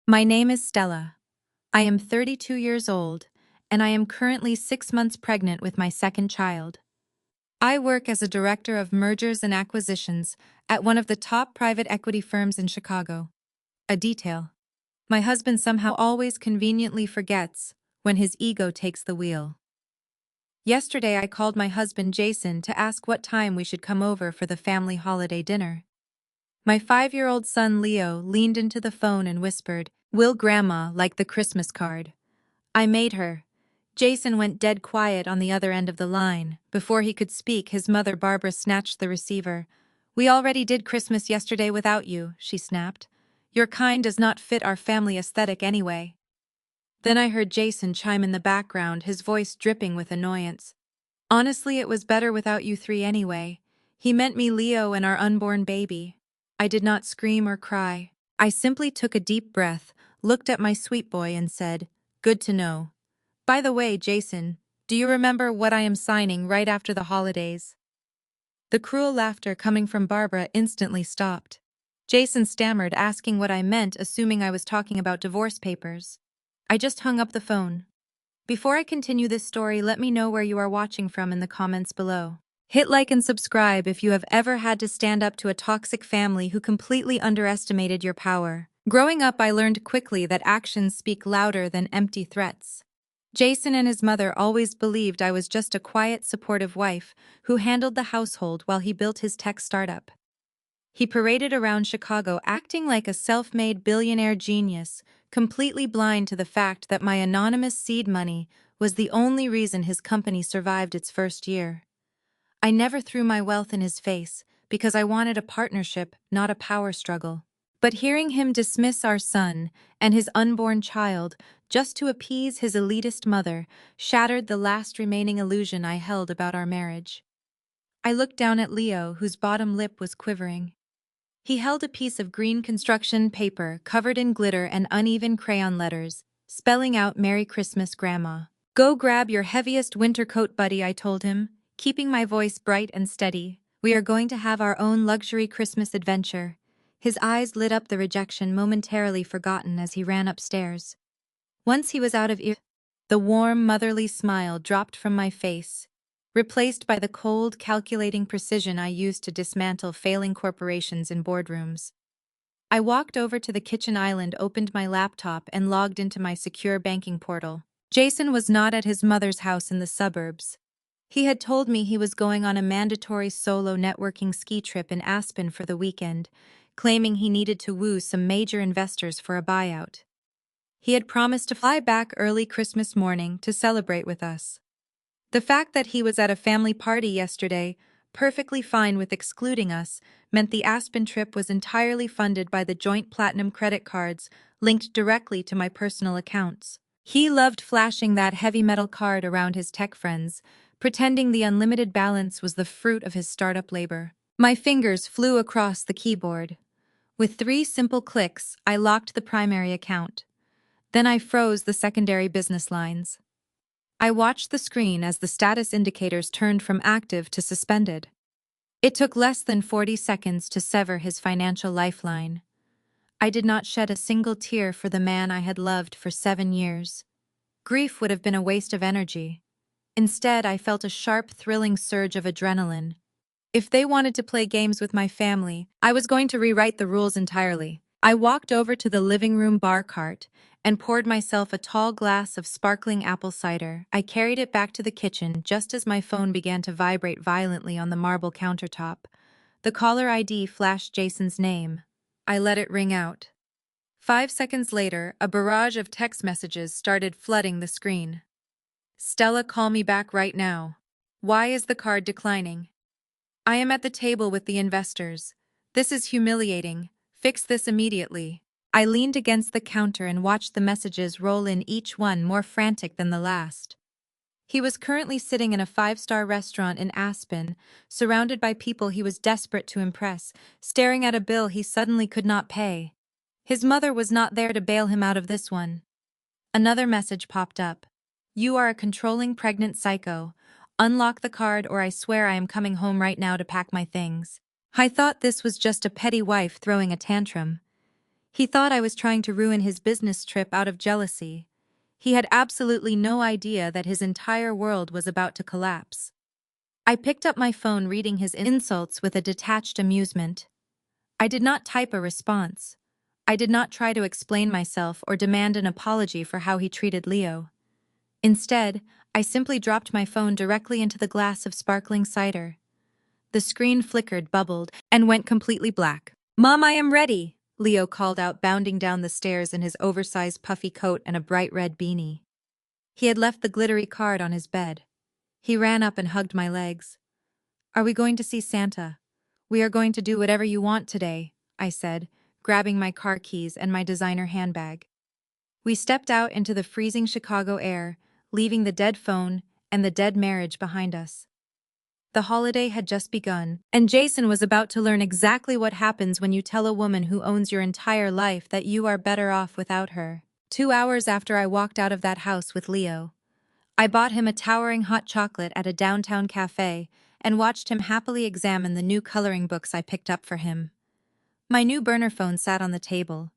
My name is Stella. I am 32 years old, and I am currently 6 months pregnant with my second child. I work as a director of mergers and acquisitions at one of the top private equity firms in Chicago. A detail. My husband somehow always conveniently forgets when his ego takes the wheel. Yesterday I called my husband Jason to ask what time we should come over for the family holiday dinner. My 5-year-old son Leo leaned into the phone and whispered, "Will Grandma like the Christmas card?" I made her. Jason went dead quiet on the other end of the line. Before he could speak, his mother Barbara snatched the receiver. "We already did Christmas yesterday without you," she snapped. "Your kind does not fit our family aesthetic anyway." Then I heard Jason chime in the background, his voice dripping with annoyance. "Honestly, it was better without you three anyway. He meant me, Leo, and our unborn baby." I did not scream or cry. I simply took a deep breath, looked at my sweet boy and said, "Good to know. By the way, Jason, do you remember what I am signing right after the holidays?" The cruel laughter coming from Barbara instantly stopped. Jason stammered, asking what I meant, assuming I was talking about divorce papers. I just hung up the phone. Before I continue this story, let me know where you are watching from in the comments below. Hit like and subscribe if you have ever had to stand up to a toxic family who completely underestimated your power. Growing up, I learned quickly that actions speak louder than empty threats. Jason and his mother always believed I was just a quiet, supportive wife who handled the household while he built his tech startup. He paraded around Chicago acting like a self-made billionaire genius, completely blind to the fact that my anonymous seed money was the only reason his company survived its first year. I never threw my wealth in his face because I wanted a partnership, not a power struggle. But hearing him dismiss our son and his unborn child just to appease his elitist mother shattered the last remaining illusion I held about our marriage. I looked down at Leo, whose bottom lip was quivering. He held a piece of green construction paper covered in glitter and uneven crayon letters, spelling out "Merry Christmas, Grandma." "Go grab your heaviest winter coat, buddy," I told him, keeping my voice bright and steady. "We are going to have our own luxury Christmas adventure." His eyes lit up, the rejection momentarily forgotten as he ran upstairs. Once he was out of ear, the warm, motherly smile dropped from my face, replaced by the cold, calculating precision I used to dismantle failing corporations in boardrooms. I walked over to the kitchen island, opened my laptop, and logged into my secure banking portal. Jason was not at his mother's house in the suburbs. He had told me he was going on a mandatory solo networking ski trip in Aspen for the weekend, claiming he needed to woo some major investors for a buyout. He had promised to fly back early Christmas morning to celebrate with us. The fact that he was at a family party yesterday, perfectly fine with excluding us, meant the Aspen trip was entirely funded by the joint platinum credit cards linked directly to my personal accounts. He loved flashing that heavy metal card around his tech friends, pretending the unlimited balance was the fruit of his startup labor. My fingers flew across the keyboard. With 3 simple clicks, I locked the primary account. Then I froze the secondary business lines. I watched the screen as the status indicators turned from active to suspended. It took less than 40 seconds to sever his financial lifeline. I did not shed a single tear for the man I had loved for 7 years. Grief would have been a waste of energy. Instead, I felt a sharp, thrilling surge of adrenaline. If they wanted to play games with my family, I was going to rewrite the rules entirely. I walked over to the living room bar cart and poured myself a tall glass of sparkling apple cider. I carried it back to the kitchen just as my phone began to vibrate violently on the marble countertop. The caller ID flashed Jason's name. I let it ring out. 5 seconds later, a barrage of text messages started flooding the screen. "Stella, call me back right now. Why is the card declining? I am at the table with the investors. This is humiliating. Fix this immediately." I leaned against the counter and watched the messages roll in, each one more frantic than the last. He was currently sitting in a 5-star restaurant in Aspen, surrounded by people he was desperate to impress, staring at a bill he suddenly could not pay. His mother was not there to bail him out of this one. Another message popped up. "You are a controlling pregnant psycho. Unlock the card or I swear I am coming home right now to pack my things." I thought this was just a petty wife throwing a tantrum. He thought I was trying to ruin his business trip out of jealousy. He had absolutely no idea that his entire world was about to collapse. I picked up my phone, reading his insults with a detached amusement. I did not type a response. I did not try to explain myself or demand an apology for how he treated Leo. Instead, I simply dropped my phone directly into the glass of sparkling cider. The screen flickered, bubbled, and went completely black. "Mom, I am ready," Leo called out, bounding down the stairs in his oversized puffy coat and a bright red beanie. He had left the glittery card on his bed. He ran up and hugged my legs. "Are we going to see Santa?" "We are going to do whatever you want today," I said, grabbing my car keys and my designer handbag. We stepped out into the freezing Chicago air, leaving the dead phone and the dead marriage behind us. The holiday had just begun, and Jason was about to learn exactly what happens when you tell a woman who owns your entire life that you are better off without her. 2 hours after I walked out of that house with Leo, I bought him a towering hot chocolate at a downtown cafe and watched him happily examine the new coloring books I picked up for him. My new burner phone sat on the table.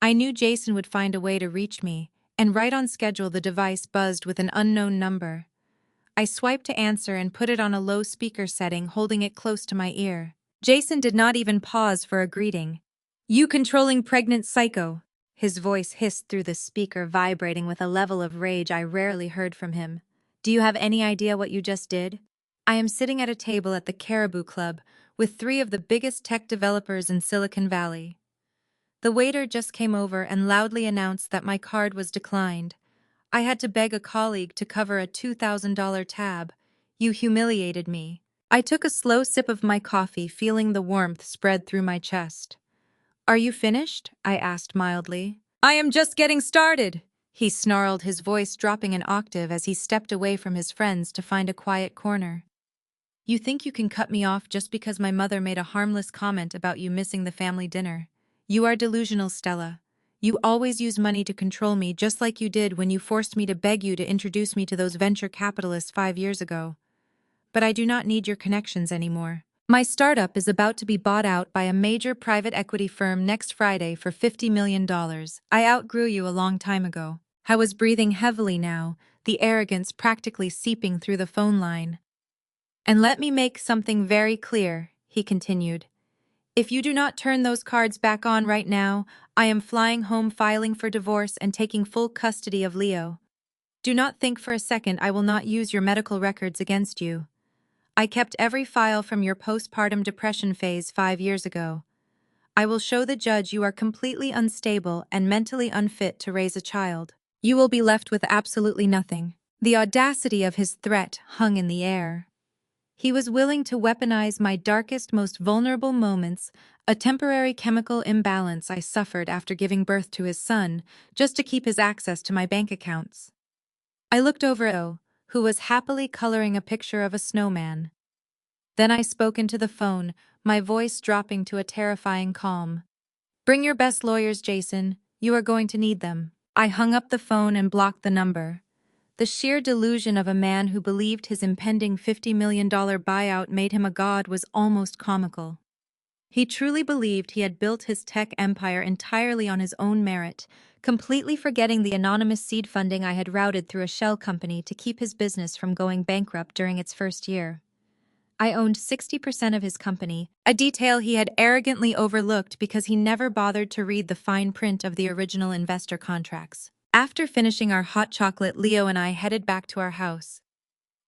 I knew Jason would find a way to reach me, and right on schedule the device buzzed with an unknown number. I swiped to answer and put it on a low speaker setting, holding it close to my ear. Jason did not even pause for a greeting. "You controlling pregnant psycho," his voice hissed through the speaker, vibrating with a level of rage I rarely heard from him. "Do you have any idea what you just did? I am sitting at a table at the Caribou Club with 3 of the biggest tech developers in Silicon Valley. The waiter just came over and loudly announced that my card was declined. I had to beg a colleague to cover a $2,000 tab. You humiliated me." I took a slow sip of my coffee, feeling the warmth spread through my chest. "Are you finished?" I asked mildly. "I am just getting started," he snarled, his voice dropping an octave as he stepped away from his friends to find a quiet corner. "You think you can cut me off just because my mother made a harmless comment about you missing the family dinner? You are delusional, Stella. You always use money to control me, just like you did when you forced me to beg you to introduce me to those venture capitalists 5 years ago. But I do not need your connections anymore. My startup is about to be bought out by a major private equity firm next Friday for $50 million. I outgrew you a long time ago." I was breathing heavily now, the arrogance practically seeping through the phone line. "And let me make something very clear," he continued. "If you do not turn those cards back on right now, I am flying home, filing for divorce, and taking full custody of Leo. Do not think for a second I will not use your medical records against you. I kept every file from your postpartum depression phase 5 years ago. I will show the judge you are completely unstable and mentally unfit to raise a child. You will be left with absolutely nothing." The audacity of his threat hung in the air. He was willing to weaponize my darkest, most vulnerable moments, a temporary chemical imbalance I suffered after giving birth to his son, just to keep his access to my bank accounts. I looked over at O, who was happily coloring a picture of a snowman. Then I spoke into the phone, my voice dropping to a terrifying calm. "Bring your best lawyers, Jason. You are going to need them." I hung up the phone and blocked the number. The sheer delusion of a man who believed his impending $50 million buyout made him a god was almost comical. He truly believed he had built his tech empire entirely on his own merit, completely forgetting the anonymous seed funding I had routed through a shell company to keep his business from going bankrupt during its first year. I owned 60% of his company, a detail he had arrogantly overlooked because he never bothered to read the fine print of the original investor contracts. After finishing our hot chocolate, Leo and I headed back to our house.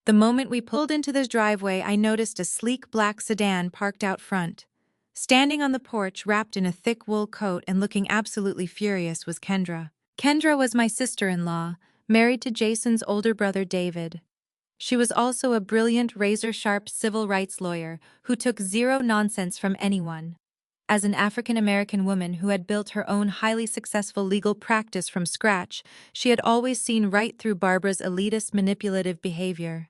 The moment we pulled into the driveway, I noticed a sleek black sedan parked out front. Standing on the porch, wrapped in a thick wool coat and looking absolutely furious, was Kendra. Kendra was my sister-in-law, married to Jason's older brother David. She was also a brilliant, razor-sharp civil rights lawyer who took zero nonsense from anyone. As an African-American woman who had built her own highly successful legal practice from scratch, she had always seen right through Barbara's elitist, manipulative behavior.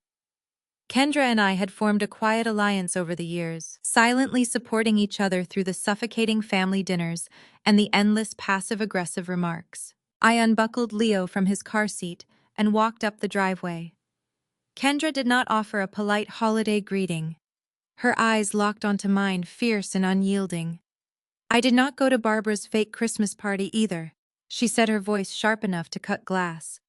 Kendra and I had formed a quiet alliance over the years, silently supporting each other through the suffocating family dinners and the endless passive-aggressive remarks. I unbuckled Leo from his car seat and walked up the driveway. Kendra did not offer a polite holiday greeting. Her eyes locked onto mine, fierce and unyielding. I did not go to Barbara's fake Christmas party either, she said, her voice sharp enough to cut glass.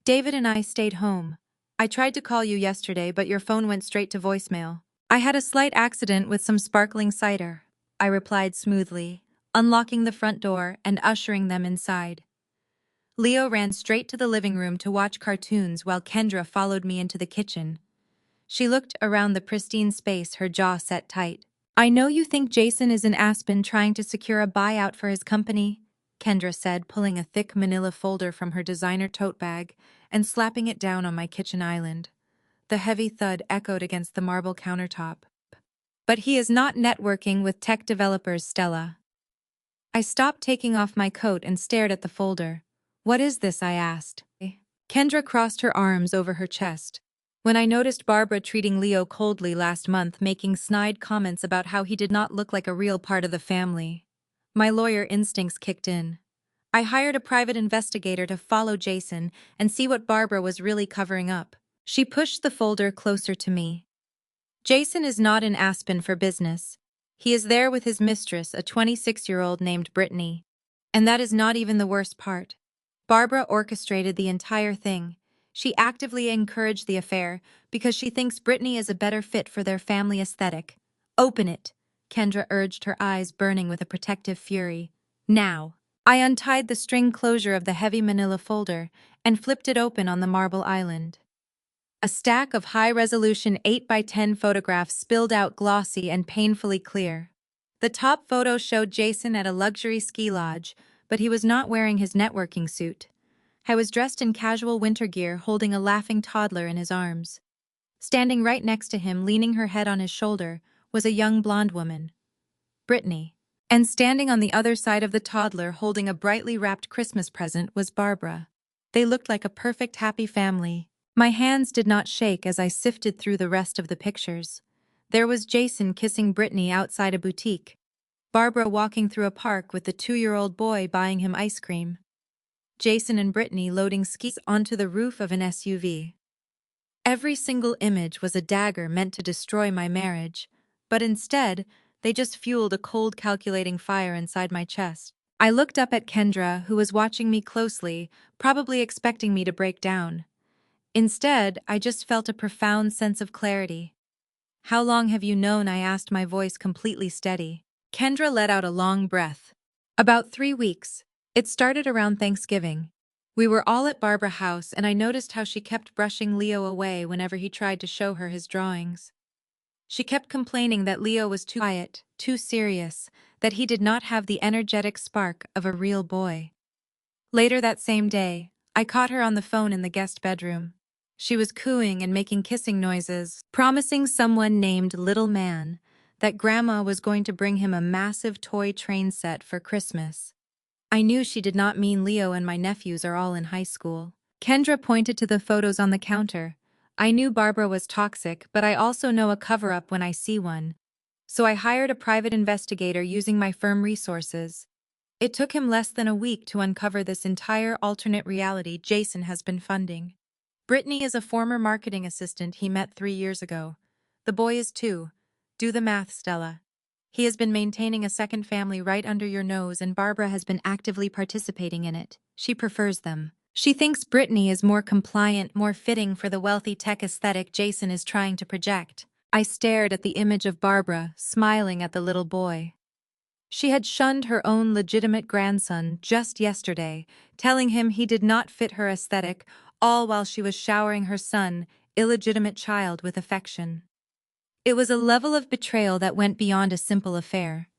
David and I stayed home. I tried to call you yesterday, but your phone went straight to voicemail. I had a slight accident with some sparkling cider, I replied smoothly, unlocking the front door and ushering them inside. Leo ran straight to the living room to watch cartoons while Kendra followed me into the kitchen. She looked around the pristine space, her jaw set tight. I know you think Jason is in Aspen trying to secure a buyout for his company, Kendra said, pulling a thick manila folder from her designer tote bag and slapping it down on my kitchen island. The heavy thud echoed against the marble countertop. But he is not networking with tech developers, Stella. I stopped taking off my coat and stared at the folder. What is this? I asked. Kendra crossed her arms over her chest. When I noticed Barbara treating Leo coldly last month, making snide comments about how he did not look like a real part of the family, my lawyer instincts kicked in. I hired a private investigator to follow Jason and see what Barbara was really covering up. She pushed the folder closer to me. Jason is not in Aspen for business. He is there with his mistress, a 26-year-old named Brittany. And that is not even the worst part. Barbara orchestrated the entire thing. She actively encouraged the affair because she thinks Brittany is a better fit for their family aesthetic. Open it, Kendra urged, her eyes burning with a protective fury. Now. I untied the string closure of the heavy manila folder and flipped it open on the marble island. A stack of high-resolution 8x10 photographs spilled out, glossy and painfully clear. The top photo showed Jason at a luxury ski lodge, but he was not wearing his networking suit. I was dressed in casual winter gear, holding a laughing toddler in his arms. Standing right next to him, leaning her head on his shoulder, was a young blonde woman, Brittany. And standing on the other side of the toddler, holding a brightly wrapped Christmas present, was Barbara. They looked like a perfect happy family. My hands did not shake as I sifted through the rest of the pictures. There was Jason kissing Brittany outside a boutique, Barbara walking through a park with the 2-year-old boy buying him ice cream, Jason and Brittany loading skis onto the roof of an SUV. Every single image was a dagger meant to destroy my marriage, but instead, they just fueled a cold, calculating fire inside my chest. I looked up at Kendra, who was watching me closely, probably expecting me to break down. Instead, I just felt a profound sense of clarity. How long have you known? I asked, my voice completely steady. Kendra let out a long breath. About 3 weeks. It started around Thanksgiving. We were all at Barbara's house, and I noticed how she kept brushing Leo away whenever he tried to show her his drawings. She kept complaining that Leo was too quiet, too serious, that he did not have the energetic spark of a real boy. Later that same day, I caught her on the phone in the guest bedroom. She was cooing and making kissing noises, promising someone named Little Man that Grandma was going to bring him a massive toy train set for Christmas. I knew she did not mean Leo and my nephews are all in high school. Kendra pointed to the photos on the counter. I knew Barbara was toxic, but I also know a cover-up when I see one. So I hired a private investigator using my firm resources. It took him less than a week to uncover this entire alternate reality Jason has been funding. Brittany is a former marketing assistant he met 3 years ago. The boy is 2. Do the math, Stella. He has been maintaining a second family right under your nose, and Barbara has been actively participating in it. She prefers them. She thinks Brittany is more compliant, more fitting for the wealthy tech aesthetic Jason is trying to project. I stared at the image of Barbara, smiling at the little boy. She had shunned her own legitimate grandson just yesterday, telling him he did not fit her aesthetic, all while she was showering her son, illegitimate child, with affection. It was a level of betrayal that went beyond a simple affair.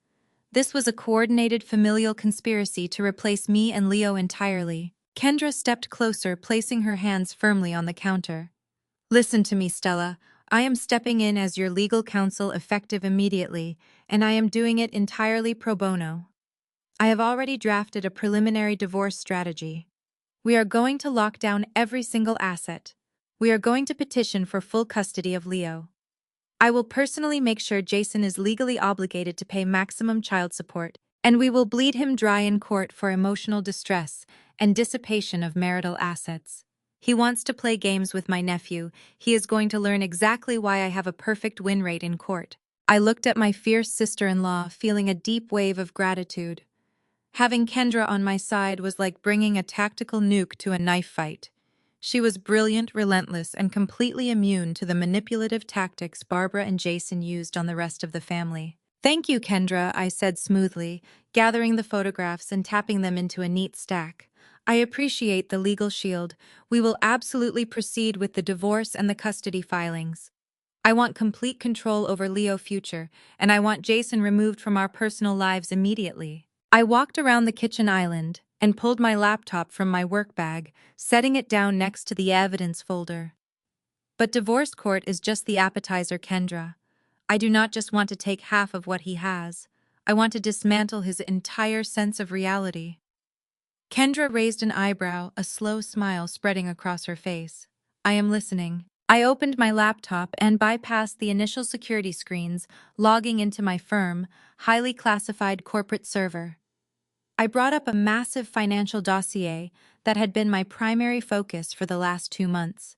This was a coordinated familial conspiracy to replace me and Leo entirely. Kendra stepped closer, placing her hands firmly on the counter. Listen to me, Stella. I am stepping in as your legal counsel, effective immediately, and I am doing it entirely pro bono. I have already drafted a preliminary divorce strategy. We are going to lock down every single asset. We are going to petition for full custody of Leo. I will personally make sure Jason is legally obligated to pay maximum child support, and we will bleed him dry in court for emotional distress and dissipation of marital assets. He wants to play games with my nephew. He is going to learn exactly why I have a perfect win rate in court. I looked at my fierce sister-in-law, feeling a deep wave of gratitude. Having Kendra on my side was like bringing a tactical nuke to a knife fight. She was brilliant, relentless, and completely immune to the manipulative tactics Barbara and Jason used on the rest of the family. "Thank you, Kendra," I said smoothly, gathering the photographs and tapping them into a neat stack. "I appreciate the legal shield. We will absolutely proceed with the divorce and the custody filings. I want complete control over Leo's future, and I want Jason removed from our personal lives immediately." I walked around the kitchen island and pulled my laptop from my work bag, setting it down next to the evidence folder. But divorce court is just the appetizer, Kendra. I do not just want to take half of what he has. I want to dismantle his entire sense of reality. Kendra raised an eyebrow, a slow smile spreading across her face. "I am listening." I opened my laptop and bypassed the initial security screens, logging into my firm, highly classified corporate server. I brought up a massive financial dossier that had been my primary focus for the last 2 months.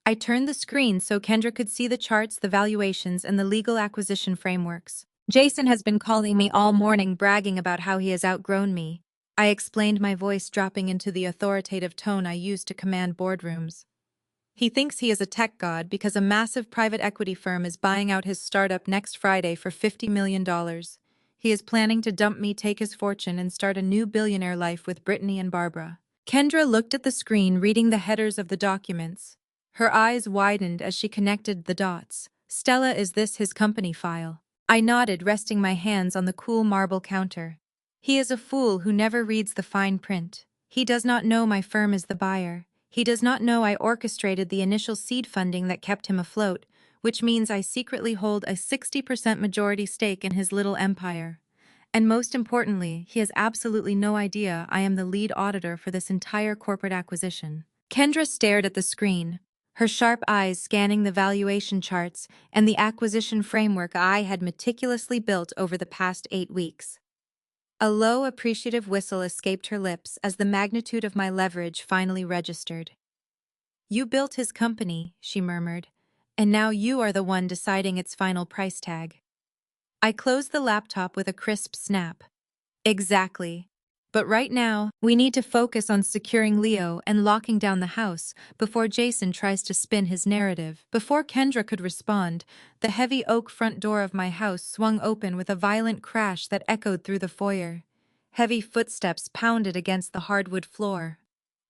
I turned the screen so Kendra could see the charts, the valuations, and the legal acquisition frameworks. "Jason has been calling me all morning, bragging about how he has outgrown me," I explained, my voice dropping into the authoritative tone I used to command boardrooms. "He thinks he is a tech god because a massive private equity firm is buying out his startup next Friday for $50 million. He is planning to dump me, take his fortune, and start a new billionaire life with Brittany and Barbara." Kendra looked at the screen, reading the headers of the documents. Her eyes widened as she connected the dots. "Stella, is this his company file?" I nodded, resting my hands on the cool marble counter. "He is a fool who never reads the fine print. He does not know my firm is the buyer. He does not know I orchestrated the initial seed funding that kept him afloat, which means I secretly hold a 60% majority stake in his little empire. And most importantly, he has absolutely no idea I am the lead auditor for this entire corporate acquisition." Kendra stared at the screen, her sharp eyes scanning the valuation charts and the acquisition framework I had meticulously built over the past 8 weeks. A low, appreciative whistle escaped her lips as the magnitude of my leverage finally registered. "You built his company," she murmured, "and now you are the one deciding its final price tag." I closed the laptop with a crisp snap. "Exactly. But right now, we need to focus on securing Leo and locking down the house before Jason tries to spin his narrative." Before Kendra could respond, the heavy oak front door of my house swung open with a violent crash that echoed through the foyer. Heavy footsteps pounded against the hardwood floor.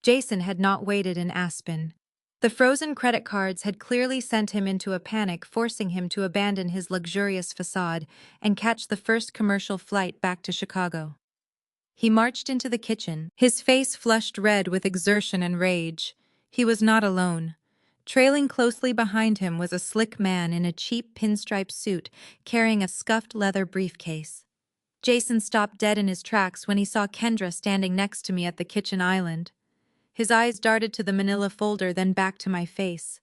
Jason had not waited in Aspen. The frozen credit cards had clearly sent him into a panic, forcing him to abandon his luxurious facade and catch the first commercial flight back to Chicago. He marched into the kitchen, his face flushed red with exertion and rage. He was not alone. Trailing closely behind him was a slick man in a cheap pinstripe suit, carrying a scuffed leather briefcase. Jason stopped dead in his tracks when he saw Kendra standing next to me at the kitchen island. His eyes darted to the manila folder, then back to my face.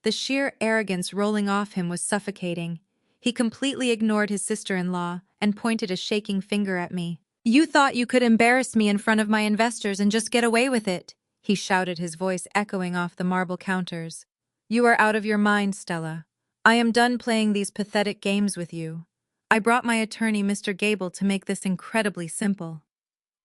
The sheer arrogance rolling off him was suffocating. He completely ignored his sister-in-law and pointed a shaking finger at me. "You thought you could embarrass me in front of my investors and just get away with it," he shouted, his voice echoing off the marble counters. "You are out of your mind, Stella. I am done playing these pathetic games with you. I brought my attorney, Mr. Gable, to make this incredibly simple."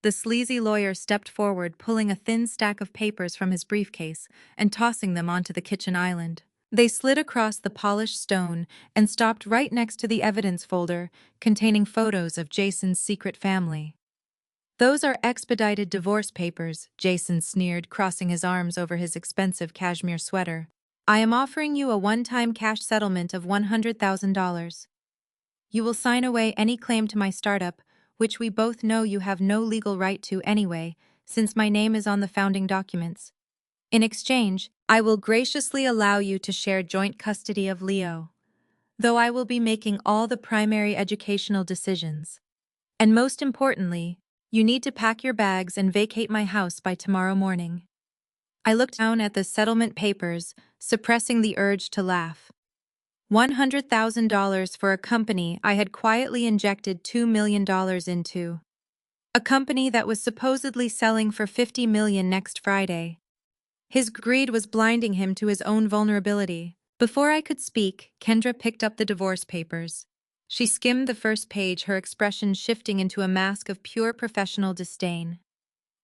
The sleazy lawyer stepped forward, pulling a thin stack of papers from his briefcase and tossing them onto the kitchen island. They slid across the polished stone and stopped right next to the evidence folder containing photos of Jason's secret family. "Those are expedited divorce papers," Jason sneered, crossing his arms over his expensive cashmere sweater. "I am offering you a one-time cash settlement of $100,000. You will sign away any claim to my startup, which we both know you have no legal right to anyway, since my name is on the founding documents. In exchange, I will graciously allow you to share joint custody of Leo, though I will be making all the primary educational decisions. And most importantly, you need to pack your bags and vacate my house by tomorrow morning." I looked down at the settlement papers, suppressing the urge to laugh. $100,000 for a company I had quietly injected $2 million into. A company that was supposedly selling for $50 million next Friday. His greed was blinding him to his own vulnerability. Before I could speak, Kendra picked up the divorce papers. She skimmed the first page, her expression shifting into a mask of pure professional disdain.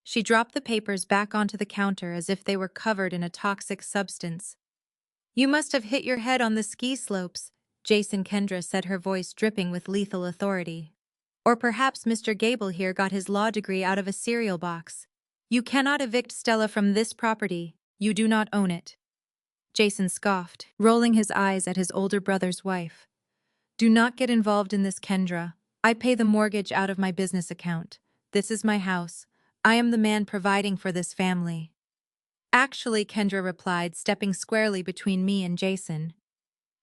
She dropped the papers back onto the counter as if they were covered in a toxic substance. "You must have hit your head on the ski slopes," Jason Kendra said, her voice dripping with lethal authority. "Or perhaps Mr. Gable here got his law degree out of a cereal box. You cannot evict Stella from this property. You do not own it." Jason scoffed, rolling his eyes at his older brother's wife. "Do not get involved in this, Kendra. I pay the mortgage out of my business account. This is my house. I am the man providing for this family." "Actually," Kendra replied, stepping squarely between me and Jason,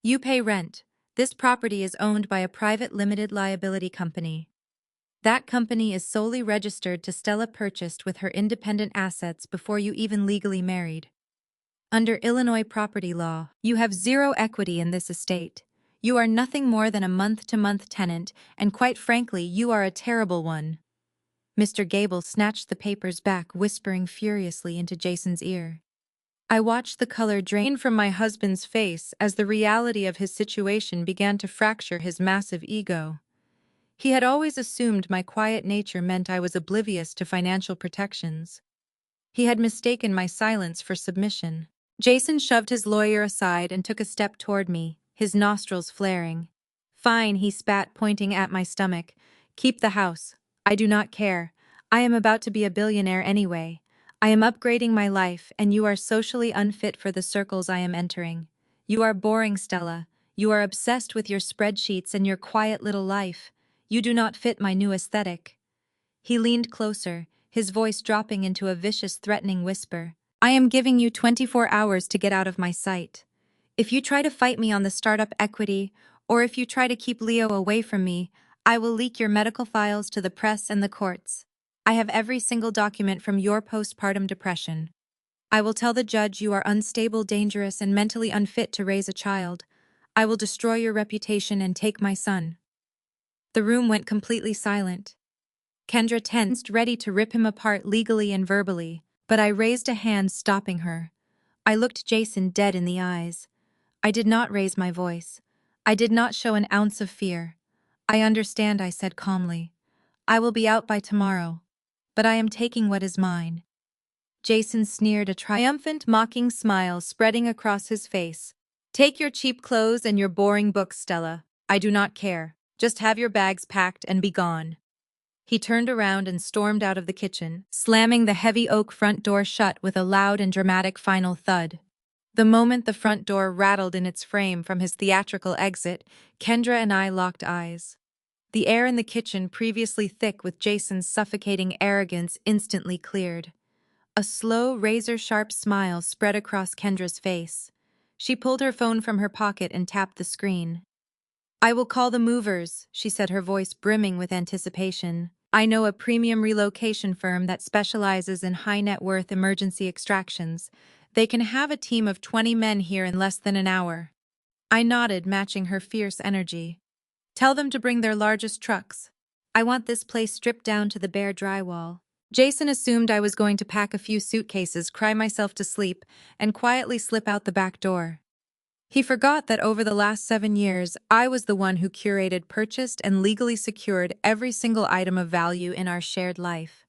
"you pay rent. This property is owned by a private limited liability company. That company is solely registered to Stella, purchased with her independent assets before you even legally married. Under Illinois property law, you have zero equity in this estate. You are nothing more than a month-to-month tenant, and quite frankly, you are a terrible one." Mr. Gable snatched the papers back, whispering furiously into Jason's ear. I watched the color drain from my husband's face as the reality of his situation began to fracture his massive ego. He had always assumed my quiet nature meant I was oblivious to financial protections. He had mistaken my silence for submission. Jason shoved his lawyer aside and took a step toward me, his nostrils flaring. "Fine," he spat, pointing at my stomach. "Keep the house. I do not care. I am about to be a billionaire anyway. I am upgrading my life, and you are socially unfit for the circles I am entering. You are boring, Stella. You are obsessed with your spreadsheets and your quiet little life. You do not fit my new aesthetic." He leaned closer, his voice dropping into a vicious, threatening whisper. "I am giving you 24 hours to get out of my sight. If you try to fight me on the startup equity, or if you try to keep Leo away from me, I will leak your medical files to the press and the courts. I have every single document from your postpartum depression. I will tell the judge you are unstable, dangerous, and mentally unfit to raise a child. I will destroy your reputation and take my son." The room went completely silent. Kendra tensed, ready to rip him apart legally and verbally, but I raised a hand, stopping her. I looked Jason dead in the eyes. I did not raise my voice. I did not show an ounce of fear. "I understand," I said calmly. "I will be out by tomorrow. But I am taking what is mine." Jason sneered, a triumphant, mocking smile spreading across his face. "Take your cheap clothes and your boring books, Stella. I do not care. Just have your bags packed and be gone." He turned around and stormed out of the kitchen, slamming the heavy oak front door shut with a loud and dramatic final thud. The moment the front door rattled in its frame from his theatrical exit, Kendra and I locked eyes. The air in the kitchen, previously thick with Jason's suffocating arrogance, instantly cleared. A slow, razor-sharp smile spread across Kendra's face. She pulled her phone from her pocket and tapped the screen. "I will call the movers," she said, her voice brimming with anticipation. "I know a premium relocation firm that specializes in high-net-worth emergency extractions. They can have a team of 20 men here in less than an hour." I nodded, matching her fierce energy. "Tell them to bring their largest trucks. I want this place stripped down to the bare drywall." Jason assumed I was going to pack a few suitcases, cry myself to sleep, and quietly slip out the back door. He forgot that over the last 7 years, I was the one who curated, purchased, and legally secured every single item of value in our shared life.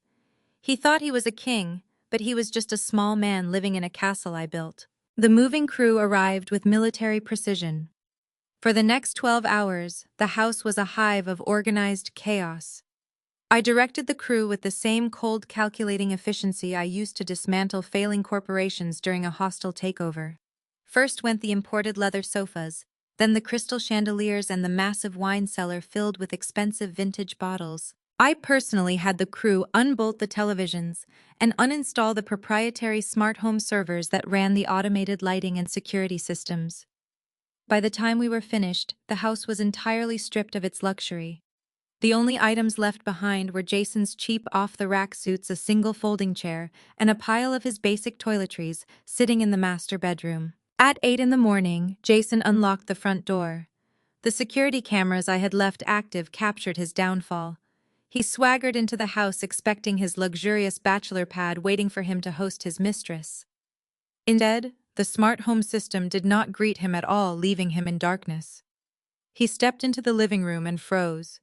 He thought he was a king, but he was just a small man living in a castle I built. The moving crew arrived with military precision. For the next 12 hours, the house was a hive of organized chaos. I directed the crew with the same cold, calculating efficiency I used to dismantle failing corporations during a hostile takeover. First went the imported leather sofas, then the crystal chandeliers and the massive wine cellar filled with expensive vintage bottles. I personally had the crew unbolt the televisions and uninstall the proprietary smart home servers that ran the automated lighting and security systems. By the time we were finished, the house was entirely stripped of its luxury. The only items left behind were Jason's cheap off-the-rack suits, a single folding chair, and a pile of his basic toiletries sitting in the master bedroom. At 8 in the morning, Jason unlocked the front door. The security cameras I had left active captured his downfall. He swaggered into the house expecting his luxurious bachelor pad waiting for him to host his mistress. Instead, the smart home system did not greet him at all, leaving him in darkness. He stepped into the living room and froze.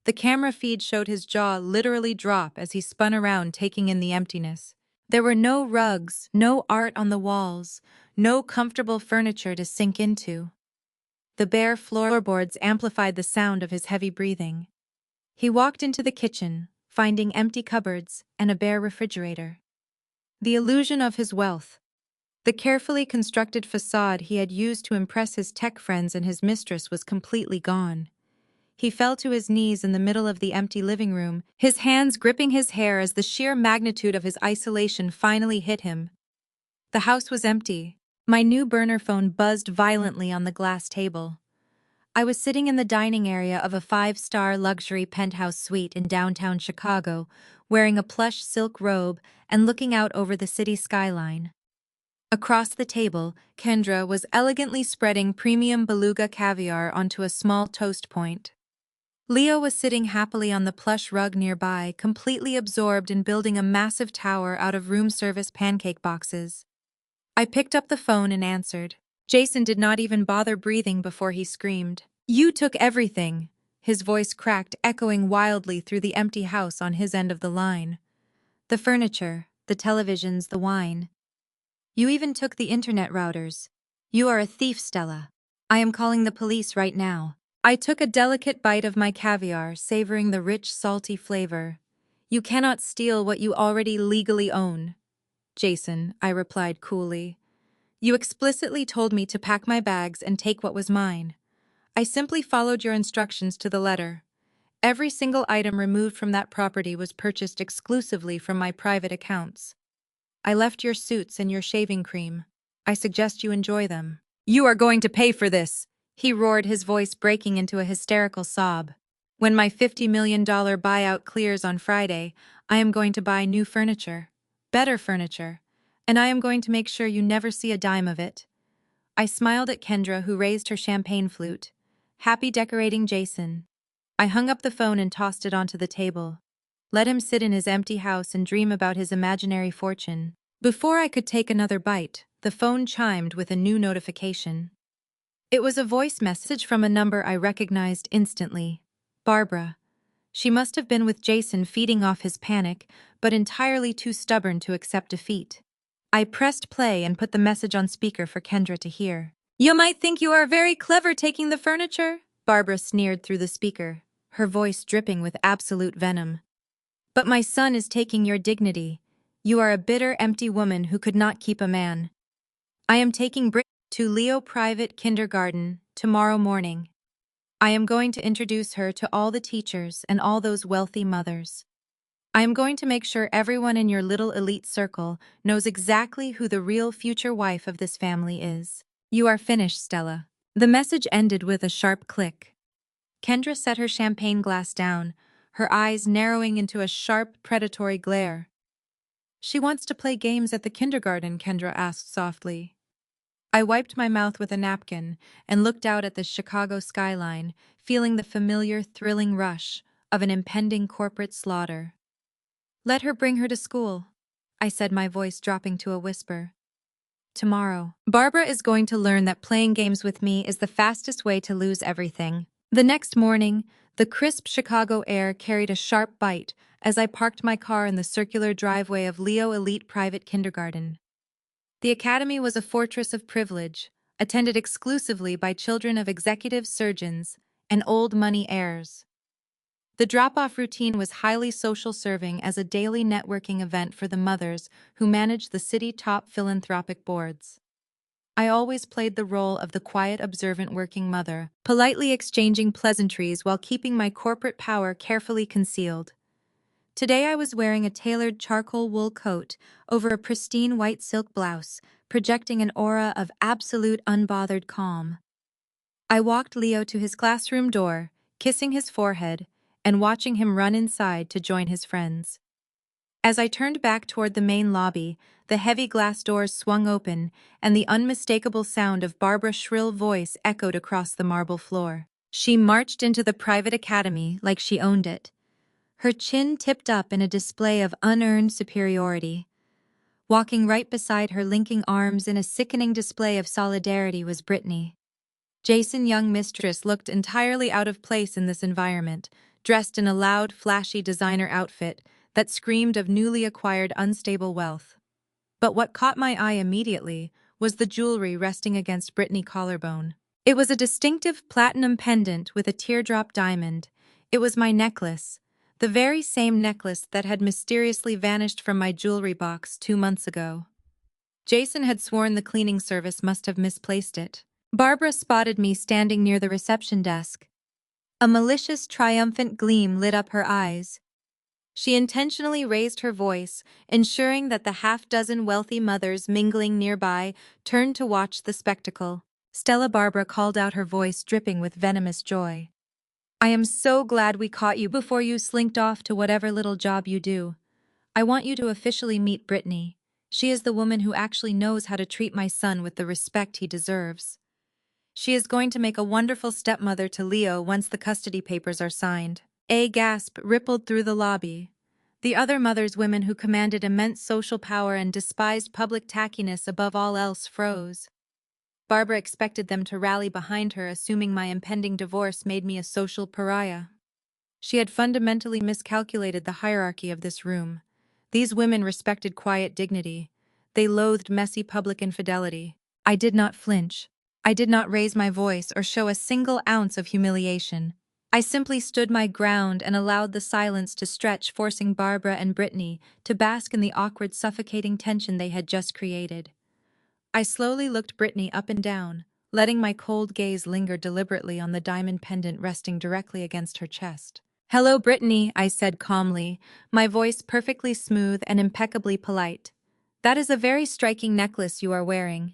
The camera feed showed his jaw literally drop as he spun around, taking in the emptiness. There were no rugs, no art on the walls, no comfortable furniture to sink into. The bare floorboards amplified the sound of his heavy breathing. He walked into the kitchen, finding empty cupboards and a bare refrigerator. The illusion of his wealth. The carefully constructed facade he had used to impress his tech friends and his mistress was completely gone. He fell to his knees in the middle of the empty living room, his hands gripping his hair as the sheer magnitude of his isolation finally hit him. The house was empty. My new burner phone buzzed violently on the glass table. I was sitting in the dining area of a 5-star luxury penthouse suite in downtown Chicago, wearing a plush silk robe and looking out over the city skyline. Across the table, Kendra was elegantly spreading premium beluga caviar onto a small toast point. Leo was sitting happily on the plush rug nearby, completely absorbed in building a massive tower out of room service pancake boxes. I picked up the phone and answered. Jason did not even bother breathing before he screamed. "You took everything!" His voice cracked, echoing wildly through the empty house on his end of the line. "The furniture, the televisions, the wine. You even took the internet routers. You are a thief, Stella. I am calling the police right now." I took a delicate bite of my caviar, savoring the rich, salty flavor. "You cannot steal what you already legally own." "Jason," I replied coolly. "You explicitly told me to pack my bags and take what was mine. I simply followed your instructions to the letter. Every single item removed from that property was purchased exclusively from my private accounts. I left your suits and your shaving cream. I suggest you enjoy them." "You are going to pay for this!" he roared, his voice breaking into a hysterical sob. "When my $50 million buyout clears on Friday, I am going to buy new furniture. Better furniture. And I am going to make sure you never see a dime of it." I smiled at Kendra, who raised her champagne flute. Happy decorating Jason. I hung up the phone and tossed it onto the table. Let him sit in his empty house and dream about his imaginary fortune. Before I could take another bite, the phone chimed with a new notification. It was a voice message from a number I recognized instantly. Barbara. She must have been with Jason, feeding off his panic, but entirely too stubborn to accept defeat. I pressed play and put the message on speaker for Kendra to hear. "You might think you are very clever taking the furniture," Barbara sneered through the speaker, her voice dripping with absolute venom. "But my son is taking your dignity. You are a bitter, empty woman who could not keep a man. I am taking Brit to Leo Private Kindergarten tomorrow morning. I am going to introduce her to all the teachers and all those wealthy mothers. I am going to make sure everyone in your little elite circle knows exactly who the real future wife of this family is. You are finished, Stella." The message ended with a sharp click. Kendra set her champagne glass down, her eyes narrowing into a sharp, predatory glare. "She wants to play games at the kindergarten," Kendra asked softly. I wiped my mouth with a napkin and looked out at the Chicago skyline, feeling the familiar, thrilling rush of an impending corporate slaughter. "Let her bring her to school," I said, my voice dropping to a whisper. "Tomorrow, Barbara is going to learn that playing games with me is the fastest way to lose everything." The next morning, the crisp Chicago air carried a sharp bite as I parked my car in the circular driveway of Leo Elite Private Kindergarten. The academy was a fortress of privilege, attended exclusively by children of executive surgeons and old money heirs. The drop-off routine was highly social, serving as a daily networking event for the mothers who managed the city top philanthropic boards. I always played the role of the quiet, observant working mother, politely exchanging pleasantries while keeping my corporate power carefully concealed. Today I was wearing a tailored charcoal wool coat over a pristine white silk blouse, projecting an aura of absolute unbothered calm. I walked Leo to his classroom door, kissing his forehead, and watching him run inside to join his friends. As I turned back toward the main lobby, the heavy glass doors swung open, and the unmistakable sound of Barbara's shrill voice echoed across the marble floor. She marched into the private academy like she owned it, her chin tipped up in a display of unearned superiority. Walking right beside her, linking arms in a sickening display of solidarity, was Brittany. Jason's young mistress looked entirely out of place in this environment, dressed in a loud, flashy designer outfit that screamed of newly acquired unstable wealth. But what caught my eye immediately was the jewelry resting against Brittany's collarbone. It was a distinctive platinum pendant with a teardrop diamond. It was my necklace, the very same necklace that had mysteriously vanished from my jewelry box 2 months ago. Jason had sworn the cleaning service must have misplaced it. Barbara spotted me standing near the reception desk. A malicious, triumphant gleam lit up her eyes. She intentionally raised her voice, ensuring that the half-dozen wealthy mothers mingling nearby turned to watch the spectacle. Stella. Barbara called out, her voice dripping with venomous joy. I am so glad we caught you before you slinked off to whatever little job you do. I want you to officially meet Brittany. She is the woman who actually knows how to treat my son with the respect he deserves. She is going to make a wonderful stepmother to Leo once the custody papers are signed. A gasp rippled through the lobby. The other mothers, women who commanded immense social power and despised public tackiness above all else, froze. Barbara expected them to rally behind her, assuming my impending divorce made me a social pariah. She had fundamentally miscalculated the hierarchy of this room. These women respected quiet dignity. They loathed messy public infidelity. I did not flinch. I did not raise my voice or show a single ounce of humiliation. I simply stood my ground and allowed the silence to stretch, forcing Barbara and Brittany to bask in the awkward, suffocating tension they had just created. I slowly looked Brittany up and down, letting my cold gaze linger deliberately on the diamond pendant resting directly against her chest. Hello, Brittany, I said calmly, my voice perfectly smooth and impeccably polite. That is a very striking necklace you are wearing.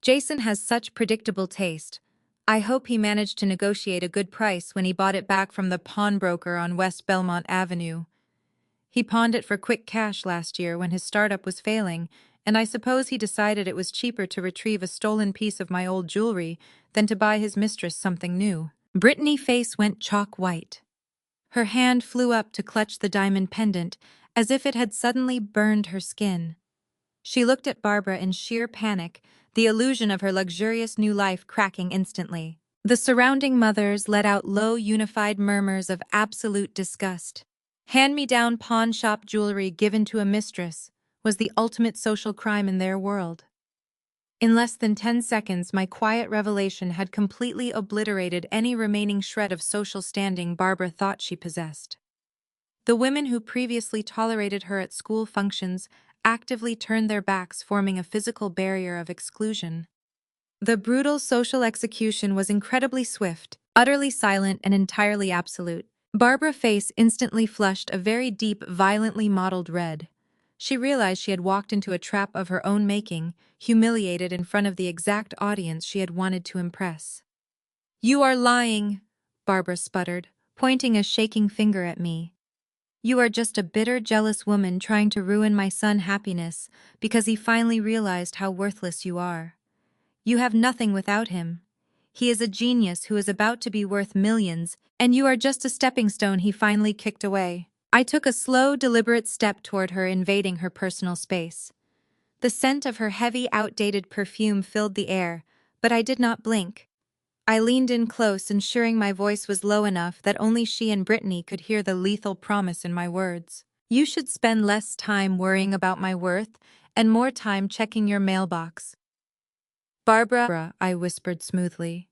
Jason has such predictable taste. I hope he managed to negotiate a good price when he bought it back from the pawnbroker on West Belmont Avenue. He pawned it for quick cash last year when his startup was failing, and I suppose he decided it was cheaper to retrieve a stolen piece of my old jewelry than to buy his mistress something new. Brittany's face went chalk white. Her hand flew up to clutch the diamond pendant, as if it had suddenly burned her skin. She looked at Barbara in sheer panic, the illusion of her luxurious new life cracking instantly. The surrounding mothers let out low, unified murmurs of absolute disgust. Hand-me-down pawn-shop jewelry given to a mistress was the ultimate social crime in their world. In less than 10 seconds, my quiet revelation had completely obliterated any remaining shred of social standing Barbara thought she possessed. The women who previously tolerated her at school functions actively turned their backs, forming a physical barrier of exclusion. The brutal social execution was incredibly swift, utterly silent, and entirely absolute. Barbara's face instantly flushed a very deep, violently mottled red. She realized she had walked into a trap of her own making, humiliated in front of the exact audience she had wanted to impress. "You are lying," Barbara sputtered, pointing a shaking finger at me. "You are just a bitter, jealous woman trying to ruin my son's happiness because he finally realized how worthless you are. You have nothing without him. He is a genius who is about to be worth millions, and you are just a stepping stone he finally kicked away." I took a slow, deliberate step toward her, invading her personal space. The scent of her heavy, outdated perfume filled the air, but I did not blink. I leaned in close, ensuring my voice was low enough that only she and Brittany could hear the lethal promise in my words. "You should spend less time worrying about my worth and more time checking your mailbox." "Barbara," I whispered smoothly,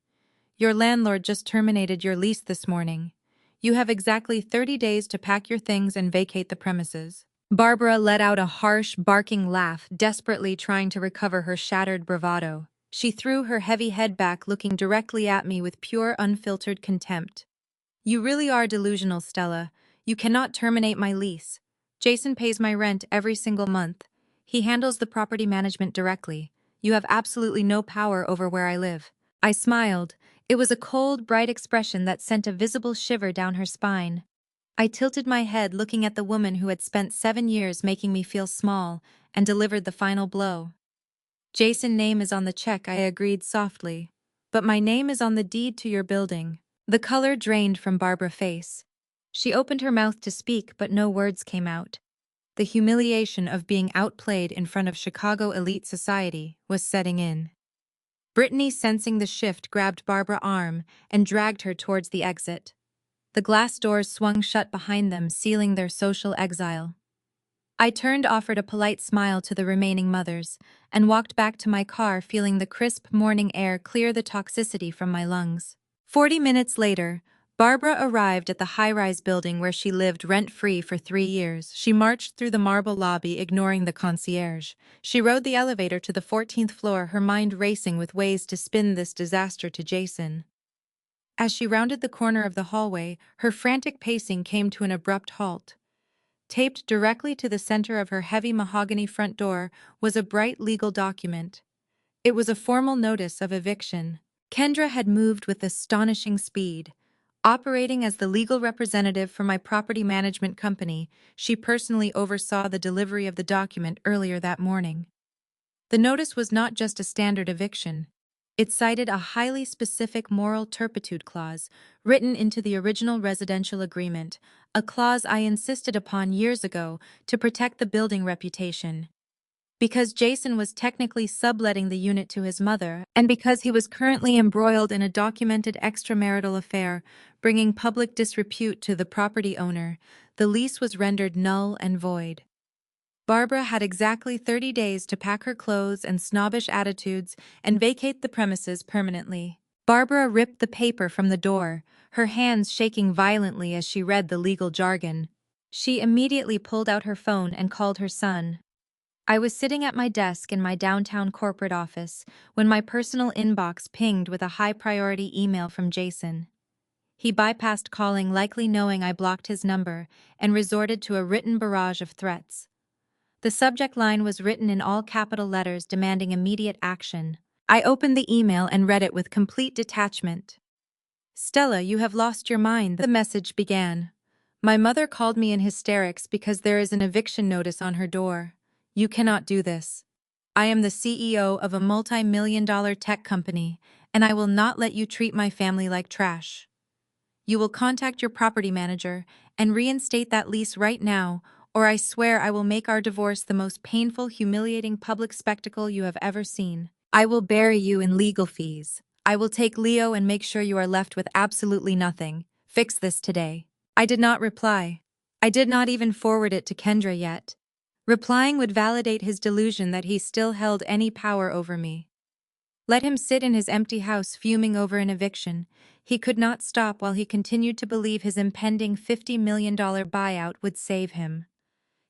"your landlord just terminated your lease this morning. You have exactly 30 days to pack your things and vacate the premises." Barbara let out a harsh, barking laugh, desperately trying to recover her shattered bravado. She threw her heavy head back, looking directly at me with pure, unfiltered contempt. "You really are delusional, Stella. You cannot terminate my lease. Jason pays my rent every single month. He handles the property management directly. You have absolutely no power over where I live." I smiled. It was a cold, bright expression that sent a visible shiver down her spine. I tilted my head, looking at the woman who had spent 7 years making me feel small and delivered the final blow. "Jason's name is on the check," I agreed softly. "But my name is on the deed to your building." The color drained from Barbara's face. She opened her mouth to speak, but no words came out. The humiliation of being outplayed in front of Chicago elite society was setting in. Brittany, sensing the shift, grabbed Barbara's arm and dragged her towards the exit. The glass doors swung shut behind them, sealing their social exile. I turned, offered a polite smile to the remaining mothers, and walked back to my car, feeling the crisp morning air clear the toxicity from my lungs. 40 minutes later, Barbara arrived at the high-rise building where she lived rent-free for 3 years. She marched through the marble lobby, ignoring the concierge. She rode the elevator to the 14th floor, her mind racing with ways to spin this disaster to Jason. As she rounded the corner of the hallway, her frantic pacing came to an abrupt halt. Taped directly to the center of her heavy mahogany front door was a bright legal document. It was a formal notice of eviction. Kendra had moved with astonishing speed. Operating as the legal representative for my property management company, she personally oversaw the delivery of the document earlier that morning. The notice was not just a standard eviction. It cited a highly specific moral turpitude clause written into the original residential agreement, a clause I insisted upon years ago to protect the building reputation. Because Jason was technically subletting the unit to his mother, and because he was currently embroiled in a documented extramarital affair, bringing public disrepute to the property owner, the lease was rendered null and void. Barbara had exactly 30 days to pack her clothes and snobbish attitudes and vacate the premises permanently. Barbara ripped the paper from the door, her hands shaking violently as she read the legal jargon. She immediately pulled out her phone and called her son. I was sitting at my desk in my downtown corporate office when my personal inbox pinged with a high-priority email from Jason. He bypassed calling, likely knowing I blocked his number, and resorted to a written barrage of threats. The subject line was written in all capital letters, demanding immediate action. I opened the email and read it with complete detachment. "Stella, you have lost your mind," the message began. "My mother called me in hysterics because there is an eviction notice on her door. You cannot do this. I am the CEO of a multi-million-dollar tech company, and I will not let you treat my family like trash. You will contact your property manager and reinstate that lease right now, or I swear I will make our divorce the most painful, humiliating public spectacle you have ever seen. I will bury you in legal fees. I will take Leo and make sure you are left with absolutely nothing. Fix this today." I did not reply. I did not even forward it to Kendra yet. Replying would validate his delusion that he still held any power over me. Let him sit in his empty house fuming over an eviction. He could not stop while he continued to believe his impending $50 million buyout would save him.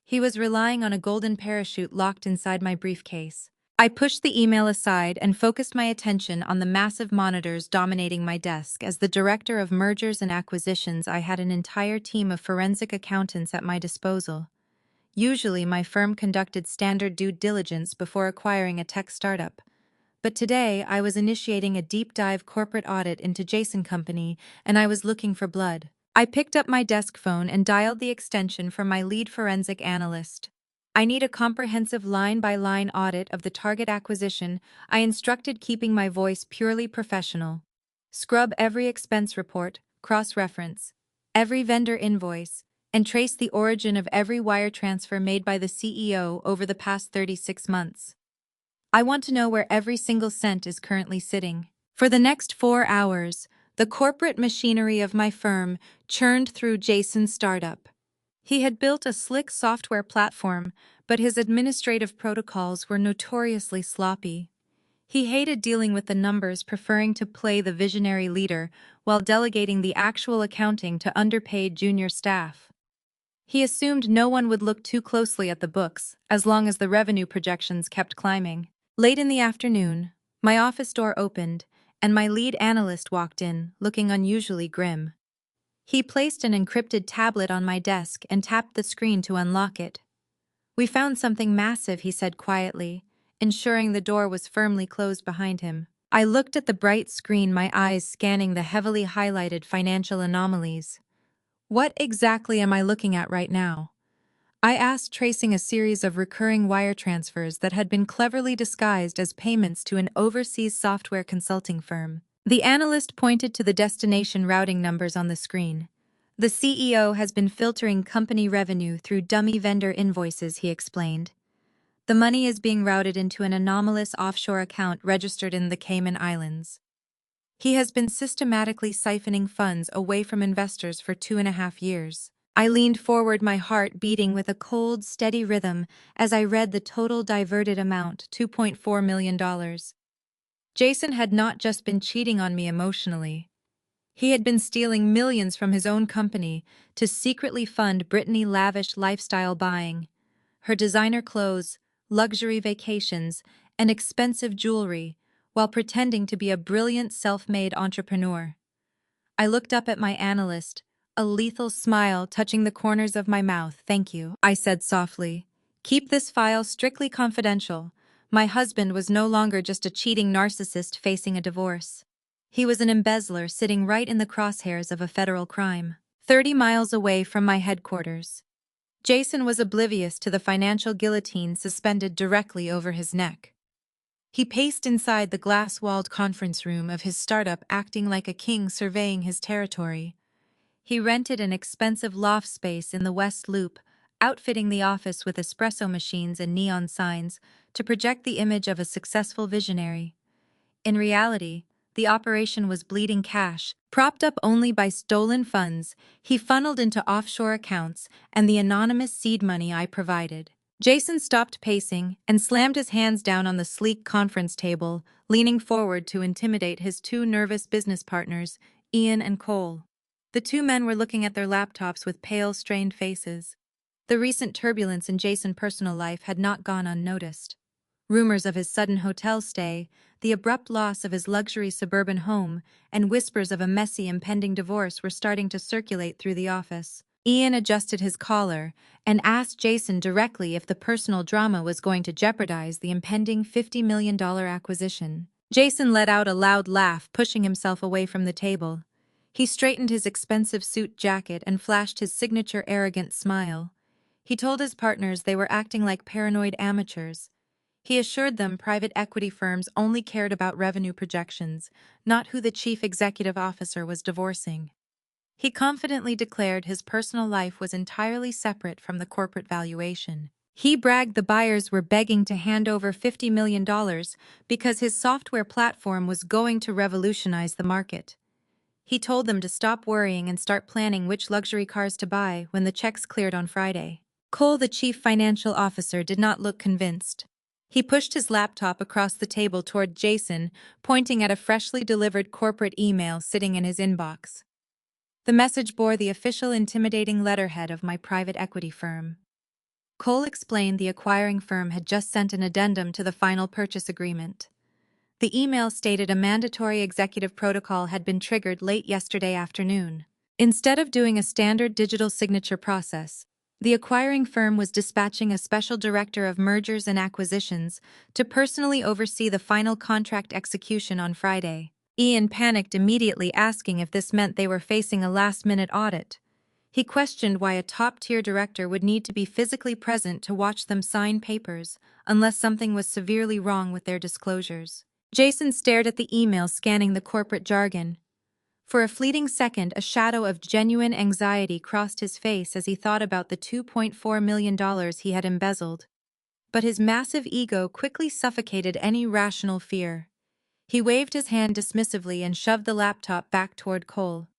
He was relying on a golden parachute locked inside my briefcase. I pushed the email aside and focused my attention on the massive monitors dominating my desk. As the director of mergers and acquisitions, I had an entire team of forensic accountants at my disposal. Usually, my firm conducted standard due diligence before acquiring a tech startup. But today, I was initiating a deep-dive corporate audit into Jason Company, and I was looking for blood. I picked up my desk phone and dialed the extension for my lead forensic analyst. "I need a comprehensive line-by-line audit of the target acquisition," I instructed, keeping my voice purely professional. "Scrub every expense report, cross-reference every vendor invoice, and trace the origin of every wire transfer made by the CEO over the past 36 months. I want to know where every single cent is currently sitting." For the next 4 hours, the corporate machinery of my firm churned through Jason's startup. He had built a slick software platform, but his administrative protocols were notoriously sloppy. He hated dealing with the numbers, preferring to play the visionary leader while delegating the actual accounting to underpaid junior staff. He assumed no one would look too closely at the books, as long as the revenue projections kept climbing. Late in the afternoon, my office door opened, and my lead analyst walked in, looking unusually grim. He placed an encrypted tablet on my desk and tapped the screen to unlock it. "We found something massive," he said quietly, ensuring the door was firmly closed behind him. I looked at the bright screen, my eyes scanning the heavily highlighted financial anomalies. "What exactly am I looking at right now?" I asked, tracing a series of recurring wire transfers that had been cleverly disguised as payments to an overseas software consulting firm. The analyst pointed to the destination routing numbers on the screen. "The CEO has been filtering company revenue through dummy vendor invoices," he explained. The money is being routed into an anomalous offshore account registered in the Cayman Islands. He has been systematically siphoning funds away from investors for 2.5 years. I leaned forward, my heart beating with a cold, steady rhythm as I read the total diverted amount, $2.4 million. Jason had not just been cheating on me emotionally. He had been stealing millions from his own company to secretly fund Brittany lavish lifestyle buying, her designer clothes, luxury vacations, and expensive jewelry, while pretending to be a brilliant self-made entrepreneur. I looked up at my analyst, a lethal smile touching the corners of my mouth. "Thank you," I said softly. "Keep this file strictly confidential. My husband was no longer just a cheating narcissist facing a divorce. He was an embezzler sitting right in the crosshairs of a federal crime, 30 miles away from my headquarters." Jason was oblivious to the financial guillotine suspended directly over his neck. He paced inside the glass-walled conference room of his startup, acting like a king surveying his territory. He rented an expensive loft space in the West Loop, outfitting the office with espresso machines and neon signs to project the image of a successful visionary. In reality, the operation was bleeding cash, propped up only by stolen funds he funneled into offshore accounts and the anonymous seed money I provided. Jason stopped pacing and slammed his hands down on the sleek conference table, leaning forward to intimidate his two nervous business partners, Ian and Cole. The two men were looking at their laptops with pale, strained faces. The recent turbulence in Jason's personal life had not gone unnoticed. Rumors of his sudden hotel stay, the abrupt loss of his luxury suburban home, and whispers of a messy impending divorce were starting to circulate through the office. Ian adjusted his collar and asked Jason directly if the personal drama was going to jeopardize the impending $50 million acquisition. Jason let out a loud laugh, pushing himself away from the table. He straightened his expensive suit jacket and flashed his signature arrogant smile. He told his partners they were acting like paranoid amateurs. He assured them private equity firms only cared about revenue projections, not who the chief executive officer was divorcing. He confidently declared his personal life was entirely separate from the corporate valuation. He bragged the buyers were begging to hand over $50 million because his software platform was going to revolutionize the market. He told them to stop worrying and start planning which luxury cars to buy when the checks cleared on Friday. Cole, the chief financial officer, did not look convinced. He pushed his laptop across the table toward Jason, pointing at a freshly delivered corporate email sitting in his inbox. The message bore the official intimidating letterhead of my private equity firm. Cole explained the acquiring firm had just sent an addendum to the final purchase agreement. The email stated a mandatory executive protocol had been triggered late yesterday afternoon. Instead of doing a standard digital signature process, the acquiring firm was dispatching a special director of mergers and acquisitions to personally oversee the final contract execution on Friday. Ian panicked immediately, asking if this meant they were facing a last-minute audit. He questioned why a top-tier director would need to be physically present to watch them sign papers, unless something was severely wrong with their disclosures. Jason stared at the email, scanning the corporate jargon. For a fleeting second, a shadow of genuine anxiety crossed his face as he thought about the $2.4 million he had embezzled. But his massive ego quickly suffocated any rational fear. He waved his hand dismissively and shoved the laptop back toward Cole.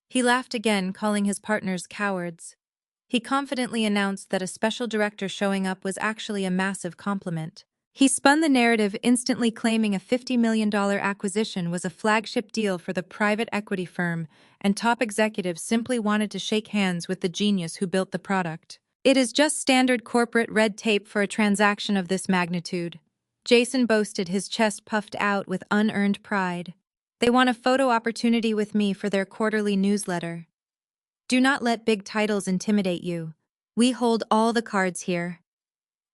He laughed again, calling his partners cowards. He confidently announced that a special director showing up was actually a massive compliment. He spun the narrative, instantly claiming a $50 million acquisition was a flagship deal for the private equity firm, and top executives simply wanted to shake hands with the genius who built the product. "It is just standard corporate red tape for a transaction of this magnitude," Jason boasted, his chest puffed out with unearned pride. "They want a photo opportunity with me for their quarterly newsletter. Do not let big titles intimidate you. We hold all the cards here."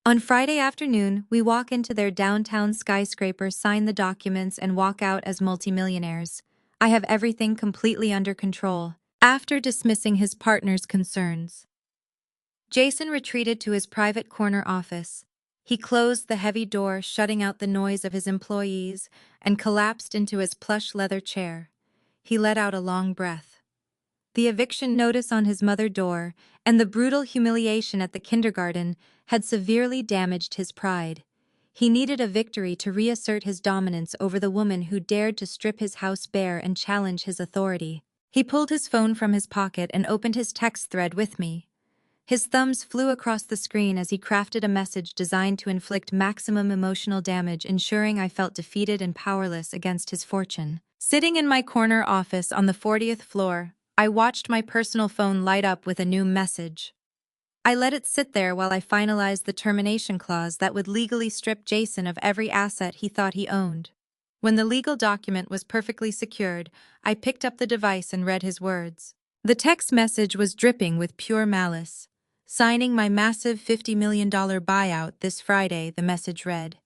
On Friday afternoon, we walk into their downtown skyscraper, sign the documents, and walk out as multimillionaires. I have everything completely under control. After dismissing his partner's concerns, Jason retreated to his private corner office. He closed the heavy door, shutting out the noise of his employees, and collapsed into his plush leather chair. He let out a long breath. The eviction notice on his mother door and the brutal humiliation at the kindergarten had severely damaged his pride. He needed a victory to reassert his dominance over the woman who dared to strip his house bare and challenge his authority. He pulled his phone from his pocket and opened his text thread with me. His thumbs flew across the screen as he crafted a message designed to inflict maximum emotional damage, ensuring I felt defeated and powerless against his fortune. Sitting in my corner office on the 40th floor, I watched my personal phone light up with a new message. I let it sit there while I finalized the termination clause that would legally strip Jason of every asset he thought he owned. When the legal document was perfectly secured, I picked up the device and read his words. The text message was dripping with pure malice. Signing my massive $50 million buyout this Friday, the message read.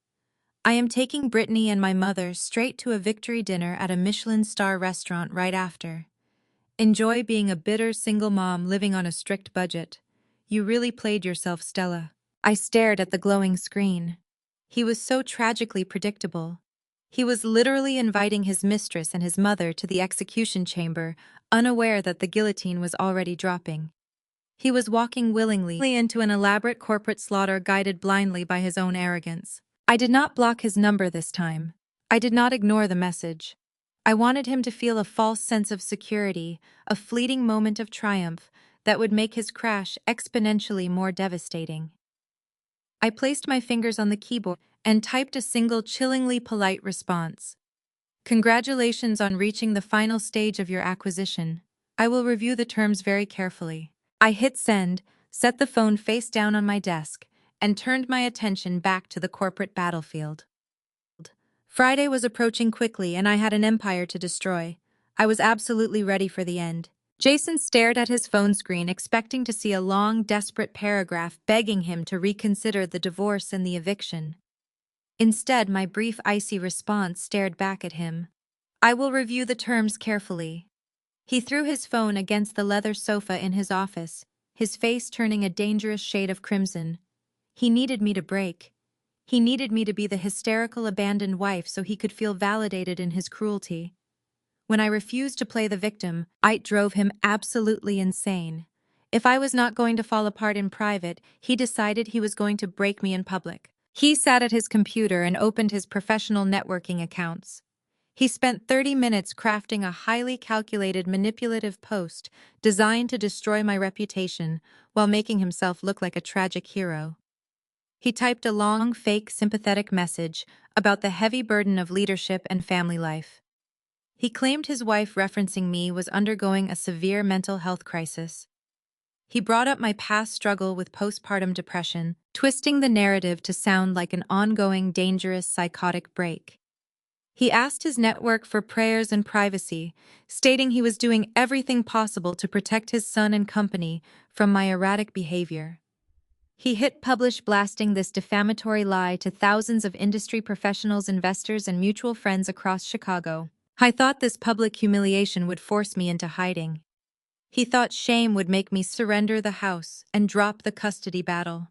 I am taking Brittany and my mother straight to a victory dinner at a Michelin star restaurant right after. Enjoy being a bitter single mom living on a strict budget. You really played yourself, Stella. I stared at the glowing screen. He was so tragically predictable. He was literally inviting his mistress and his mother to the execution chamber, unaware that the guillotine was already dropping. He was walking willingly into an elaborate corporate slaughter guided blindly by his own arrogance. I did not block his number this time. I did not ignore the message. I wanted him to feel a false sense of security, a fleeting moment of triumph that would make his crash exponentially more devastating. I placed my fingers on the keyboard and typed a single chillingly polite response. Congratulations on reaching the final stage of your acquisition. I will review the terms very carefully. I hit send, set the phone face down on my desk, and turned my attention back to the corporate battlefield. Friday was approaching quickly and I had an empire to destroy. I was absolutely ready for the end. Jason stared at his phone screen, expecting to see a long, desperate paragraph begging him to reconsider the divorce and the eviction. Instead, my brief, icy response stared back at him. I will review the terms carefully. He threw his phone against the leather sofa in his office, his face turning a dangerous shade of crimson. He needed me to break. He needed me to be the hysterical abandoned wife so he could feel validated in his cruelty. When I refused to play the victim, it drove him absolutely insane. If I was not going to fall apart in private, he decided he was going to break me in public. He sat at his computer and opened his professional networking accounts. He spent 30 minutes crafting a highly calculated manipulative post designed to destroy my reputation while making himself look like a tragic hero. He typed a long, fake, sympathetic message about the heavy burden of leadership and family life. He claimed his wife, referencing me, was undergoing a severe mental health crisis. He brought up my past struggle with postpartum depression, twisting the narrative to sound like an ongoing, dangerous, psychotic break. He asked his network for prayers and privacy, stating he was doing everything possible to protect his son and company from my erratic behavior. He hit publish, blasting this defamatory lie to thousands of industry professionals, investors, and mutual friends across Chicago. I thought this public humiliation would force me into hiding. He thought shame would make me surrender the house and drop the custody battle.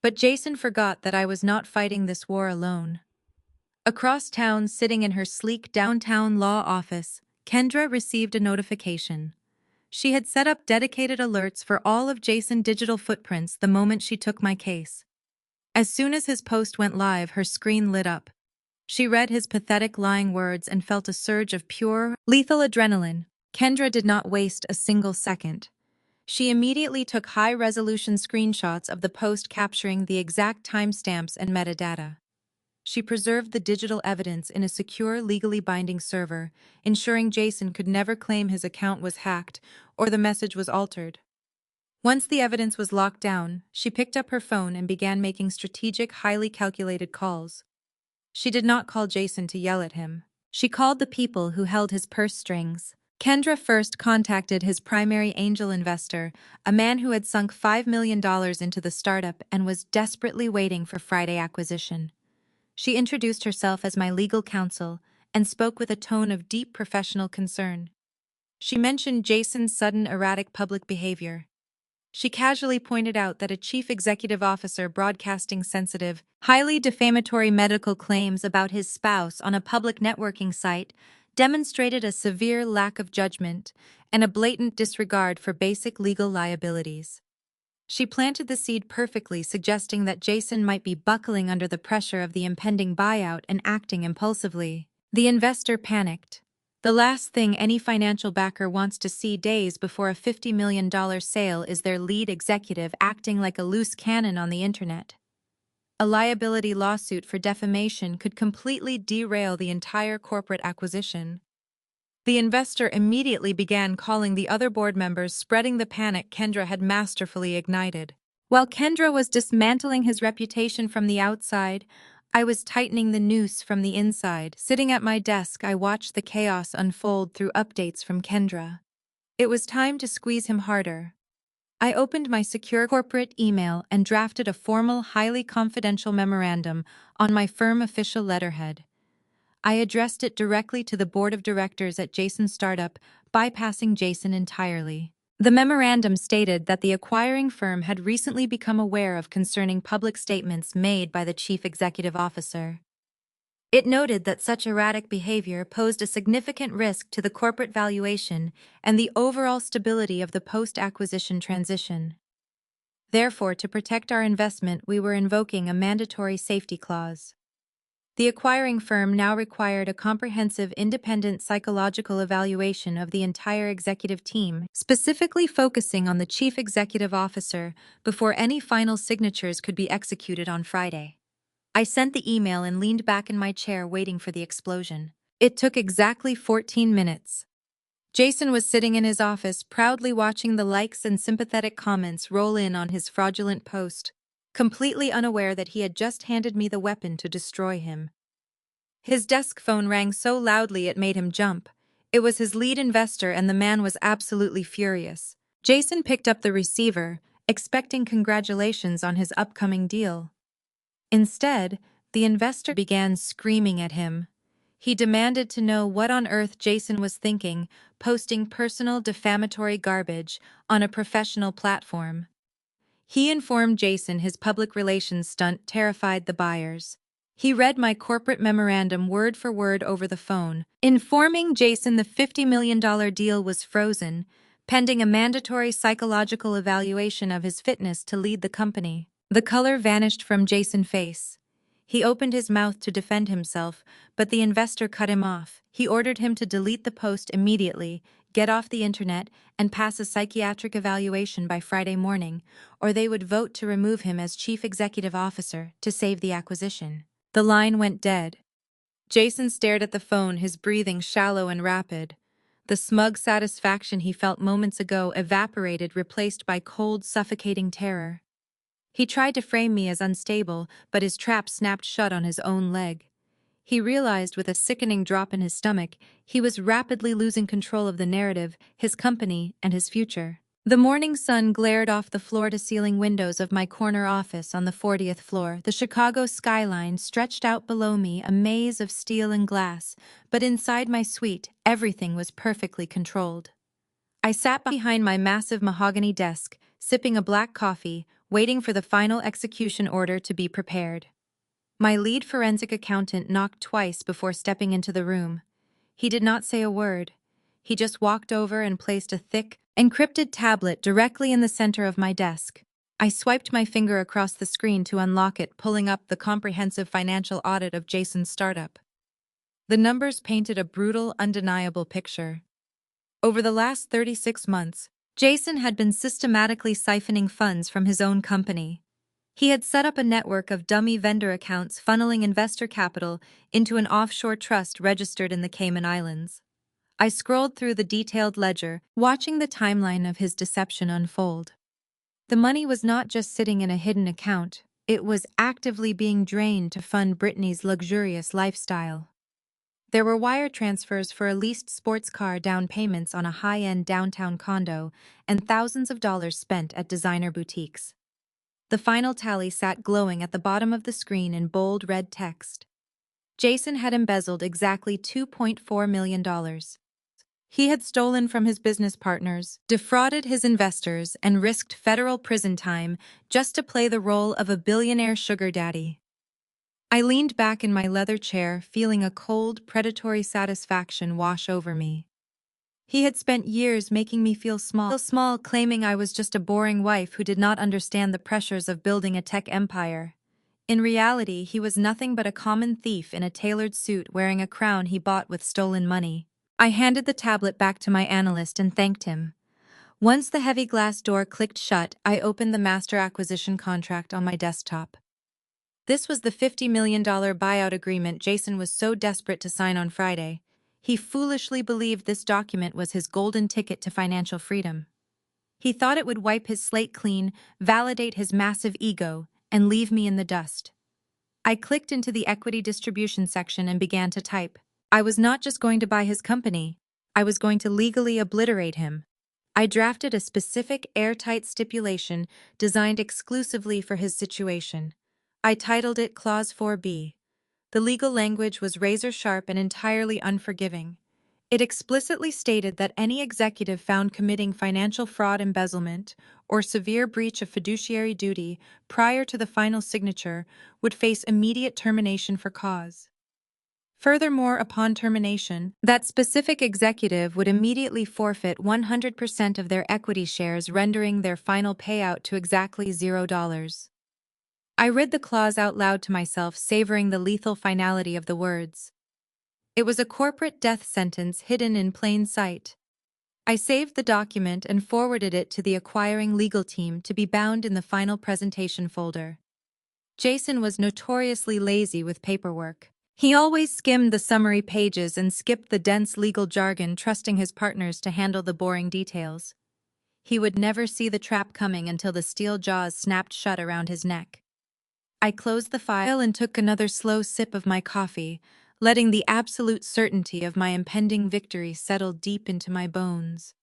But Jason forgot that I was not fighting this war alone. Across town, sitting in her sleek downtown law office, Kendra received a notification. She had set up dedicated alerts for all of Jason's digital footprints the moment she took my case. As soon as his post went live, her screen lit up. She read his pathetic lying words and felt a surge of pure, lethal adrenaline. Kendra did not waste a single second. She immediately took high-resolution screenshots of the post capturing the exact timestamps and metadata. She preserved the digital evidence in a secure, legally binding server, ensuring Jason could never claim his account was hacked or the message was altered. Once the evidence was locked down, she picked up her phone and began making strategic, highly calculated calls. She did not call Jason to yell at him. She called the people who held his purse strings. Kendra first contacted his primary angel investor, a man who had sunk $5 million into the startup and was desperately waiting for Friday acquisition. She introduced herself as my legal counsel and spoke with a tone of deep professional concern. She mentioned Jason's sudden erratic public behavior. She casually pointed out that a chief executive officer broadcasting sensitive, highly defamatory medical claims about his spouse on a public networking site demonstrated a severe lack of judgment and a blatant disregard for basic legal liabilities. She planted the seed perfectly, suggesting that Jason might be buckling under the pressure of the impending buyout and acting impulsively. The investor panicked. The last thing any financial backer wants to see days before a $50 million sale is their lead executive acting like a loose cannon on the internet. A liability lawsuit for defamation could completely derail the entire corporate acquisition. The investor immediately began calling the other board members, spreading the panic Kendra had masterfully ignited. While Kendra was dismantling his reputation from the outside, I was tightening the noose from the inside. Sitting at my desk, I watched the chaos unfold through updates from Kendra. It was time to squeeze him harder. I opened my secure corporate email and drafted a formal, highly confidential memorandum on my firm official letterhead. I addressed it directly to the board of directors at Jason's startup, bypassing Jason entirely. The memorandum stated that the acquiring firm had recently become aware of concerning public statements made by the chief executive officer. It noted that such erratic behavior posed a significant risk to the corporate valuation and the overall stability of the post-acquisition transition. Therefore, to protect our investment, we were invoking a mandatory safety clause. The acquiring firm now required a comprehensive independent psychological evaluation of the entire executive team, specifically focusing on the chief executive officer, before any final signatures could be executed on Friday. I sent the email and leaned back in my chair waiting for the explosion. It took exactly 14 minutes. Jason was sitting in his office, proudly watching the likes and sympathetic comments roll in on his fraudulent post, completely unaware that he had just handed me the weapon to destroy him. His desk phone rang so loudly it made him jump. It was his lead investor, and the man was absolutely furious. Jason picked up the receiver, expecting congratulations on his upcoming deal. Instead, the investor began screaming at him. He demanded to know what on earth Jason was thinking, posting personal defamatory garbage on a professional platform. He informed Jason his public relations stunt terrified the buyers. He read my corporate memorandum word for word over the phone, informing Jason the $50 million deal was frozen, pending a mandatory psychological evaluation of his fitness to lead the company. The color vanished from Jason's face. He opened his mouth to defend himself, but the investor cut him off. He ordered him to delete the post immediately, get off the internet, and pass a psychiatric evaluation by Friday morning, or they would vote to remove him as chief executive officer to save the acquisition. The line went dead. Jason stared at the phone, his breathing shallow and rapid. The smug satisfaction he felt moments ago evaporated, replaced by cold, suffocating terror. He tried to frame me as unstable, but his trap snapped shut on his own leg. He realized with a sickening drop in his stomach, he was rapidly losing control of the narrative, his company, and his future. The morning sun glared off the floor-to-ceiling windows of my corner office on the 40th floor. The Chicago skyline stretched out below me, a maze of steel and glass, but inside my suite, everything was perfectly controlled. I sat behind my massive mahogany desk, sipping a black coffee, waiting for the final execution order to be prepared. My lead forensic accountant knocked twice before stepping into the room. He did not say a word. He just walked over and placed a thick, encrypted tablet directly in the center of my desk. I swiped my finger across the screen to unlock it, pulling up the comprehensive financial audit of Jason's startup. The numbers painted a brutal, undeniable picture. Over the last 36 months, Jason had been systematically siphoning funds from his own company. He had set up a network of dummy vendor accounts funneling investor capital into an offshore trust registered in the Cayman Islands. I scrolled through the detailed ledger, watching the timeline of his deception unfold. The money was not just sitting in a hidden account, it was actively being drained to fund Brittany's luxurious lifestyle. There were wire transfers for a leased sports car, down payments on a high-end downtown condo, and thousands of dollars spent at designer boutiques. The final tally sat glowing at the bottom of the screen in bold red text. Jason had embezzled exactly $2.4 million. He had stolen from his business partners, defrauded his investors, and risked federal prison time just to play the role of a billionaire sugar daddy. I leaned back in my leather chair, feeling a cold, predatory satisfaction wash over me. He had spent years making me feel small, claiming I was just a boring wife who did not understand the pressures of building a tech empire. In reality, he was nothing but a common thief in a tailored suit wearing a crown he bought with stolen money. I handed the tablet back to my analyst and thanked him. Once the heavy glass door clicked shut, I opened the master acquisition contract on my desktop. This was the $50 million buyout agreement Jason was so desperate to sign on Friday. He foolishly believed this document was his golden ticket to financial freedom. He thought it would wipe his slate clean, validate his massive ego, and leave me in the dust. I clicked into the equity distribution section and began to type. I was not just going to buy his company, I was going to legally obliterate him. I drafted a specific airtight stipulation designed exclusively for his situation. I titled it Clause 4B. The legal language was razor-sharp and entirely unforgiving. It explicitly stated that any executive found committing financial fraud, embezzlement, or severe breach of fiduciary duty prior to the final signature would face immediate termination for cause. Furthermore, upon termination, that specific executive would immediately forfeit 100% of their equity shares, rendering their final payout to exactly $0. I read the clause out loud to myself, savoring the lethal finality of the words. It was a corporate death sentence hidden in plain sight. I saved the document and forwarded it to the acquiring legal team to be bound in the final presentation folder. Jason was notoriously lazy with paperwork. He always skimmed the summary pages and skipped the dense legal jargon, trusting his partners to handle the boring details. He would never see the trap coming until the steel jaws snapped shut around his neck. I closed the file and took another slow sip of my coffee, letting the absolute certainty of my impending victory settle deep into my bones.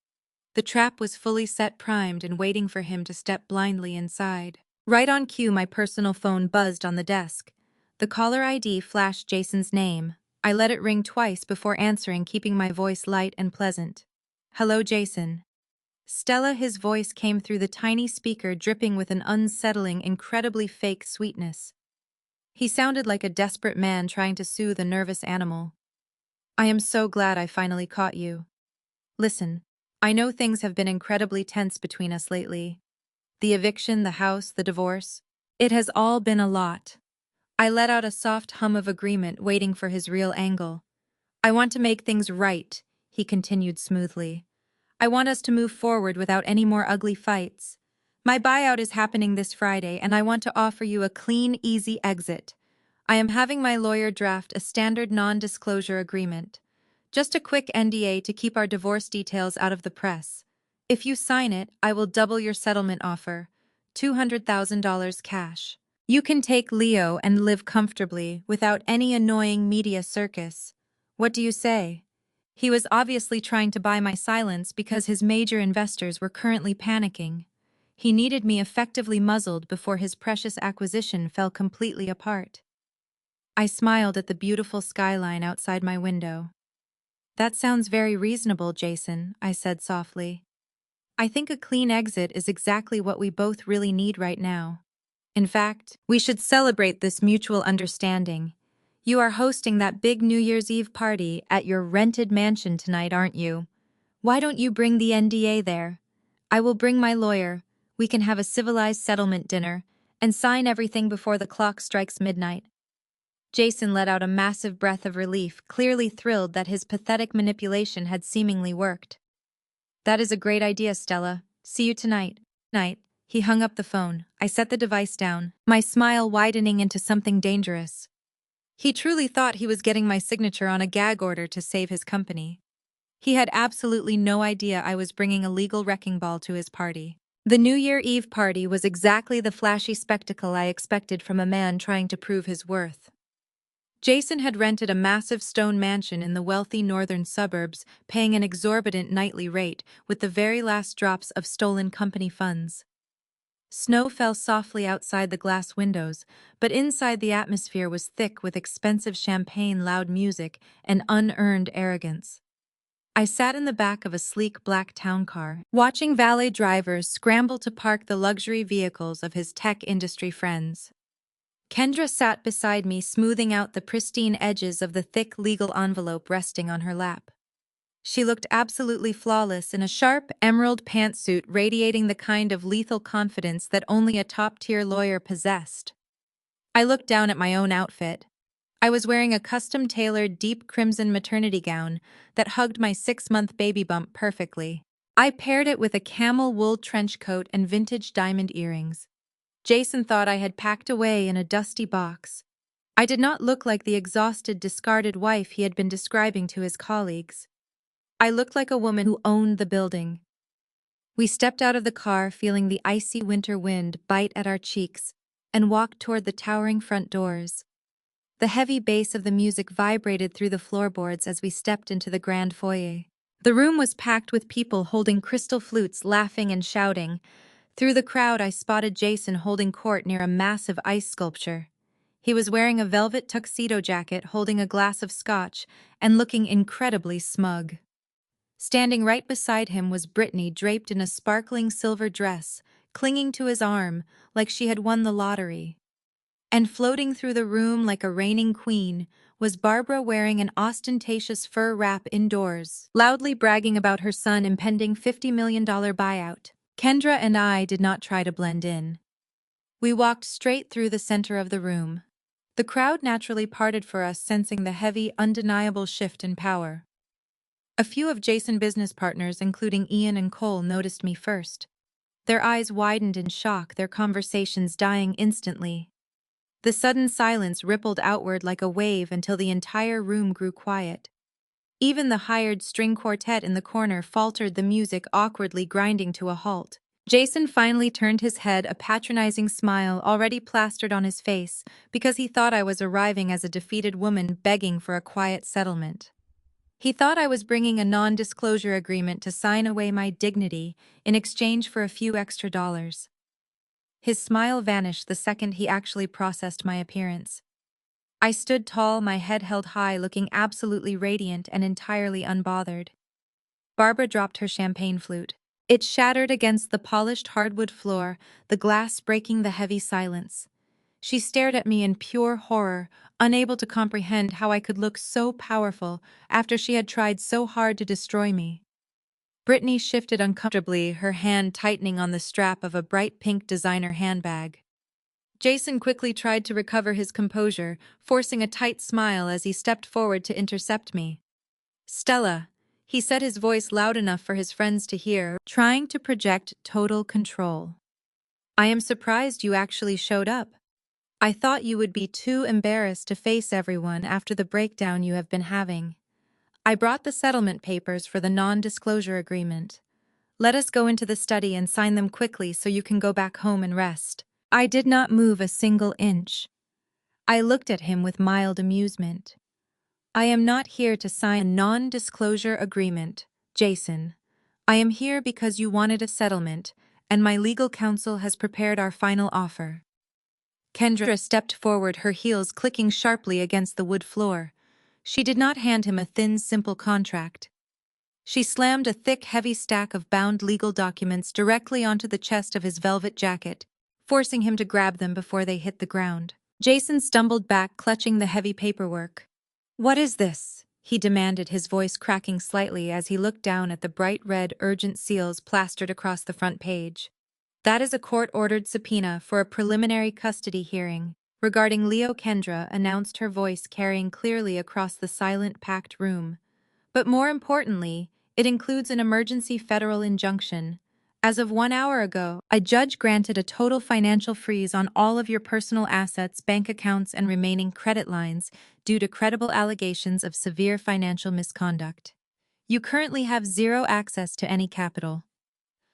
The trap was fully set, primed, and waiting for him to step blindly inside. Right on cue, my personal phone buzzed on the desk. The caller ID flashed Jason's name. I let it ring twice before answering, keeping my voice light and pleasant. Hello, Jason. Stella, his voice came through the tiny speaker, dripping with an unsettling, incredibly fake sweetness. He sounded like a desperate man trying to soothe a nervous animal. I am so glad I finally caught you. Listen, I know things have been incredibly tense between us lately. The eviction, the house, the divorce. It has all been a lot. I let out a soft hum of agreement, waiting for his real angle. I want to make things right, he continued smoothly. I want us to move forward without any more ugly fights. My buyout is happening this Friday, and I want to offer you a clean, easy exit. I am having my lawyer draft a standard non-disclosure agreement. Just a quick NDA to keep our divorce details out of the press. If you sign it, I will double your settlement offer, $200,000 cash. You can take Leo and live comfortably without any annoying media circus. What do you say? He was obviously trying to buy my silence because his major investors were currently panicking. He needed me effectively muzzled before his precious acquisition fell completely apart. I smiled at the beautiful skyline outside my window. That sounds very reasonable, Jason, I said softly. I think a clean exit is exactly what we both really need right now. In fact, we should celebrate this mutual understanding. You are hosting that big New Year's Eve party at your rented mansion tonight, aren't you? Why don't you bring the NDA there? I will bring my lawyer. We can have a civilized settlement dinner and sign everything before the clock strikes midnight. Jason let out a massive breath of relief, clearly thrilled that his pathetic manipulation had seemingly worked. That is a great idea, Stella. See you tonight. Night. He hung up the phone. I set the device down, my smile widening into something dangerous. He truly thought he was getting my signature on a gag order to save his company. He had absolutely no idea I was bringing a legal wrecking ball to his party. The New Year Eve party was exactly the flashy spectacle I expected from a man trying to prove his worth. Jason had rented a massive stone mansion in the wealthy northern suburbs, paying an exorbitant nightly rate with the very last drops of stolen company funds. Snow fell softly outside the glass windows, but inside the atmosphere was thick with expensive champagne, loud music, and unearned arrogance. I sat in the back of a sleek black town car, watching valet drivers scramble to park the luxury vehicles of his tech industry friends. Kendra sat beside me, smoothing out the pristine edges of the thick legal envelope resting on her lap. She looked absolutely flawless in a sharp emerald pantsuit radiating the kind of lethal confidence that only a top-tier lawyer possessed. I looked down at my own outfit. I was wearing a custom-tailored deep crimson maternity gown that hugged my 6-month baby bump perfectly. I paired it with a camel wool trench coat and vintage diamond earrings. Jason thought I had packed away in a dusty box. I did not look like the exhausted, discarded wife he had been describing to his colleagues. I looked like a woman who owned the building. We stepped out of the car feeling the icy winter wind bite at our cheeks and walked toward the towering front doors. The heavy bass of the music vibrated through the floorboards as we stepped into the grand foyer. The room was packed with people holding crystal flutes, laughing and shouting. Through the crowd, I spotted Jason holding court near a massive ice sculpture. He was wearing a velvet tuxedo jacket, holding a glass of scotch, and looking incredibly smug. Standing right beside him was Brittany, draped in a sparkling silver dress, clinging to his arm like she had won the lottery. And floating through the room like a reigning queen was Barbara, wearing an ostentatious fur wrap indoors, loudly bragging about her son's impending $50 million buyout. Kendra and I did not try to blend in. We walked straight through the center of the room. The crowd naturally parted for us, sensing the heavy, undeniable shift in power. A few of Jason's business partners, including Ian and Cole, noticed me first. Their eyes widened in shock, their conversations dying instantly. The sudden silence rippled outward like a wave until the entire room grew quiet. Even the hired string quartet in the corner faltered, the music awkwardly grinding to a halt. Jason finally turned his head, a patronizing smile already plastered on his face, because he thought I was arriving as a defeated woman begging for a quiet settlement. He thought I was bringing a non-disclosure agreement to sign away my dignity in exchange for a few extra dollars. His smile vanished the second he actually processed my appearance. I stood tall, my head held high, looking absolutely radiant and entirely unbothered. Barbara dropped her champagne flute. It shattered against the polished hardwood floor, the glass breaking the heavy silence. She stared at me in pure horror, unable to comprehend how I could look so powerful after she had tried so hard to destroy me. Brittany shifted uncomfortably, her hand tightening on the strap of a bright pink designer handbag. Jason quickly tried to recover his composure, forcing a tight smile as he stepped forward to intercept me. "Stella," he said, his voice loud enough for his friends to hear, trying to project total control. "I am surprised you actually showed up. I thought you would be too embarrassed to face everyone after the breakdown you have been having. I brought the settlement papers for the non-disclosure agreement. Let us go into the study and sign them quickly so you can go back home and rest." I did not move a single inch. I looked at him with mild amusement. "I am not here to sign a non-disclosure agreement, Jason. I am here because you wanted a settlement, and my legal counsel has prepared our final offer." Kendra stepped forward, her heels clicking sharply against the wood floor. She did not hand him a thin, simple contract. She slammed a thick, heavy stack of bound legal documents directly onto the chest of his velvet jacket, forcing him to grab them before they hit the ground. Jason stumbled back, clutching the heavy paperwork. "What is this?" he demanded, his voice cracking slightly as he looked down at the bright red, urgent seals plastered across the front page. "That is a court-ordered subpoena for a preliminary custody hearing regarding Leo," Kendra announced, her voice carrying clearly across the silent, packed room. "But more importantly, it includes an emergency federal injunction. As of 1 hour ago, a judge granted a total financial freeze on all of your personal assets, bank accounts, and remaining credit lines due to credible allegations of severe financial misconduct. You currently have zero access to any capital."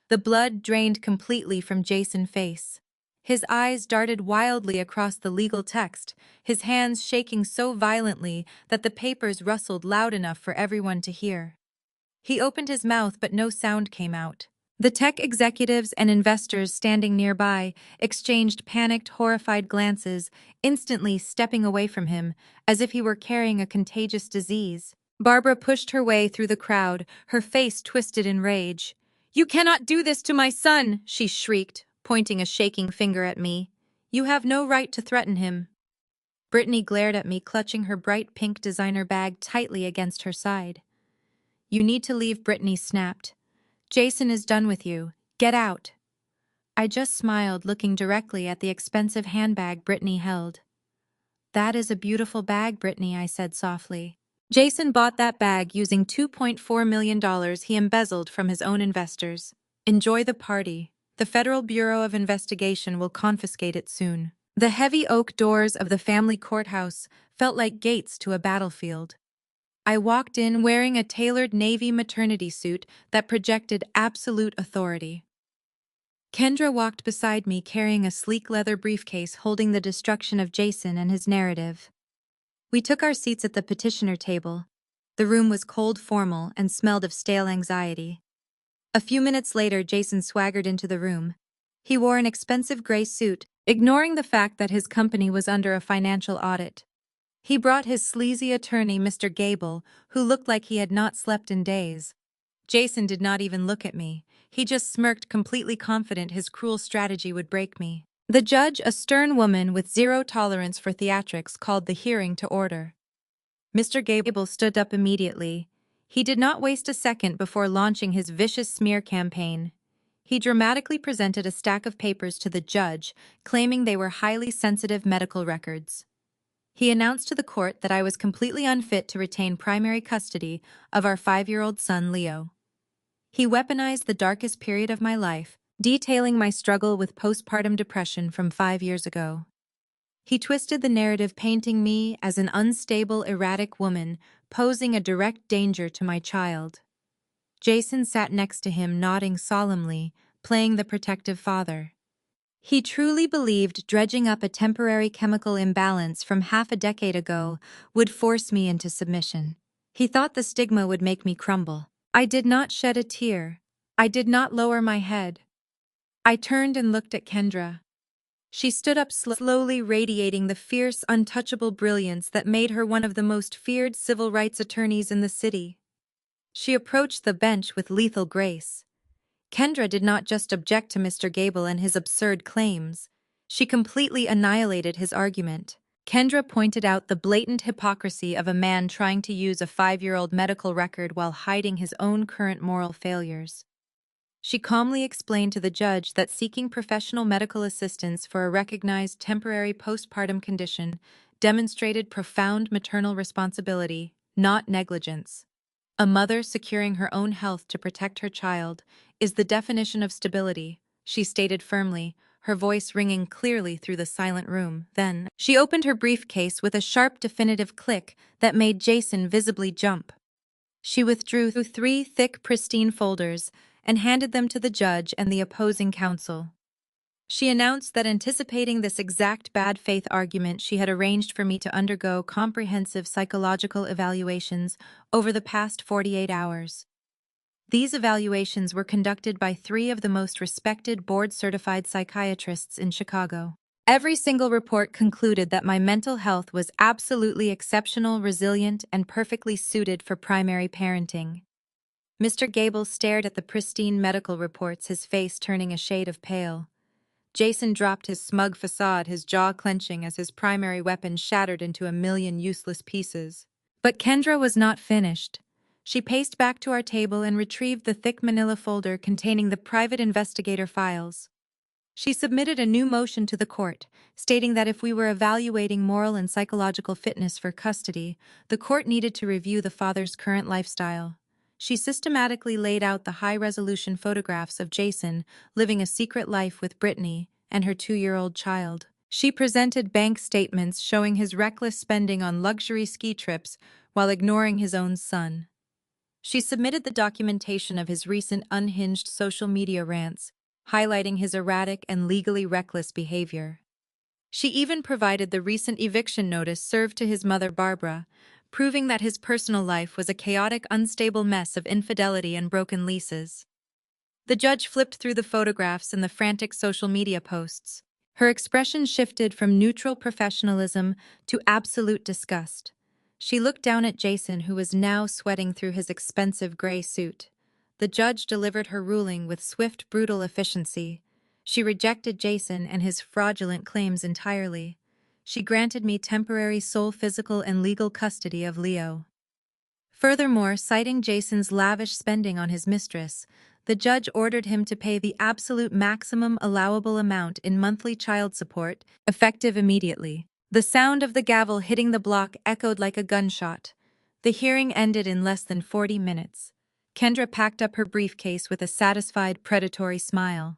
The blood drained completely from Jason's face. His eyes darted wildly across the legal text, his hands shaking so violently that the papers rustled loud enough for everyone to hear. He opened his mouth, but no sound came out. The tech executives and investors standing nearby exchanged panicked, horrified glances, instantly stepping away from him, as if he were carrying a contagious disease. Barbara pushed her way through the crowd, her face twisted in rage. "You cannot do this to my son!" she shrieked, pointing a shaking finger at me. "You have no right to threaten him." Brittany glared at me, clutching her bright pink designer bag tightly against her side. "You need to leave," Brittany snapped. "Jason is done with you. Get out." I just smiled, looking directly at the expensive handbag Brittany held. "That is a beautiful bag, Brittany," I said softly. "Jason bought that bag using $2.4 million he embezzled from his own investors. Enjoy the party. The Federal Bureau of Investigation will confiscate it soon." The heavy oak doors of the family courthouse felt like gates to a battlefield. I walked in wearing a tailored navy maternity suit that projected absolute authority. Kendra walked beside me carrying a sleek leather briefcase holding the destruction of Jason and his narrative. We took our seats at the petitioner table. The room was cold, formal, and smelled of stale anxiety. A few minutes later, Jason swaggered into the room. He wore an expensive gray suit, ignoring the fact that his company was under a financial audit. He brought his sleazy attorney, Mr. Gable, who looked like he had not slept in days. Jason did not even look at me. He just smirked, completely confident his cruel strategy would break me. The judge, a stern woman with zero tolerance for theatrics, called the hearing to order. Mr. Gable stood up immediately. He did not waste a second before launching his vicious smear campaign. He dramatically presented a stack of papers to the judge, claiming they were highly sensitive medical records. He announced to the court that I was completely unfit to retain primary custody of our 5-year-old son, Leo. He weaponized the darkest period of my life, detailing my struggle with postpartum depression from 5 years ago. He twisted the narrative, painting me as an unstable, erratic woman, posing a direct danger to my child. Jason sat next to him, nodding solemnly, playing the protective father. He truly believed dredging up a temporary chemical imbalance from half a decade ago would force me into submission. He thought the stigma would make me crumble. I did not shed a tear. I did not lower my head. I turned and looked at Kendra. She stood up slowly, radiating the fierce, untouchable brilliance that made her one of the most feared civil rights attorneys in the city. She approached the bench with lethal grace. Kendra did not just object to Mr. Gable and his absurd claims. She completely annihilated his argument. Kendra pointed out the blatant hypocrisy of a man trying to use a 5-year-old medical record while hiding his own current moral failures. She calmly explained to the judge that seeking professional medical assistance for a recognized temporary postpartum condition demonstrated profound maternal responsibility, not negligence. A mother securing her own health to protect her child is the definition of stability, she stated firmly, her voice ringing clearly through the silent room. Then, she opened her briefcase with a sharp, definitive click that made Jason visibly jump. She withdrew 3 thick, pristine folders and handed them to the judge and the opposing counsel. She announced that, anticipating this exact bad faith argument, she had arranged for me to undergo comprehensive psychological evaluations over the past 48 hours. These evaluations were conducted by 3 of the most respected board-certified psychiatrists in Chicago. Every single report concluded that my mental health was absolutely exceptional, resilient, and perfectly suited for primary parenting. Mr. Gable stared at the pristine medical reports, his face turning a shade of pale. Jason dropped his smug facade, his jaw clenching as his primary weapon shattered into a million useless pieces. But Kendra was not finished. She paced back to our table and retrieved the thick manila folder containing the private investigator files. She submitted a new motion to the court, stating that if we were evaluating moral and psychological fitness for custody, the court needed to review the father's current lifestyle. She systematically laid out the high-resolution photographs of Jason living a secret life with Brittany and her 2-year-old child. She presented bank statements showing his reckless spending on luxury ski trips while ignoring his own son. She submitted the documentation of his recent unhinged social media rants, highlighting his erratic and legally reckless behavior. She even provided the recent eviction notice served to his mother, Barbara, proving that his personal life was a chaotic, unstable mess of infidelity and broken leases. The judge flipped through the photographs and the frantic social media posts. Her expression shifted from neutral professionalism to absolute disgust. She looked down at Jason, who was now sweating through his expensive gray suit. The judge delivered her ruling with swift, brutal efficiency. She rejected Jason and his fraudulent claims entirely. She granted me temporary sole physical and legal custody of Leo. Furthermore, citing Jason's lavish spending on his mistress, the judge ordered him to pay the absolute maximum allowable amount in monthly child support, effective immediately. The sound of the gavel hitting the block echoed like a gunshot. The hearing ended in less than 40 minutes. Kendra packed up her briefcase with a satisfied, predatory smile.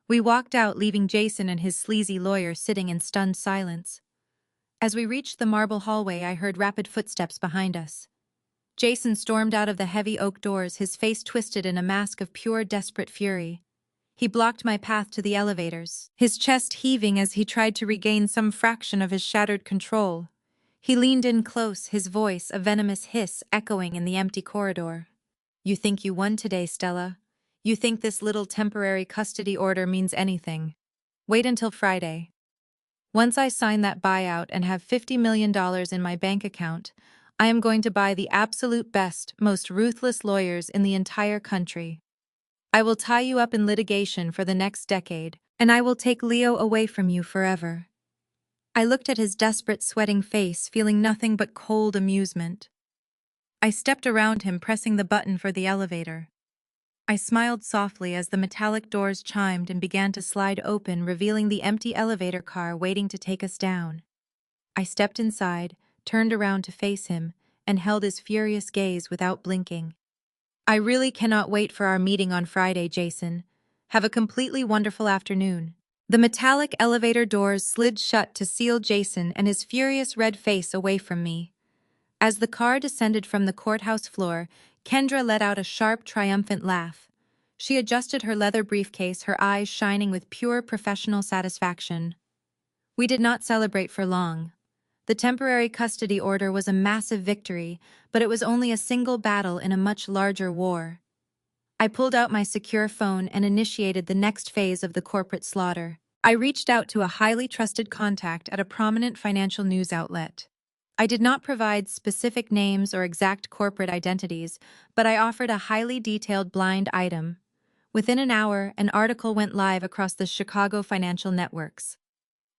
We walked out, leaving Jason and his sleazy lawyer sitting in stunned silence. As we reached the marble hallway, I heard rapid footsteps behind us. Jason stormed out of the heavy oak doors, his face twisted in a mask of pure, desperate fury. He blocked my path to the elevators, his chest heaving as he tried to regain some fraction of his shattered control. He leaned in close, his voice a venomous hiss echoing in the empty corridor. "You think you won today, Stella? You think this little temporary custody order means anything? Wait until Friday. Once I sign that buyout and have $50 million in my bank account, I am going to buy the absolute best, most ruthless lawyers in the entire country. I will tie you up in litigation for the next decade, and I will take Leo away from you forever." I looked at his desperate, sweating face, feeling nothing but cold amusement. I stepped around him, pressing the button for the elevator. I smiled softly as the metallic doors chimed and began to slide open, revealing the empty elevator car waiting to take us down. I stepped inside, turned around to face him, and held his furious gaze without blinking. "I really cannot wait for our meeting on Friday, Jason. Have a completely wonderful afternoon." The metallic elevator doors slid shut to seal Jason and his furious red face away from me. As the car descended from the courthouse floor, Kendra let out a sharp, triumphant laugh. She adjusted her leather briefcase, her eyes shining with pure professional satisfaction. We did not celebrate for long. The temporary custody order was a massive victory, but it was only a single battle in a much larger war. I pulled out my secure phone and initiated the next phase of the corporate slaughter. I reached out to a highly trusted contact at a prominent financial news outlet. I did not provide specific names or exact corporate identities, but I offered a highly detailed blind item. Within an hour, an article went live across the Chicago financial networks.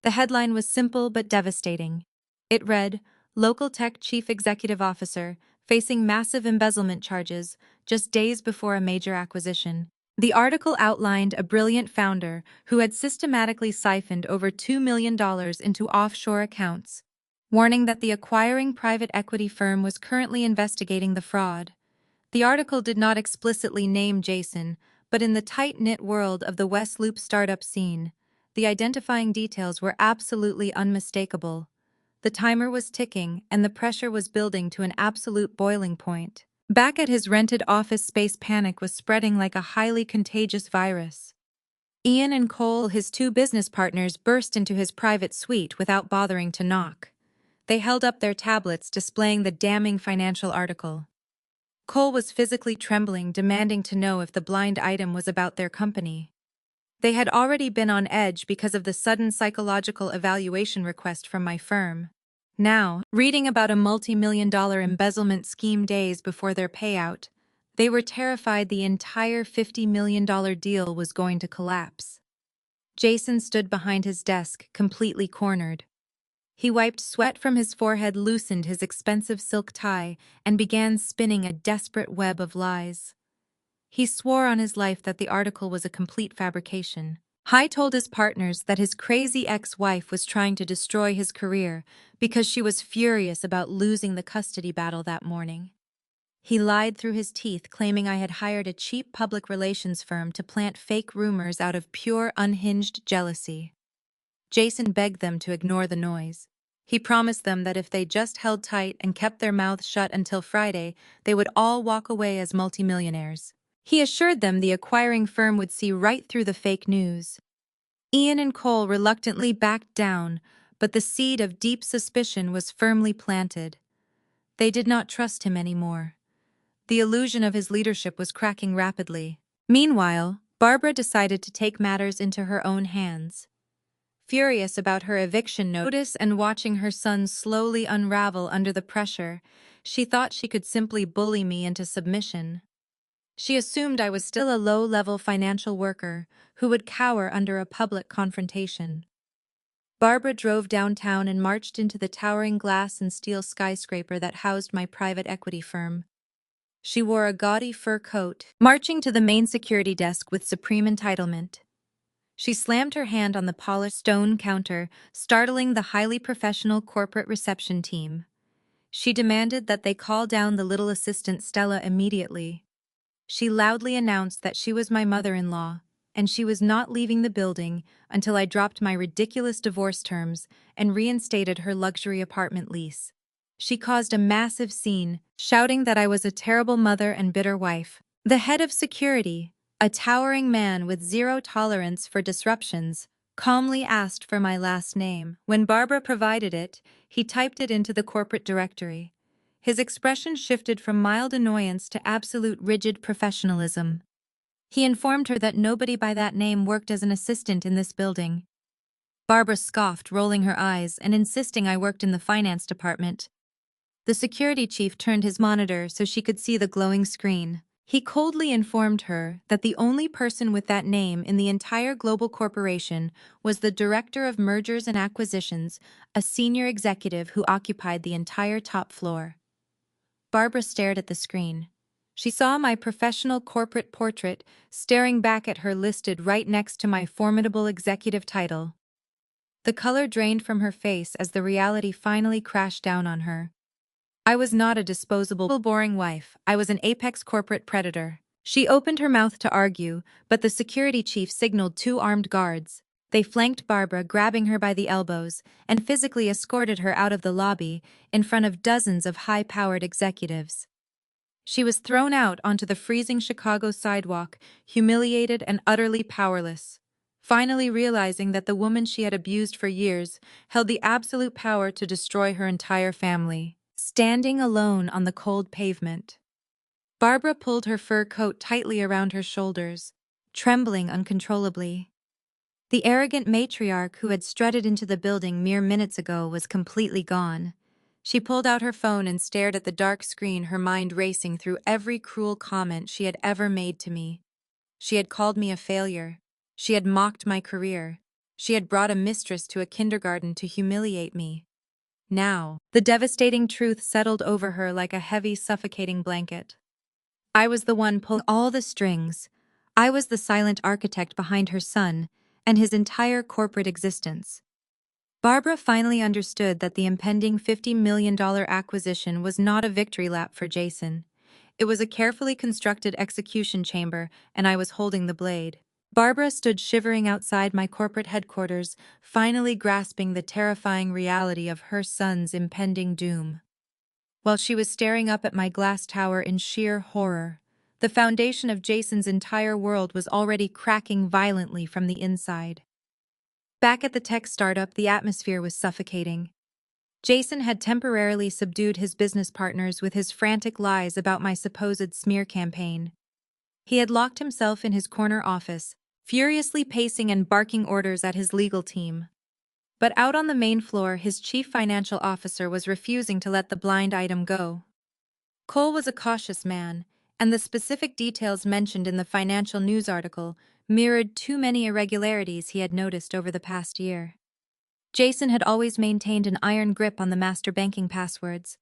The headline was simple but devastating. It read, "Local Tech Chief Executive Officer facing massive embezzlement charges just days before a major acquisition." The article outlined a brilliant founder who had systematically siphoned over $2 million into offshore accounts, warning that the acquiring private equity firm was currently investigating the fraud. The article did not explicitly name Jason, but in the tight-knit world of the West Loop startup scene, the identifying details were absolutely unmistakable. The timer was ticking, and the pressure was building to an absolute boiling point. Back at his rented office space, panic was spreading like a highly contagious virus. Ian and Cole, his two business partners, burst into his private suite without bothering to knock. They held up their tablets displaying the damning financial article. Cole was physically trembling, demanding to know if the blind item was about their company. They had already been on edge because of the sudden psychological evaluation request from my firm. Now, reading about a multi-million-dollar embezzlement scheme days before their payout, they were terrified the entire $50 million deal was going to collapse. Jason stood behind his desk, completely cornered. He wiped sweat from his forehead, loosened his expensive silk tie, and began spinning a desperate web of lies. He swore on his life that the article was a complete fabrication. He told his partners that his crazy ex-wife was trying to destroy his career because she was furious about losing the custody battle that morning. He lied through his teeth, claiming I had hired a cheap public relations firm to plant fake rumors out of pure, unhinged jealousy. Jason begged them to ignore the noise. He promised them that if they just held tight and kept their mouths shut until Friday, they would all walk away as multimillionaires. He assured them the acquiring firm would see right through the fake news. Ian and Cole reluctantly backed down, but the seed of deep suspicion was firmly planted. They did not trust him anymore. The illusion of his leadership was cracking rapidly. Meanwhile, Barbara decided to take matters into her own hands. Furious about her eviction notice and watching her son slowly unravel under the pressure, she thought she could simply bully me into submission. She assumed I was still a low-level financial worker who would cower under a public confrontation. Barbara drove downtown and marched into the towering glass and steel skyscraper that housed my private equity firm. She wore a gaudy fur coat, marching to the main security desk with supreme entitlement. She slammed her hand on the polished stone counter, startling the highly professional corporate reception team. She demanded that they call down the little assistant Stella immediately. She loudly announced that she was my mother-in-law, and she was not leaving the building until I dropped my ridiculous divorce terms and reinstated her luxury apartment lease. She caused a massive scene, shouting that I was a terrible mother and bitter wife. The head of security, a towering man with zero tolerance for disruptions, calmly asked for my last name. When Barbara provided it, he typed it into the corporate directory. His expression shifted from mild annoyance to absolute rigid professionalism. He informed her that nobody by that name worked as an assistant in this building. Barbara scoffed, rolling her eyes and insisting I worked in the finance department. The security chief turned his monitor so she could see the glowing screen. He coldly informed her that the only person with that name in the entire global corporation was the director of mergers and acquisitions, a senior executive who occupied the entire top floor. Barbara stared at the screen. She saw my professional corporate portrait staring back at her, listed right next to my formidable executive title. The color drained from her face as the reality finally crashed down on her. I was not a disposable, boring wife. I was an apex corporate predator. She opened her mouth to argue, but the security chief signaled 2 armed guards. They flanked Barbara, grabbing her by the elbows, and physically escorted her out of the lobby in front of dozens of high-powered executives. She was thrown out onto the freezing Chicago sidewalk, humiliated and utterly powerless. Finally realizing that the woman she had abused for years held the absolute power to destroy her entire family. Standing alone on the cold pavement, Barbara pulled her fur coat tightly around her shoulders, trembling uncontrollably. The arrogant matriarch who had strutted into the building mere minutes ago was completely gone. She pulled out her phone and stared at the dark screen, her mind racing through every cruel comment she had ever made to me. She had called me a failure. She had mocked my career. She had brought a mistress to a kindergarten to humiliate me. Now, the devastating truth settled over her like a heavy, suffocating blanket. I was the one pulling all the strings. I was the silent architect behind her son and his entire corporate existence. Barbara finally understood that the impending $50 million acquisition was not a victory lap for Jason. It was a carefully constructed execution chamber, and I was holding the blade. Barbara stood shivering outside my corporate headquarters, finally grasping the terrifying reality of her son's impending doom. While she was staring up at my glass tower in sheer horror, the foundation of Jason's entire world was already cracking violently from the inside. Back at the tech startup, the atmosphere was suffocating. Jason had temporarily subdued his business partners with his frantic lies about my supposed smear campaign. He had locked himself in his corner office, furiously pacing and barking orders at his legal team. But out on the main floor, his chief financial officer was refusing to let the blind item go. Cole was a cautious man, and the specific details mentioned in the financial news article mirrored too many irregularities he had noticed over the past year. Jason had always maintained an iron grip on the master banking passwords.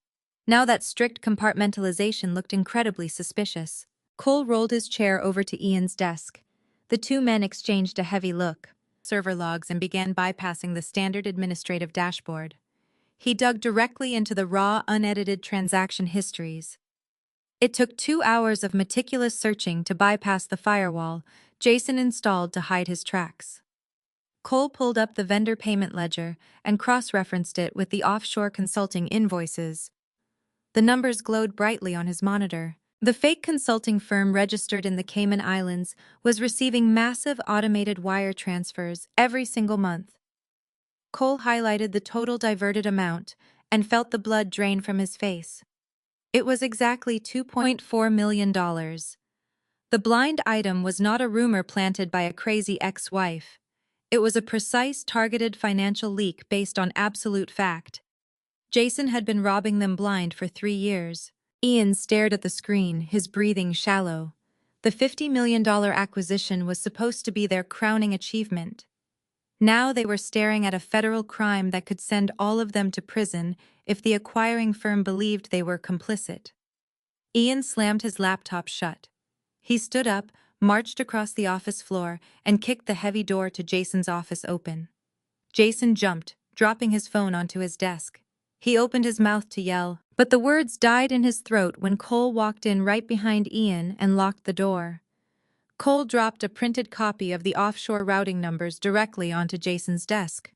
Now that strict compartmentalization looked incredibly suspicious. Cole rolled his chair over to Ian's desk. The 2 men exchanged a heavy look, server logs, and began bypassing the standard administrative dashboard. He dug directly into the raw, unedited transaction histories. It took 2 hours of meticulous searching to bypass the firewall Jason installed to hide his tracks. Cole pulled up the vendor payment ledger and cross-referenced it with the offshore consulting invoices. The numbers glowed brightly on his monitor. The fake consulting firm registered in the Cayman Islands was receiving massive automated wire transfers every single month. Cole highlighted the total diverted amount and felt the blood drain from his face. It was exactly $2.4 million. The blind item was not a rumor planted by a crazy ex-wife. It was a precise, targeted financial leak based on absolute fact. Jason had been robbing them blind for 3 years. Ian stared at the screen, his breathing shallow. The $50 million acquisition was supposed to be their crowning achievement. Now they were staring at a federal crime that could send all of them to prison if the acquiring firm believed they were complicit. Ian slammed his laptop shut. He stood up, marched across the office floor, and kicked the heavy door to Jason's office open. Jason jumped, dropping his phone onto his desk. He opened his mouth to yell, but the words died in his throat when Cole walked in right behind Ian and locked the door. Cole dropped a printed copy of the offshore routing numbers directly onto Jason's desk.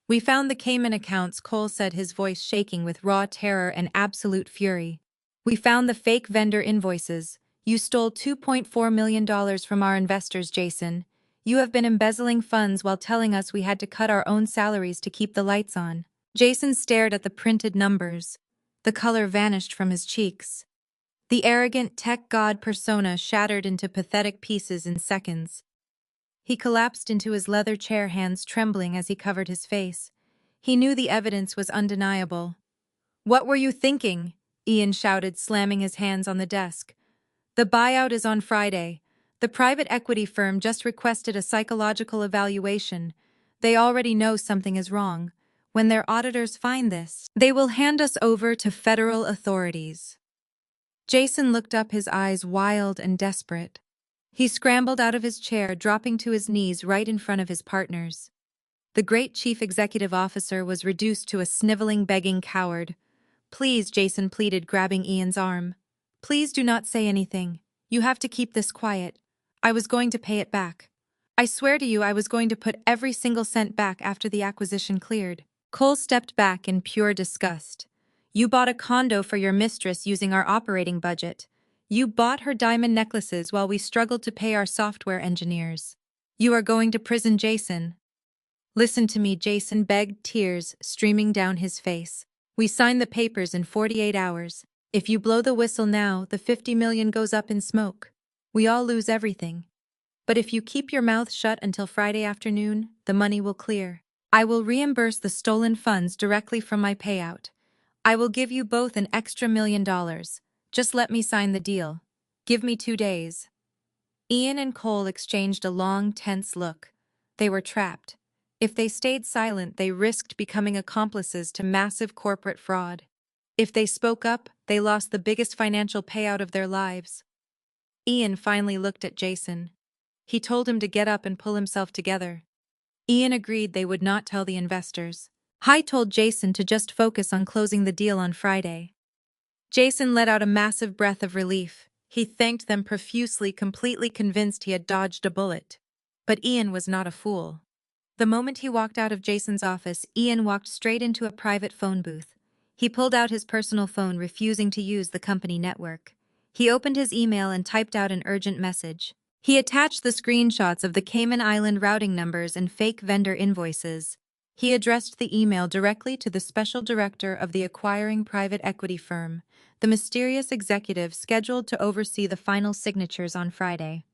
"We found the Cayman accounts," Cole said, his voice shaking with raw terror and absolute fury. "We found the fake vendor invoices. You stole $2.4 million from our investors, Jason. You have been embezzling funds while telling us we had to cut our own salaries to keep the lights on." Jason stared at the printed numbers. The color vanished from his cheeks. The arrogant tech god persona shattered into pathetic pieces in seconds. He collapsed into his leather chair, hands trembling as he covered his face. He knew the evidence was undeniable. "What were you thinking?" Ian shouted, slamming his hands on the desk. "The buyout is on Friday. The private equity firm just requested a psychological evaluation. They already know something is wrong. When their auditors find this, they will hand us over to federal authorities." Jason looked up, his eyes wild and desperate. He scrambled out of his chair, dropping to his knees right in front of his partners. The great chief executive officer was reduced to a sniveling, begging coward. "Please," Jason pleaded, grabbing Ian's arm. "Please do not say anything. You have to keep this quiet. I was going to pay it back. I swear to you I was going to put every single cent back after the acquisition cleared." Cole stepped back in pure disgust. "You bought a condo for your mistress using our operating budget. You bought her diamond necklaces while we struggled to pay our software engineers. You are going to prison, Jason." "Listen to me," Jason begged, tears streaming down his face. "We signed the papers in 48 hours. If you blow the whistle now, the 50 million goes up in smoke. We all lose everything. But if you keep your mouth shut until Friday afternoon, the money will clear. I will reimburse the stolen funds directly from my payout. I will give you both an extra $1 million. Just let me sign the deal. Give me 2 days." Ian and Cole exchanged a long, tense look. They were trapped. If they stayed silent, they risked becoming accomplices to massive corporate fraud. If they spoke up, they lost the biggest financial payout of their lives. Ian finally looked at Jason. He told him to get up and pull himself together. Ian agreed they would not tell the investors. Hy told Jason to just focus on closing the deal on Friday. Jason let out a massive breath of relief. He thanked them profusely, completely convinced he had dodged a bullet. But Ian was not a fool. The moment he walked out of Jason's office, Ian walked straight into a private phone booth. He pulled out his personal phone, refusing to use the company network. He opened his email and typed out an urgent message. He attached the screenshots of the Cayman Island routing numbers and fake vendor invoices. He addressed the email directly to the special director of the acquiring private equity firm, the mysterious executive scheduled to oversee the final signatures on Friday.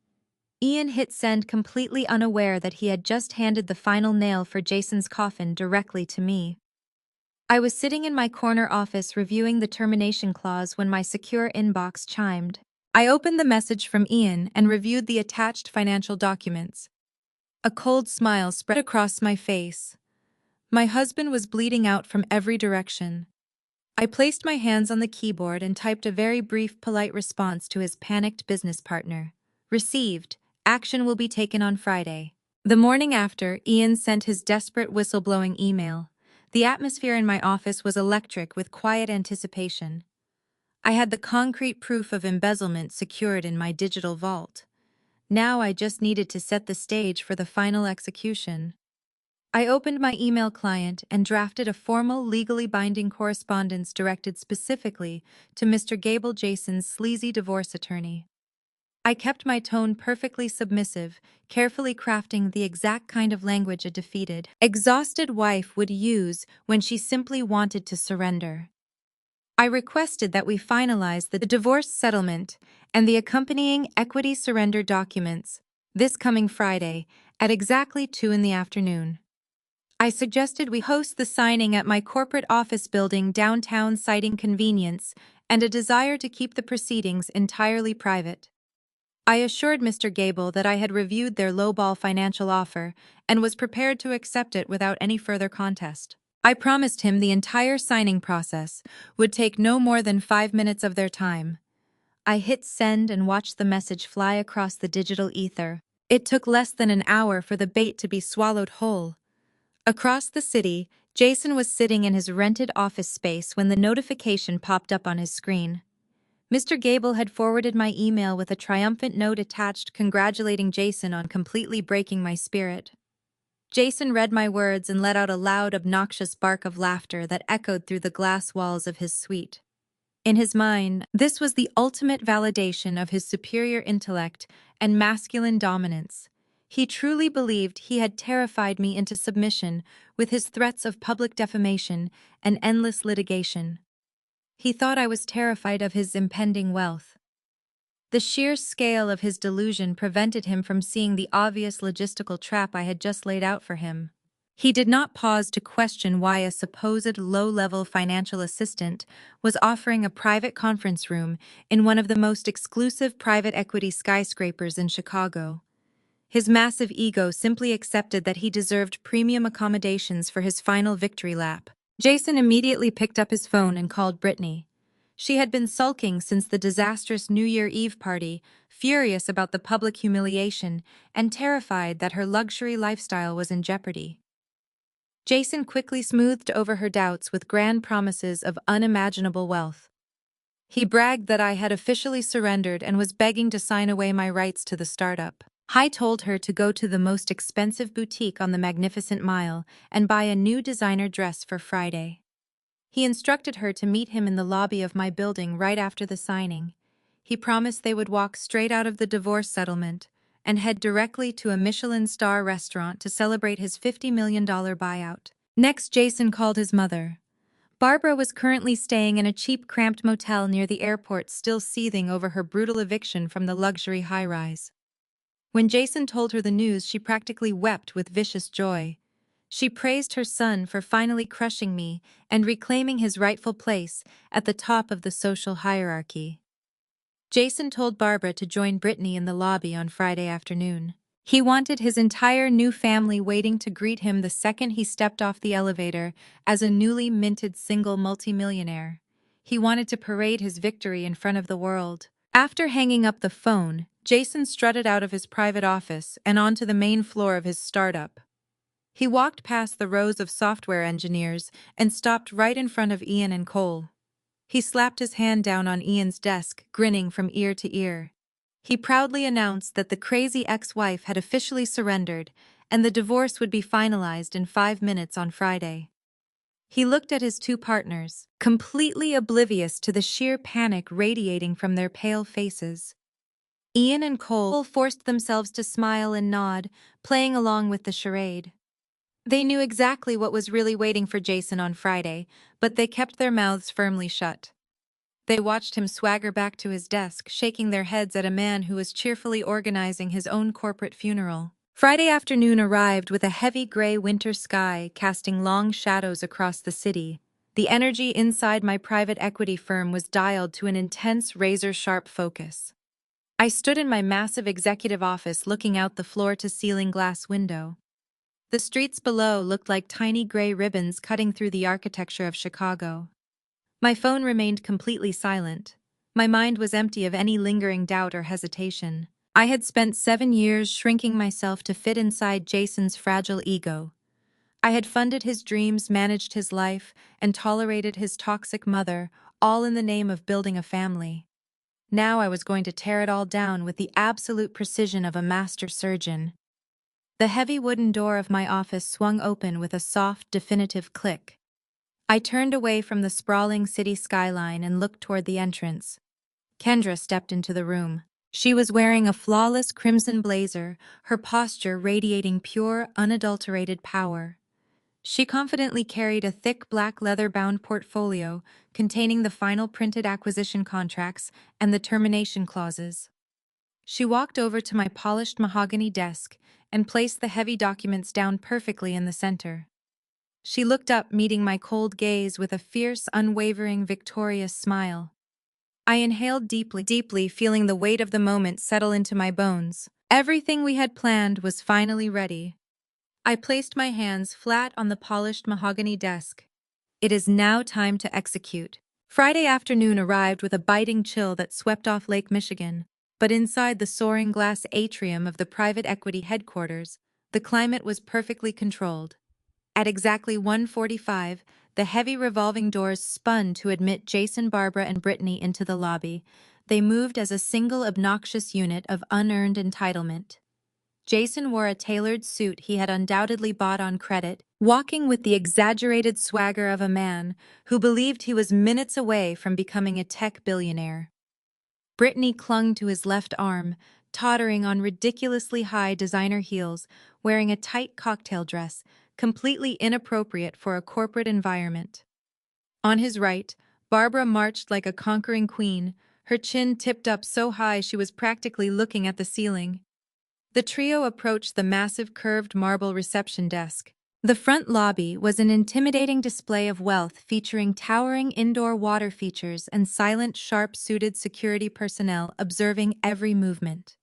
Ian hit send, completely unaware that he had just handed the final nail for Jason's coffin directly to me. I was sitting in my corner office reviewing the termination clause when my secure inbox chimed. I opened the message from Ian and reviewed the attached financial documents. A cold smile spread across my face. My husband was bleeding out from every direction. I placed my hands on the keyboard and typed a very brief, polite response to his panicked business partner. Received. Action will be taken on Friday. The morning after, Ian sent his desperate whistleblowing email. The atmosphere in my office was electric with quiet anticipation. I had the concrete proof of embezzlement secured in my digital vault. Now I just needed to set the stage for the final execution. I opened my email client and drafted a formal, legally binding correspondence directed specifically to Mr. Gable Jason's sleazy divorce attorney. I kept my tone perfectly submissive, carefully crafting the exact kind of language a defeated, exhausted wife would use when she simply wanted to surrender. I requested that we finalize the divorce settlement and the accompanying equity surrender documents this coming Friday at exactly 2 p.m. I suggested we host the signing at my corporate office building downtown, citing convenience and a desire to keep the proceedings entirely private. I assured Mr. Gable that I had reviewed their lowball financial offer and was prepared to accept it without any further contest. I promised him the entire signing process would take no more than 5 minutes of their time. I hit send and watched the message fly across the digital ether. It took less than an hour for the bait to be swallowed whole. Across the city, Jason was sitting in his rented office space when the notification popped up on his screen. Mr. Gable had forwarded my email with a triumphant note attached congratulating Jason on completely breaking my spirit. Jason read my words and let out a loud, obnoxious bark of laughter that echoed through the glass walls of his suite. In his mind, this was the ultimate validation of his superior intellect and masculine dominance. He truly believed he had terrified me into submission with his threats of public defamation and endless litigation. He thought I was terrified of his impending wealth. The sheer scale of his delusion prevented him from seeing the obvious logistical trap I had just laid out for him. He did not pause to question why a supposed low-level financial assistant was offering a private conference room in one of the most exclusive private equity skyscrapers in Chicago. His massive ego simply accepted that he deserved premium accommodations for his final victory lap. Jason immediately picked up his phone and called Brittany. She had been sulking since the disastrous New Year Eve party, furious about the public humiliation and terrified that her luxury lifestyle was in jeopardy. Jason quickly smoothed over her doubts with grand promises of unimaginable wealth. He bragged that I had officially surrendered and was begging to sign away my rights to the startup. I told her to go to the most expensive boutique on the Magnificent Mile and buy a new designer dress for Friday. He instructed her to meet him in the lobby of my building right after the signing. He promised they would walk straight out of the divorce settlement and head directly to a Michelin star restaurant to celebrate his $50 million buyout. Next, Jason called his mother. Barbara was currently staying in a cheap, cramped motel near the airport, still seething over her brutal eviction from the luxury high-rise. When Jason told her the news, she practically wept with vicious joy. She praised her son for finally crushing me and reclaiming his rightful place at the top of the social hierarchy. Jason told Barbara to join Brittany in the lobby on Friday afternoon. He wanted his entire new family waiting to greet him the second he stepped off the elevator as a newly minted single multimillionaire. He wanted to parade his victory in front of the world. After hanging up the phone, Jason strutted out of his private office and onto the main floor of his startup. He walked past the rows of software engineers and stopped right in front of Ian and Cole. He slapped his hand down on Ian's desk, grinning from ear to ear. He proudly announced that the crazy ex-wife had officially surrendered and the divorce would be finalized in 5 minutes on Friday. He looked at his two partners, completely oblivious to the sheer panic radiating from their pale faces. Ian and Cole forced themselves to smile and nod, playing along with the charade. They knew exactly what was really waiting for Jason on Friday, but they kept their mouths firmly shut. They watched him swagger back to his desk, shaking their heads at a man who was cheerfully organizing his own corporate funeral. Friday afternoon arrived with a heavy gray winter sky casting long shadows across the city. The energy inside my private equity firm was dialed to an intense, razor-sharp focus. I stood in my massive executive office looking out the floor-to-ceiling glass window. The streets below looked like tiny gray ribbons cutting through the architecture of Chicago. My phone remained completely silent. My mind was empty of any lingering doubt or hesitation. I had spent 7 years shrinking myself to fit inside Jason's fragile ego. I had funded his dreams, managed his life, and tolerated his toxic mother, all in the name of building a family. Now I was going to tear it all down with the absolute precision of a master surgeon. The heavy wooden door of my office swung open with a soft, definitive click. I turned away from the sprawling city skyline and looked toward the entrance. Kendra stepped into the room. She was wearing a flawless crimson blazer, her posture radiating pure, unadulterated power. She confidently carried a thick black leather-bound portfolio containing the final printed acquisition contracts and the termination clauses. She walked over to my polished mahogany desk and placed the heavy documents down perfectly in the center. She looked up, meeting my cold gaze with a fierce, unwavering, victorious smile. I inhaled deeply, feeling the weight of the moment settle into my bones. Everything we had planned was finally ready. I placed my hands flat on the polished mahogany desk. It is now time to execute. Friday afternoon arrived with a biting chill that swept off Lake Michigan, but inside the soaring glass atrium of the private equity headquarters, the climate was perfectly controlled. At exactly 1:45, the heavy revolving doors spun to admit Jason, Barbara, and Brittany into the lobby. They moved as a single obnoxious unit of unearned entitlement. Jason wore a tailored suit he had undoubtedly bought on credit, walking with the exaggerated swagger of a man who believed he was minutes away from becoming a tech billionaire. Brittany clung to his left arm, tottering on ridiculously high designer heels, wearing a tight cocktail dress, completely inappropriate for a corporate environment. On his right, Barbara marched like a conquering queen, her chin tipped up so high she was practically looking at the ceiling. The trio approached the massive curved marble reception desk. The front lobby was an intimidating display of wealth featuring towering indoor water features and silent, sharp-suited security personnel observing every movement.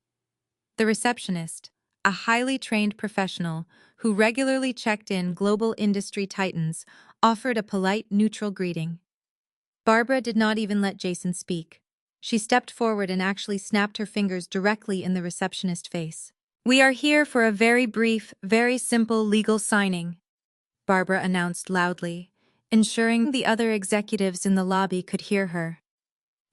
The receptionist, a highly trained professional who regularly checked in global industry titans, offered a polite, neutral greeting. Barbara did not even let Jason speak. She stepped forward and actually snapped her fingers directly in the receptionist's face. "We are here for a very brief, very simple legal signing," Barbara announced loudly, ensuring the other executives in the lobby could hear her.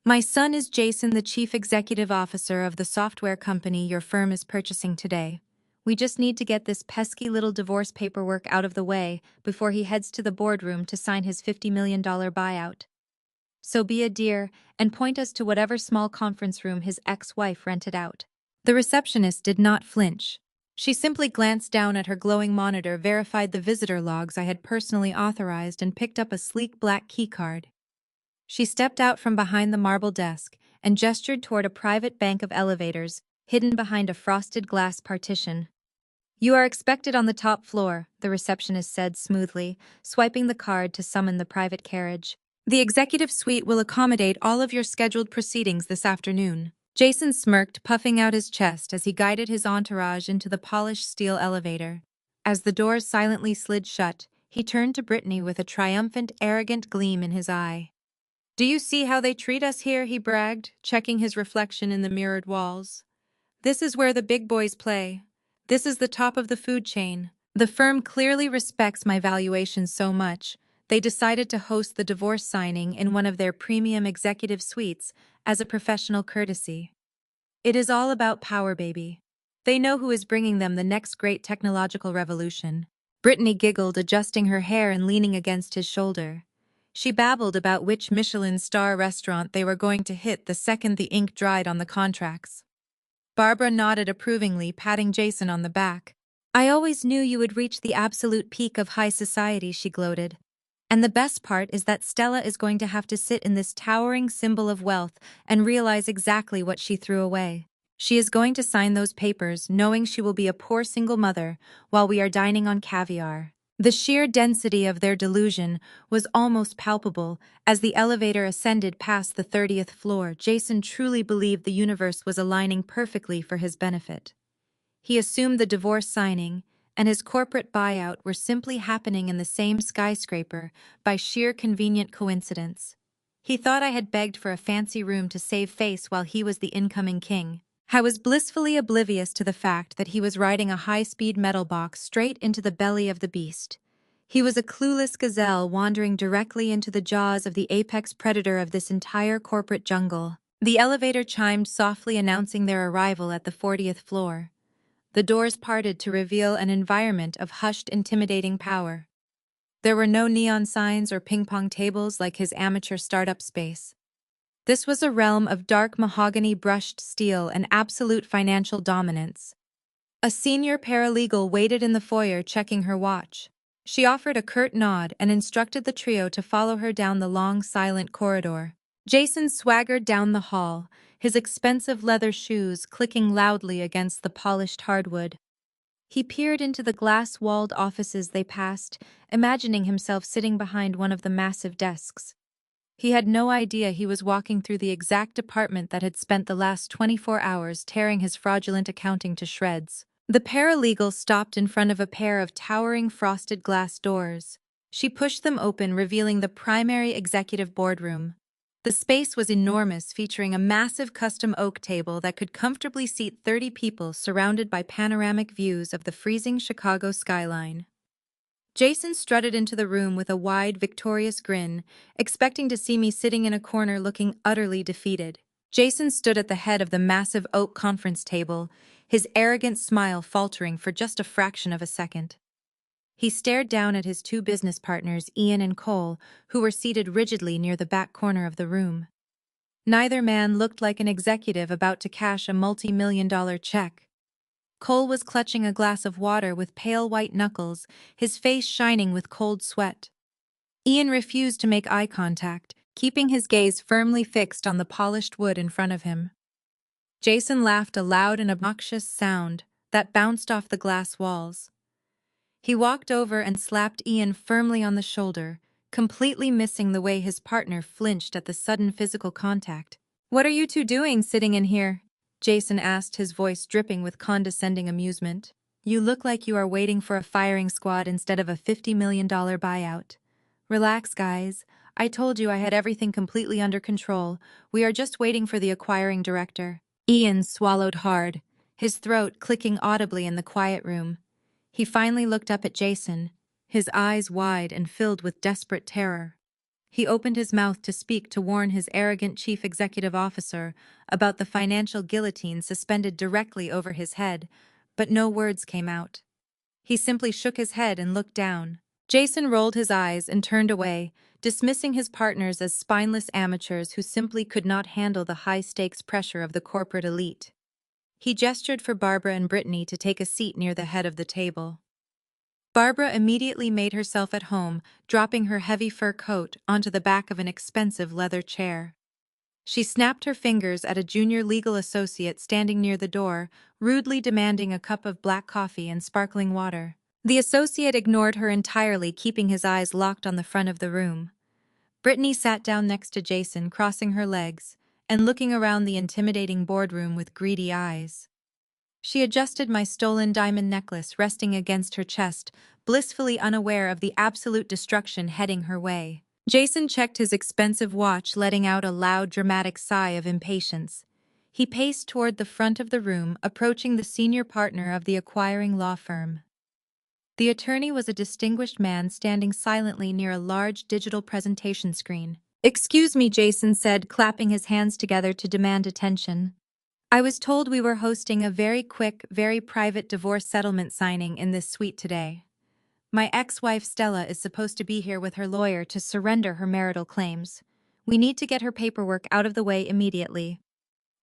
"My son is Jason, the chief executive officer of the software company your firm is purchasing today. We just need to get this pesky little divorce paperwork out of the way before he heads to the boardroom to sign his $50 million buyout. So be a dear and point us to whatever small conference room his ex-wife rented out." The receptionist did not flinch. She simply glanced down at her glowing monitor, verified the visitor logs I had personally authorized, and picked up a sleek black keycard. She stepped out from behind the marble desk and gestured toward a private bank of elevators hidden behind a frosted glass partition. "You are expected on the top floor," the receptionist said smoothly, swiping the card to summon the private carriage. "The executive suite will accommodate all of your scheduled proceedings this afternoon." Jason smirked, puffing out his chest as he guided his entourage into the polished steel elevator. As the doors silently slid shut, he turned to Brittany with a triumphant, arrogant gleam in his eye. "Do you see how they treat us here?" he bragged, checking his reflection in the mirrored walls. "This is where the big boys play. This is the top of the food chain. The firm clearly respects my valuation so much, they decided to host the divorce signing in one of their premium executive suites as a professional courtesy. It is all about power, baby. They know who is bringing them the next great technological revolution." Brittany giggled, adjusting her hair and leaning against his shoulder. She babbled about which Michelin star restaurant they were going to hit the second the ink dried on the contracts. Barbara nodded approvingly, patting Jason on the back. "I always knew you would reach the absolute peak of high society," she gloated. "And the best part is that Stella is going to have to sit in this towering symbol of wealth and realize exactly what she threw away. She is going to sign those papers knowing she will be a poor single mother while we are dining on caviar." The sheer density of their delusion was almost palpable as the elevator ascended past the 30th floor. Jason truly believed the universe was aligning perfectly for his benefit. He assumed the divorce signing and his corporate buyout were simply happening in the same skyscraper by sheer convenient coincidence. He thought I had begged for a fancy room to save face while he was the incoming king. I was blissfully oblivious to the fact that he was riding a high-speed metal box straight into the belly of the beast. He was a clueless gazelle wandering directly into the jaws of the apex predator of this entire corporate jungle. The elevator chimed softly, announcing their arrival at the 40th floor. The doors parted to reveal an environment of hushed, intimidating power. There were no neon signs or ping-pong tables like his amateur startup space. This was a realm of dark mahogany, brushed steel, and absolute financial dominance. A senior paralegal waited in the foyer, checking her watch. She offered a curt nod and instructed the trio to follow her down the long, silent corridor. Jason swaggered down the hall, his expensive leather shoes clicking loudly against the polished hardwood. He peered into the glass-walled offices they passed, imagining himself sitting behind one of the massive desks. He had no idea he was walking through the exact department that had spent the last 24 hours tearing his fraudulent accounting to shreds. The paralegal stopped in front of a pair of towering frosted glass doors. She pushed them open, revealing the primary executive boardroom. The space was enormous, featuring a massive custom oak table that could comfortably seat 30 people surrounded by panoramic views of the freezing Chicago skyline. Jason strutted into the room with a wide, victorious grin, expecting to see me sitting in a corner looking utterly defeated. Jason stood at the head of the massive oak conference table, his arrogant smile faltering for just a fraction of a second. He stared down at his two business partners, Ian and Cole, who were seated rigidly near the back corner of the room. Neither man looked like an executive about to cash a multi-million-dollar check. Cole was clutching a glass of water with pale white knuckles, his face shining with cold sweat. Ian refused to make eye contact, keeping his gaze firmly fixed on the polished wood in front of him. Jason laughed a loud and obnoxious sound that bounced off the glass walls. He walked over and slapped Ian firmly on the shoulder, completely missing the way his partner flinched at the sudden physical contact. "What are you two doing sitting in here?" Jason asked, his voice dripping with condescending amusement. "You look like you are waiting for a firing squad instead of a $50 million buyout. Relax, guys. I told you I had everything completely under control. We are just waiting for the acquiring director." Ian swallowed hard, his throat clicking audibly in the quiet room. He finally looked up at Jason, his eyes wide and filled with desperate terror. He opened his mouth to speak, to warn his arrogant chief executive officer about the financial guillotine suspended directly over his head, but no words came out. He simply shook his head and looked down. Jason rolled his eyes and turned away, dismissing his partners as spineless amateurs who simply could not handle the high-stakes pressure of the corporate elite. He gestured for Barbara and Brittany to take a seat near the head of the table. Barbara immediately made herself at home, dropping her heavy fur coat onto the back of an expensive leather chair. She snapped her fingers at a junior legal associate standing near the door, rudely demanding a cup of black coffee and sparkling water. The associate ignored her entirely, keeping his eyes locked on the front of the room. Brittany sat down next to Jason, crossing her legs and looking around the intimidating boardroom with greedy eyes. She adjusted my stolen diamond necklace resting against her chest, blissfully unaware of the absolute destruction heading her way. Jason checked his expensive watch, letting out a loud, dramatic sigh of impatience. He paced toward the front of the room, approaching the senior partner of the acquiring law firm. The attorney was a distinguished man standing silently near a large digital presentation screen. "Excuse me," Jason said, clapping his hands together to demand attention. "I was told we were hosting a very quick, very private divorce settlement signing in this suite today. My ex-wife Stella is supposed to be here with her lawyer to surrender her marital claims. We need to get her paperwork out of the way immediately.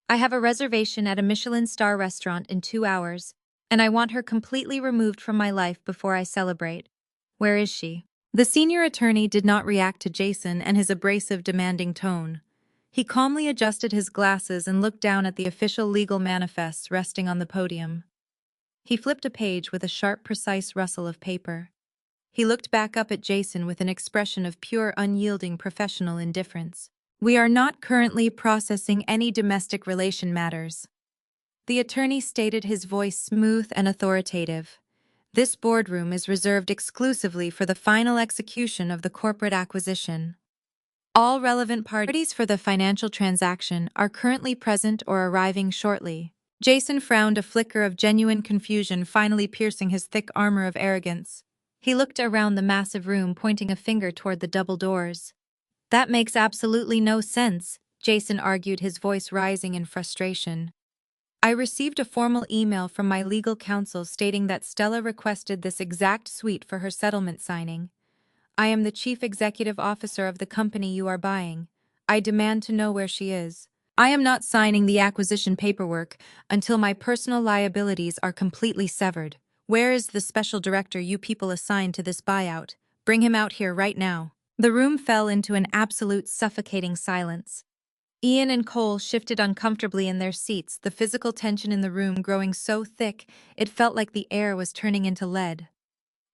I have a reservation at a Michelin star restaurant in 2 hours, and I want her completely removed from my life before I celebrate. Where is she?" The senior attorney did not react to Jason and his abrasive, demanding tone. He calmly adjusted his glasses and looked down at the official legal manifests resting on the podium. He flipped a page with a sharp, precise rustle of paper. He looked back up at Jason with an expression of pure, unyielding professional indifference. "We are not currently processing any domestic relation matters," the attorney stated, his voice smooth and authoritative. "This boardroom is reserved exclusively for the final execution of the corporate acquisition. All relevant parties for the financial transaction are currently present or arriving shortly." Jason frowned, a flicker of genuine confusion finally piercing his thick armor of arrogance. He looked around the massive room, pointing a finger toward the double doors. "That makes absolutely no sense," Jason argued, his voice rising in frustration. "I received a formal email from my legal counsel stating that Stella requested this exact suite for her settlement signing. I am the chief executive officer of the company you are buying. I demand to know where she is. I am not signing the acquisition paperwork until my personal liabilities are completely severed. Where is the special director you people assigned to this buyout? Bring him out here right now." The room fell into an absolute suffocating silence. Ian and Cole shifted uncomfortably in their seats, the physical tension in the room growing so thick it felt like the air was turning into lead.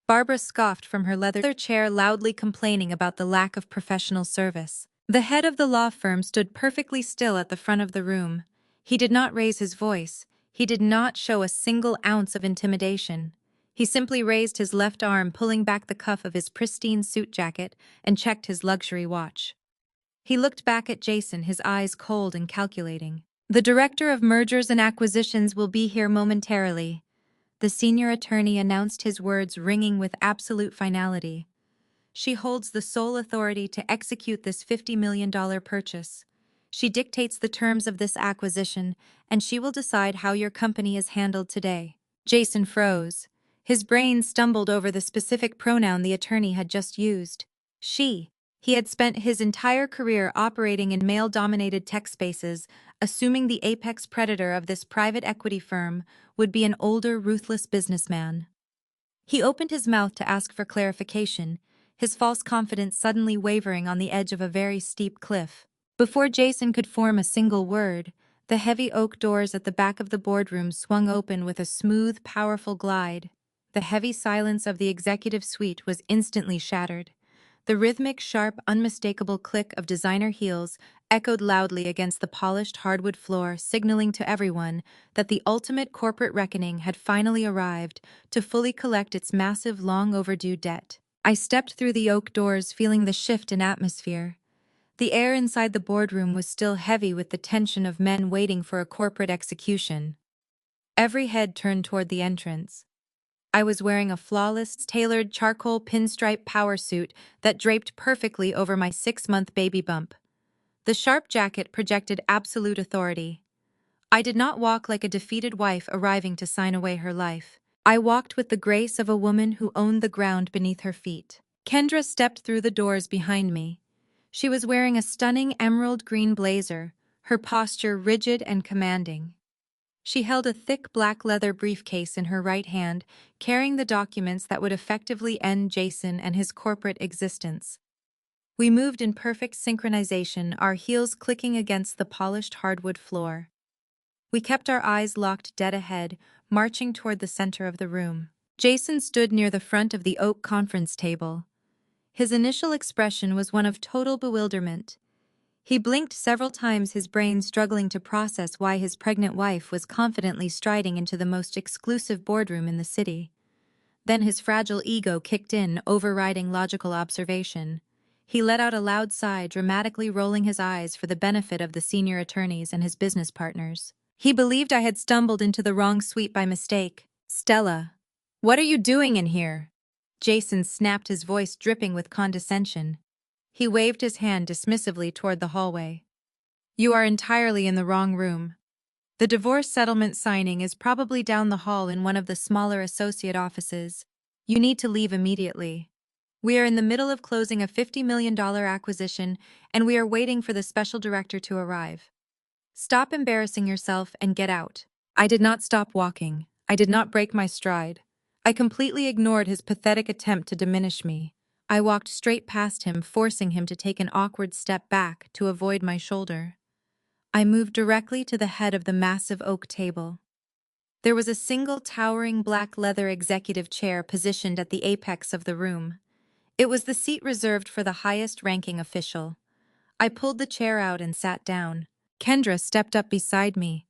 Barbara scoffed from her leather chair, loudly complaining about the lack of professional service. The head of the law firm stood perfectly still at the front of the room. He did not raise his voice. He did not show a single ounce of intimidation. He simply raised his left arm, pulling back the cuff of his pristine suit jacket, and checked his luxury watch. He looked back at Jason, his eyes cold and calculating. "The director of mergers and acquisitions will be here momentarily." The senior attorney announced, his words ringing with absolute finality. "She holds the sole authority to execute this $50 million purchase. She dictates the terms of this acquisition, and she will decide how your company is handled today." Jason froze. His brain stumbled over the specific pronoun the attorney had just used. She. He had spent his entire career operating in male-dominated tech spaces, assuming the apex predator of this private equity firm would be an older, ruthless businessman. He opened his mouth to ask for clarification, his false confidence suddenly wavering on the edge of a very steep cliff. Before Jason could form a single word, the heavy oak doors at the back of the boardroom swung open with a smooth, powerful glide. The heavy silence of the executive suite was instantly shattered. The rhythmic, sharp, unmistakable click of designer heels echoed loudly against the polished hardwood floor, signaling to everyone that the ultimate corporate reckoning had finally arrived to fully collect its massive, long-overdue debt. I stepped through the oak doors, feeling the shift in atmosphere. The air inside the boardroom was still heavy with the tension of men waiting for a corporate execution. Every head turned toward the entrance. I was wearing a flawless, tailored charcoal pinstripe power suit that draped perfectly over my 6-month baby bump. The sharp jacket projected absolute authority. I did not walk like a defeated wife arriving to sign away her life. I walked with the grace of a woman who owned the ground beneath her feet. Kendra stepped through the doors behind me. She was wearing a stunning emerald green blazer, her posture rigid and commanding. She held a thick black leather briefcase in her right hand, carrying the documents that would effectively end Jason and his corporate existence. We moved in perfect synchronization, our heels clicking against the polished hardwood floor. We kept our eyes locked dead ahead, marching toward the center of the room. Jason stood near the front of the oak conference table. His initial expression was one of total bewilderment. He blinked several times, his brain struggling to process why his pregnant wife was confidently striding into the most exclusive boardroom in the city. Then his fragile ego kicked in, overriding logical observation. He let out a loud sigh, dramatically rolling his eyes for the benefit of the senior attorneys and his business partners. He believed I had stumbled into the wrong suite by mistake. "Stella, what are you doing in here?" Jason snapped, his voice dripping with condescension. He waved his hand dismissively toward the hallway. "You are entirely in the wrong room. The divorce settlement signing is probably down the hall in one of the smaller associate offices. You need to leave immediately. We are in the middle of closing a $50 million acquisition, and we are waiting for the special director to arrive. Stop embarrassing yourself and get out." I did not stop walking. I did not break my stride. I completely ignored his pathetic attempt to diminish me. I walked straight past him, forcing him to take an awkward step back to avoid my shoulder. I moved directly to the head of the massive oak table. There was a single towering black leather executive chair positioned at the apex of the room. It was the seat reserved for the highest-ranking official. I pulled the chair out and sat down. Kendra stepped up beside me.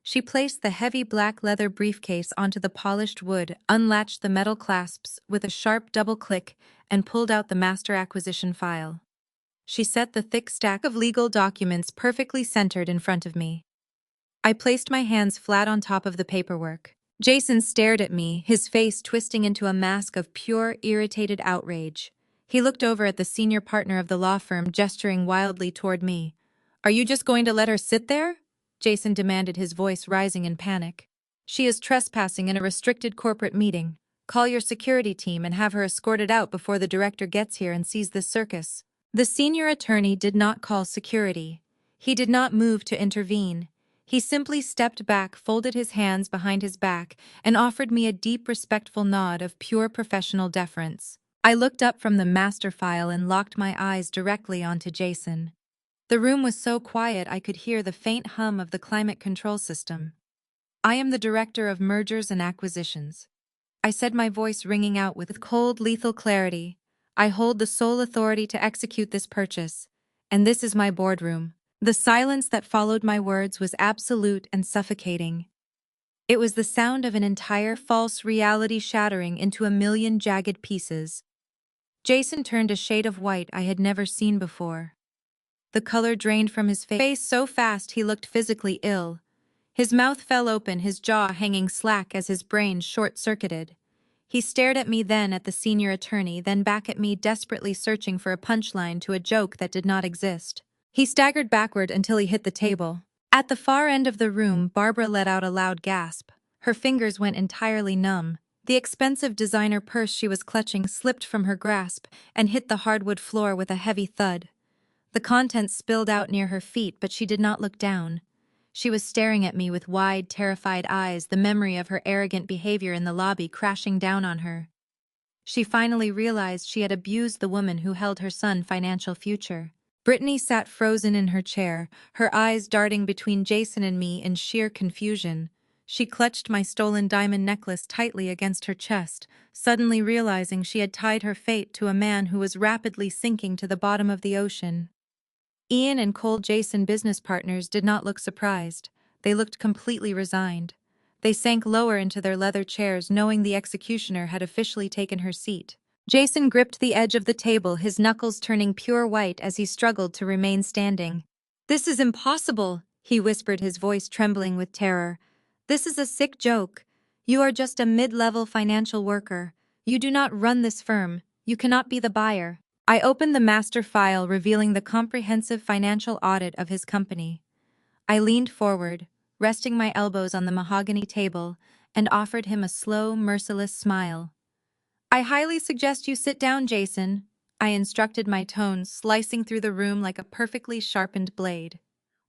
She placed the heavy black leather briefcase onto the polished wood, unlatched the metal clasps with a sharp double click, and pulled out the master acquisition file. She set the thick stack of legal documents perfectly centered in front of me. I placed my hands flat on top of the paperwork. Jason stared at me, his face twisting into a mask of pure, irritated outrage. He looked over at the senior partner of the law firm, gesturing wildly toward me. "Are you just going to let her sit there?" Jason demanded, his voice rising in panic. "She is trespassing in a restricted corporate meeting. Call your security team and have her escorted out before the director gets here and sees this circus." The senior attorney did not call security. He did not move to intervene. He simply stepped back, folded his hands behind his back, and offered me a deep, respectful nod of pure professional deference. I looked up from the master file and locked my eyes directly onto Jason. The room was so quiet I could hear the faint hum of the climate control system. "I am the director of mergers and acquisitions," I said, my voice ringing out with cold, lethal clarity. "I hold the sole authority to execute this purchase, and this is my boardroom. The silence that followed my words was absolute and suffocating. It was the sound of an entire false reality shattering into a million jagged pieces. Jason turned a shade of white I had never seen before. The color drained from his face so fast he looked physically ill. His mouth fell open, his jaw hanging slack as his brain short-circuited. He stared at me, then at the senior attorney, then back at me, desperately searching for a punchline to a joke that did not exist. He staggered backward until he hit the table. At the far end of the room, Barbara let out a loud gasp. Her fingers went entirely numb. The expensive designer purse she was clutching slipped from her grasp and hit the hardwood floor with a heavy thud. The contents spilled out near her feet, but she did not look down. She was staring at me with wide, terrified eyes, the memory of her arrogant behavior in the lobby crashing down on her. She finally realized she had abused the woman who held her son's financial future. Brittany sat frozen in her chair, her eyes darting between Jason and me in sheer confusion. She clutched my stolen diamond necklace tightly against her chest, suddenly realizing she had tied her fate to a man who was rapidly sinking to the bottom of the ocean. Ian and Cole, Jason business partners, did not look surprised. They looked completely resigned. They sank lower into their leather chairs, knowing the executioner had officially taken her seat. Jason gripped the edge of the table, his knuckles turning pure white as he struggled to remain standing. "This is impossible," he whispered, his voice trembling with terror. "This is a sick joke. You are just a mid-level financial worker. You do not run this firm. You cannot be the buyer." I opened the master file, revealing the comprehensive financial audit of his company. I leaned forward, resting my elbows on the mahogany table, and offered him a slow, merciless smile. "I highly suggest you sit down, Jason," I instructed, my tone slicing through the room like a perfectly sharpened blade.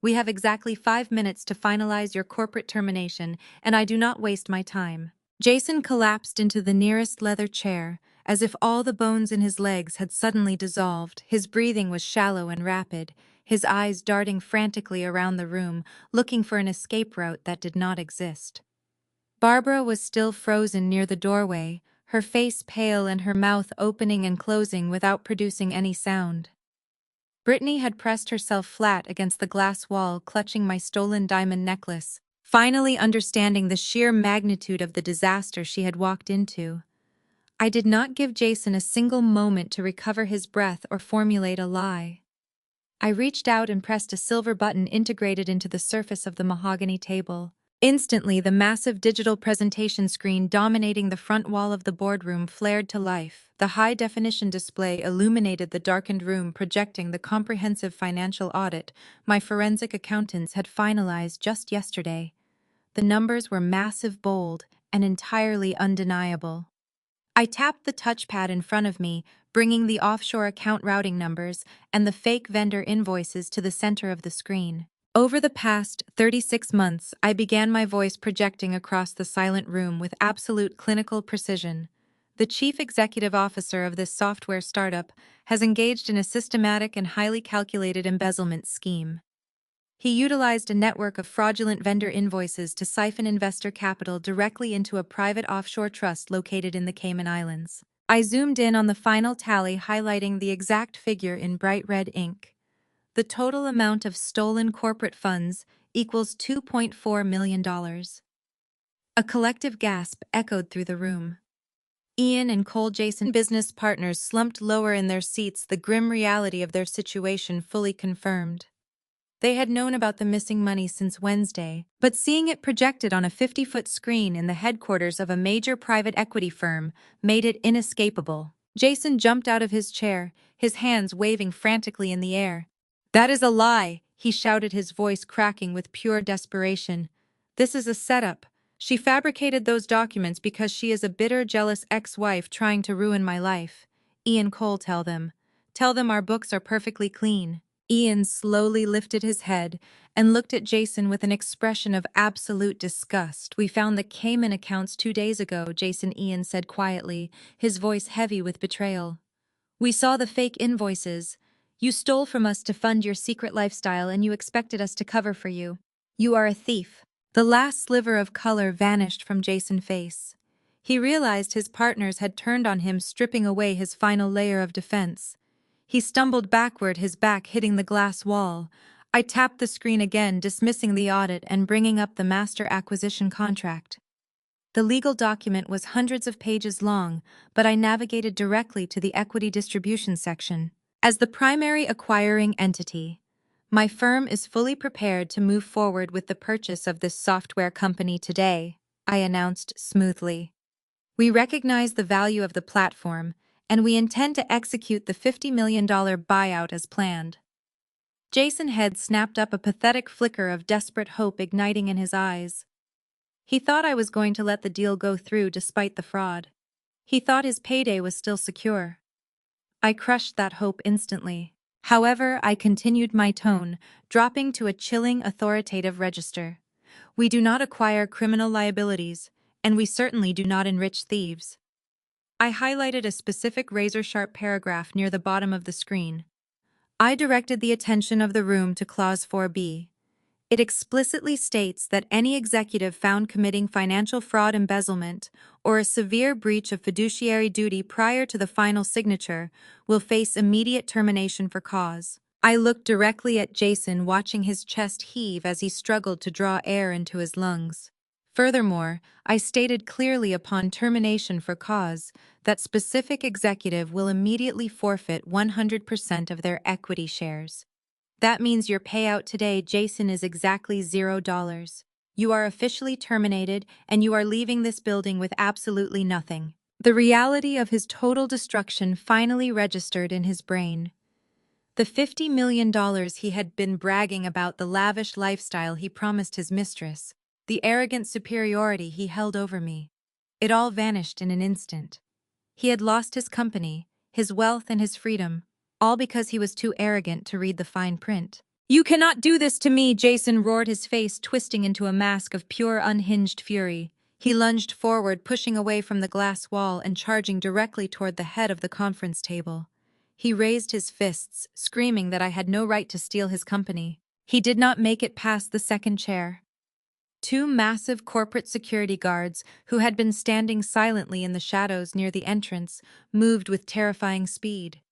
"We have exactly 5 minutes to finalize your corporate termination, and I do not waste my time." Jason collapsed into the nearest leather chair, as if all the bones in his legs had suddenly dissolved. His breathing was shallow and rapid, his eyes darting frantically around the room, looking for an escape route that did not exist. Barbara was still frozen near the doorway, her face pale and her mouth opening and closing without producing any sound. Brittany had pressed herself flat against the glass wall, clutching my stolen diamond necklace, finally understanding the sheer magnitude of the disaster she had walked into. I did not give Jason a single moment to recover his breath or formulate a lie. I reached out and pressed a silver button integrated into the surface of the mahogany table. Instantly, the massive digital presentation screen dominating the front wall of the boardroom flared to life. The high-definition display illuminated the darkened room, projecting the comprehensive financial audit my forensic accountants had finalized just yesterday. The numbers were massive, bold, and entirely undeniable. I tapped the touchpad in front of me, bringing the offshore account routing numbers and the fake vendor invoices to the center of the screen. Over the past 36 months, I began my voice projecting across the silent room with absolute clinical precision. The chief executive officer of this software startup has engaged in a systematic and highly calculated embezzlement scheme. He utilized a network of fraudulent vendor invoices to siphon investor capital directly into a private offshore trust located in the Cayman Islands. I zoomed in on the final tally, highlighting the exact figure in bright red ink. The total amount of stolen corporate funds equals $2.4 million. A collective gasp echoed through the room. Ian and Cole, Jason business partners, slumped lower in their seats, the grim reality of their situation fully confirmed. They had known about the missing money since Wednesday, but seeing it projected on a 50-foot screen in the headquarters of a major private equity firm made it inescapable. Jason jumped out of his chair, his hands waving frantically in the air. "That is a lie," he shouted, his voice cracking with pure desperation. "This is a setup. She fabricated those documents because she is a bitter, jealous ex-wife trying to ruin my life. Ian, Cole, tell them. Tell them our books are perfectly clean." Ian slowly lifted his head and looked at Jason with an expression of absolute disgust. "We found the Cayman accounts 2 days ago," Ian said quietly, his voice heavy with betrayal. "We saw the fake invoices. You stole from us to fund your secret lifestyle, and you expected us to cover for you. You are a thief." The last sliver of color vanished from Jason's face. He realized his partners had turned on him, stripping away his final layer of defense. He stumbled backward, his back hitting the glass wall. I tapped the screen again, dismissing the audit and bringing up the master acquisition contract. The legal document was hundreds of pages long, but I navigated directly to the equity distribution section. As the primary acquiring entity, my firm is fully prepared to move forward with the purchase of this software company today, I announced smoothly. We recognize the value of the platform, and we intend to execute the $50 million buyout as planned. Jason's head snapped up, a pathetic flicker of desperate hope igniting in his eyes. He thought I was going to let the deal go through despite the fraud. He thought his payday was still secure. I crushed that hope instantly. However, I continued my tone, dropping to a chilling, authoritative register. We do not acquire criminal liabilities, and we certainly do not enrich thieves. I highlighted a specific razor-sharp paragraph near the bottom of the screen. I directed the attention of the room to Clause 4B. It explicitly states that any executive found committing financial fraud, embezzlement, or a severe breach of fiduciary duty prior to the final signature will face immediate termination for cause. I looked directly at Jason, watching his chest heave as he struggled to draw air into his lungs. Furthermore, I stated clearly upon termination for cause that specific executive will immediately forfeit 100% of their equity shares. That means your payout today, Jason, is exactly $0. You are officially terminated, and you are leaving this building with absolutely nothing. The reality of his total destruction finally registered in his brain. The $50 million he had been bragging about, the lavish lifestyle he promised his mistress, the arrogant superiority he held over me. It all vanished in an instant. He had lost his company, his wealth, and his freedom, all because he was too arrogant to read the fine print. "You cannot do this to me!" Jason roared, his face twisting into a mask of pure, unhinged fury. He lunged forward, pushing away from the glass wall and charging directly toward the head of the conference table. He raised his fists, screaming that I had no right to steal his company. He did not make it past the second chair. Two massive corporate security guards, who had been standing silently in the shadows near the entrance, moved with terrifying speed.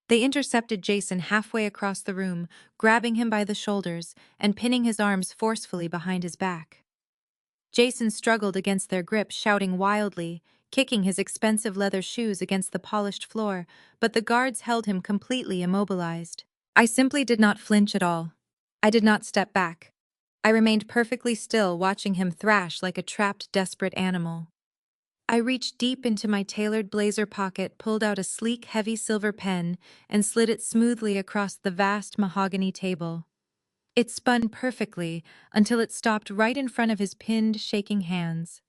They intercepted Jason halfway across the room, grabbing him by the shoulders and pinning his arms forcefully behind his back. Jason struggled against their grip, shouting wildly, kicking his expensive leather shoes against the polished floor, but the guards held him completely immobilized. I simply did not flinch at all. I did not step back. I remained perfectly still, watching him thrash like a trapped, desperate animal. I reached deep into my tailored blazer pocket, pulled out a sleek, heavy silver pen, and slid it smoothly across the vast mahogany table. It spun perfectly until it stopped right in front of his pinned, shaking hands.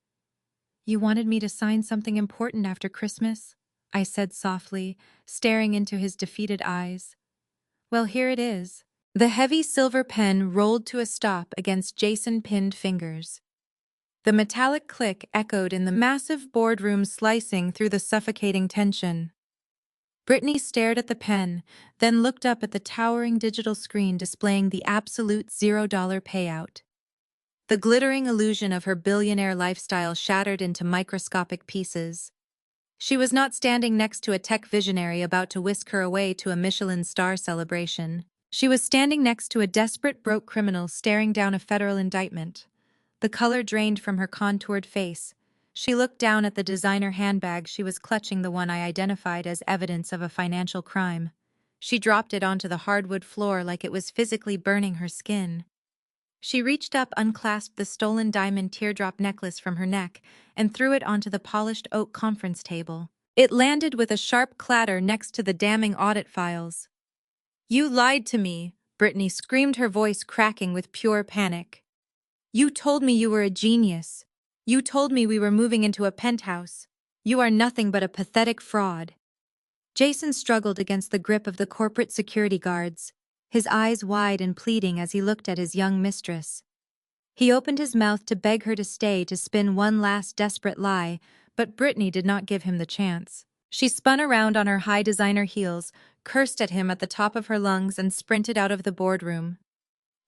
"You wanted me to sign something important after Christmas?" I said softly, staring into his defeated eyes. "Well, here it is." The heavy silver pen rolled to a stop against Jason's pinned fingers. The metallic click echoed in the massive boardroom, slicing through the suffocating tension. Brittany stared at the pen, then looked up at the towering digital screen displaying the absolute $0 payout. The glittering illusion of her billionaire lifestyle shattered into microscopic pieces. She was not standing next to a tech visionary about to whisk her away to a Michelin star celebration. She was standing next to a desperate, broke criminal staring down a federal indictment. The color drained from her contoured face. She looked down at the designer handbag she was clutching, the one I identified as evidence of a financial crime. She dropped it onto the hardwood floor like it was physically burning her skin. She reached up, unclasped the stolen diamond teardrop necklace from her neck, and threw it onto the polished oak conference table. It landed with a sharp clatter next to the damning audit files. "You lied to me," Brittany screamed, her voice cracking with pure panic. "You told me you were a genius. You told me we were moving into a penthouse. You are nothing but a pathetic fraud." Jason struggled against the grip of the corporate security guards, his eyes wide and pleading as he looked at his young mistress. He opened his mouth to beg her to stay, to spin one last desperate lie, but Brittany did not give him the chance. She spun around on her high designer heels, cursed at him at the top of her lungs, and sprinted out of the boardroom.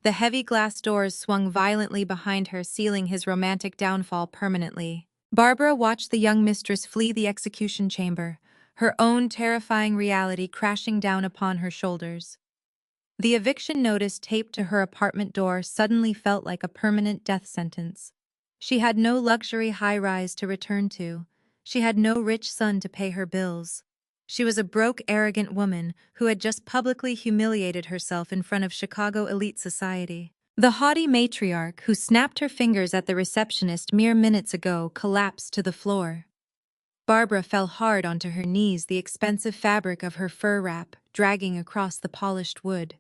The heavy glass doors swung violently behind her, sealing his romantic downfall permanently. Barbara watched the young mistress flee the execution chamber, her own terrifying reality crashing down upon her shoulders. The eviction notice taped to her apartment door suddenly felt like a permanent death sentence. She had no luxury high-rise to return to. She had no rich son to pay her bills. She was a broke, arrogant woman who had just publicly humiliated herself in front of Chicago elite society. The haughty matriarch who snapped her fingers at the receptionist mere minutes ago collapsed to the floor. Barbara fell hard onto her knees, the expensive fabric of her fur wrap dragging across the polished wood.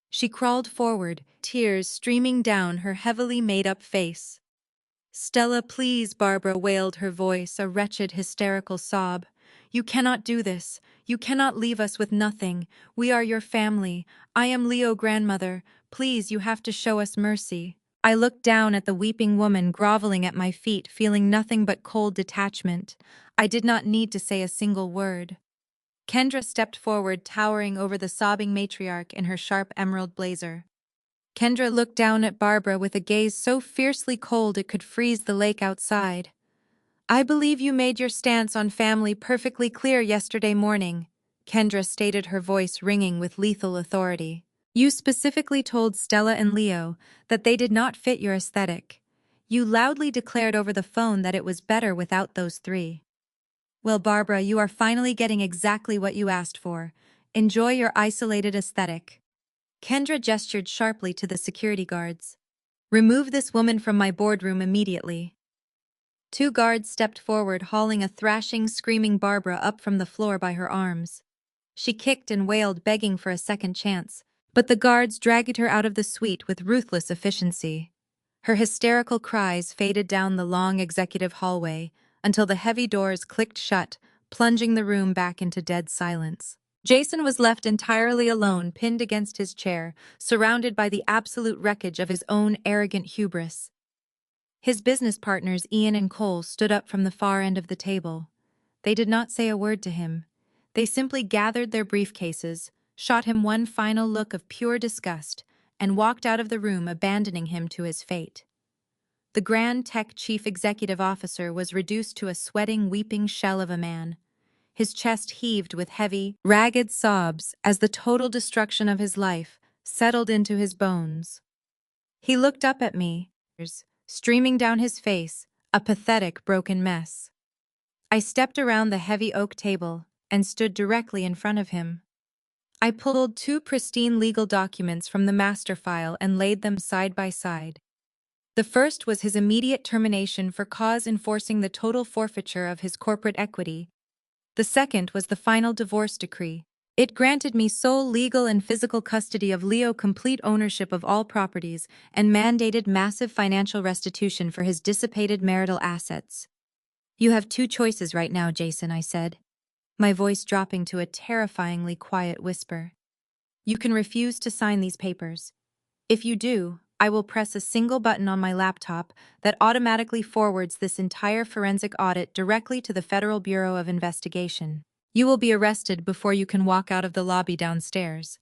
She crawled forward, tears streaming down her heavily made-up face. "Stella, please," Barbara wailed, her voice a wretched, hysterical sob. "You cannot do this. You cannot leave us with nothing. We are your family. I am Leo, grandmother. Please, you have to show us mercy." I looked down at the weeping woman groveling at my feet, feeling nothing but cold detachment. I did not need to say a single word. Kendra stepped forward, towering over the sobbing matriarch in her sharp emerald blazer. Kendra looked down at Barbara with a gaze so fiercely cold it could freeze the lake outside. "I believe you made your stance on family perfectly clear yesterday morning," Kendra stated, her voice ringing with lethal authority. "You specifically told Stella and Leo that they did not fit your aesthetic. You loudly declared over the phone that it was better without those three. Well, Barbara, you are finally getting exactly what you asked for. Enjoy your isolated aesthetic." Kendra gestured sharply to the security guards. "Remove this woman from my boardroom immediately." Two guards stepped forward, hauling a thrashing, screaming Barbara up from the floor by her arms. She kicked and wailed, begging for a second chance, but the guards dragged her out of the suite with ruthless efficiency. Her hysterical cries faded down the long executive hallway until the heavy doors clicked shut, plunging the room back into dead silence. Jason was left entirely alone, pinned against his chair, surrounded by the absolute wreckage of his own arrogant hubris. His business partners Ian and Cole stood up from the far end of the table. They did not say a word to him. They simply gathered their briefcases, shot him one final look of pure disgust, and walked out of the room, abandoning him to his fate. The Grand Tech Chief Executive Officer was reduced to a sweating, weeping shell of a man. His chest heaved with heavy, ragged sobs as the total destruction of his life settled into his bones. He looked up at me, tears streaming down his face, a pathetic, broken mess. I stepped around the heavy oak table and stood directly in front of him. I pulled two pristine legal documents from the master file and laid them side by side. The first was his immediate termination for cause enforcing the total forfeiture of his corporate equity. The second was the final divorce decree. It granted me sole legal and physical custody of Leo, complete ownership of all properties, and mandated massive financial restitution for his dissipated marital assets. "You have two choices right now, Jason," I said, my voice dropping to a terrifyingly quiet whisper. "You can refuse to sign these papers. If you do, I will press a single button on my laptop that automatically forwards this entire forensic audit directly to the Federal Bureau of Investigation. You will be arrested before you can walk out of the lobby downstairs."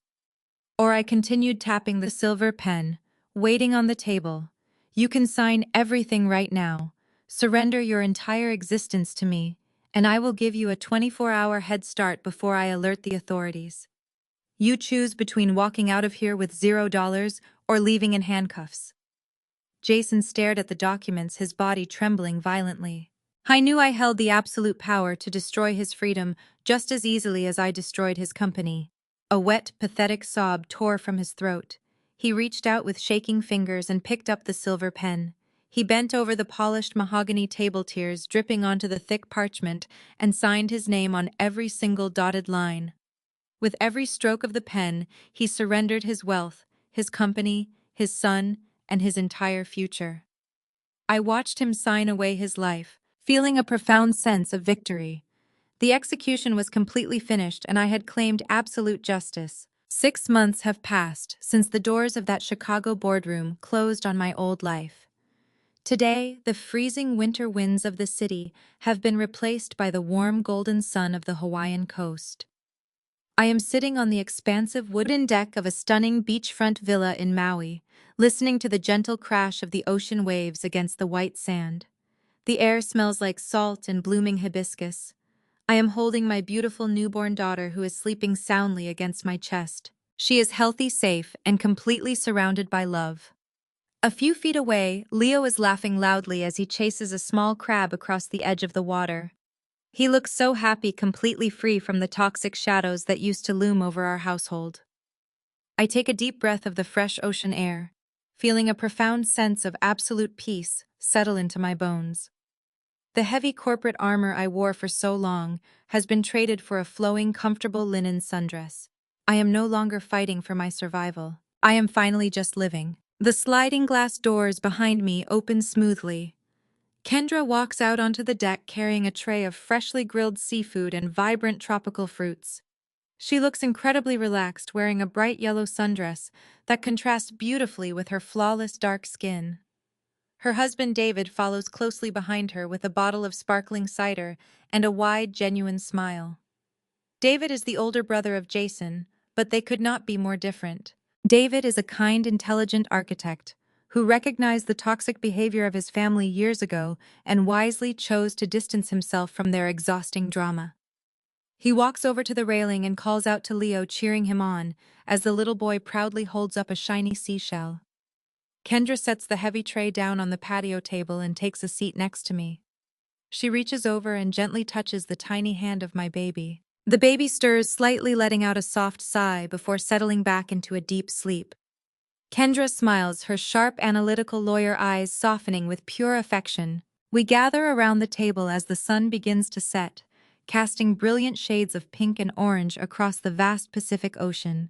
Or I continued, tapping the silver pen, waiting on the table. "You can sign everything right now. Surrender your entire existence to me, and I will give you a 24-hour head start before I alert the authorities. You choose between walking out of here with $0 or leaving in handcuffs." Jason stared at the documents, his body trembling violently. I knew I held the absolute power to destroy his freedom just as easily as I destroyed his company. A wet, pathetic sob tore from his throat. He reached out with shaking fingers and picked up the silver pen. He bent over the polished mahogany table, tears dripping onto the thick parchment, and signed his name on every single dotted line. With every stroke of the pen, he surrendered his wealth, his company, his son, and his entire future. I watched him sign away his life, feeling a profound sense of victory. The execution was completely finished, and I had claimed absolute justice. 6 months have passed since the doors of that Chicago boardroom closed on my old life. Today, the freezing winter winds of the city have been replaced by the warm golden sun of the Hawaiian coast. I am sitting on the expansive wooden deck of a stunning beachfront villa in Maui, listening to the gentle crash of the ocean waves against the white sand. The air smells like salt and blooming hibiscus. I am holding my beautiful newborn daughter who is sleeping soundly against my chest. She is healthy, safe, and completely surrounded by love. A few feet away, Leo is laughing loudly as he chases a small crab across the edge of the water. He looks so happy, completely free from the toxic shadows that used to loom over our household. I take a deep breath of the fresh ocean air, feeling a profound sense of absolute peace settle into my bones. The heavy corporate armor I wore for so long has been traded for a flowing, comfortable linen sundress. I am no longer fighting for my survival. I am finally just living. The sliding glass doors behind me open smoothly. Kendra walks out onto the deck carrying a tray of freshly grilled seafood and vibrant tropical fruits. She looks incredibly relaxed, wearing a bright yellow sundress that contrasts beautifully with her flawless dark skin. Her husband David follows closely behind her with a bottle of sparkling cider and a wide, genuine smile. David is the older brother of Jason, but they could not be more different. David is a kind, intelligent architect who recognized the toxic behavior of his family years ago and wisely chose to distance himself from their exhausting drama. He walks over to the railing and calls out to Leo, cheering him on, as the little boy proudly holds up a shiny seashell. Kendra sets the heavy tray down on the patio table and takes a seat next to me. She reaches over and gently touches the tiny hand of my baby. The baby stirs slightly, letting out a soft sigh before settling back into a deep sleep. Kendra smiles, her sharp, analytical lawyer eyes softening with pure affection. We gather around the table as the sun begins to set, casting brilliant shades of pink and orange across the vast Pacific Ocean.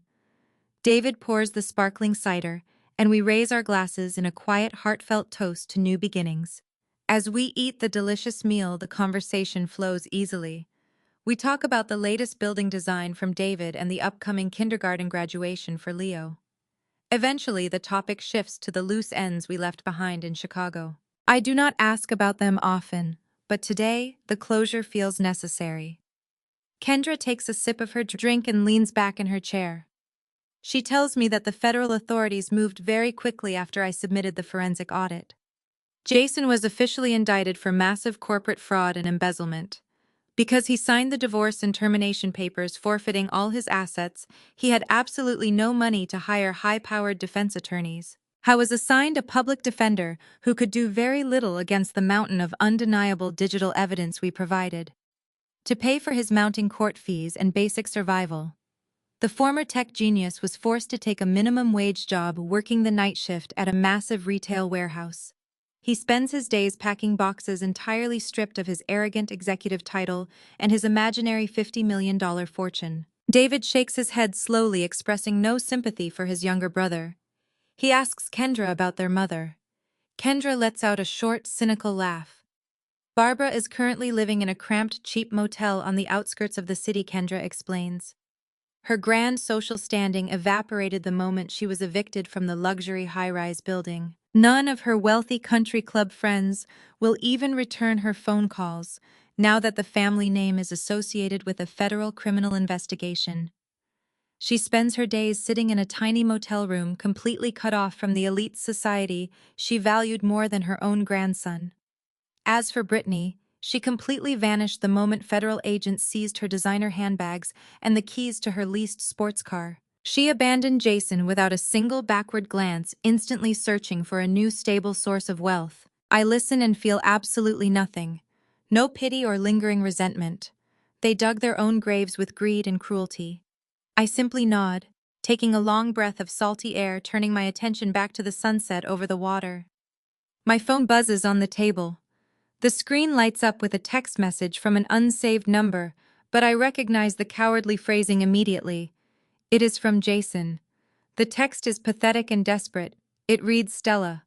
David pours the sparkling cider, and we raise our glasses in a quiet, heartfelt toast to new beginnings. As we eat the delicious meal, the conversation flows easily. We talk about the latest building design from David and the upcoming kindergarten graduation for Leo. Eventually, the topic shifts to the loose ends we left behind in Chicago. I do not ask about them often, but today, the closure feels necessary. Kendra takes a sip of her drink and leans back in her chair. She tells me that the federal authorities moved very quickly after I submitted the forensic audit. Jason was officially indicted for massive corporate fraud and embezzlement. Because he signed the divorce and termination papers forfeiting all his assets, he had absolutely no money to hire high-powered defense attorneys. I was assigned a public defender who could do very little against the mountain of undeniable digital evidence we provided. To pay for his mounting court fees and basic survival, the former tech genius was forced to take a minimum wage job working the night shift at a massive retail warehouse. He spends his days packing boxes entirely stripped of his arrogant executive title and his imaginary $50 million fortune. David shakes his head slowly, expressing no sympathy for his younger brother. He asks Kendra about their mother. Kendra lets out a short, cynical laugh. Barbara is currently living in a cramped, cheap motel on the outskirts of the city, Kendra explains. Her grand social standing evaporated the moment she was evicted from the luxury high-rise building. None of her wealthy country club friends will even return her phone calls, now that the family name is associated with a federal criminal investigation. She spends her days sitting in a tiny motel room, completely cut off from the elite society she valued more than her own grandson. As for Brittany, she completely vanished the moment federal agents seized her designer handbags and the keys to her leased sports car. She abandoned Jason without a single backward glance, instantly searching for a new stable source of wealth. I listen and feel absolutely nothing. No pity or lingering resentment. They dug their own graves with greed and cruelty. I simply nod, taking a long breath of salty air, turning my attention back to the sunset over the water. My phone buzzes on the table. The screen lights up with a text message from an unsaved number, but I recognize the cowardly phrasing immediately. It is from Jason. The text is pathetic and desperate. It reads, "Stella,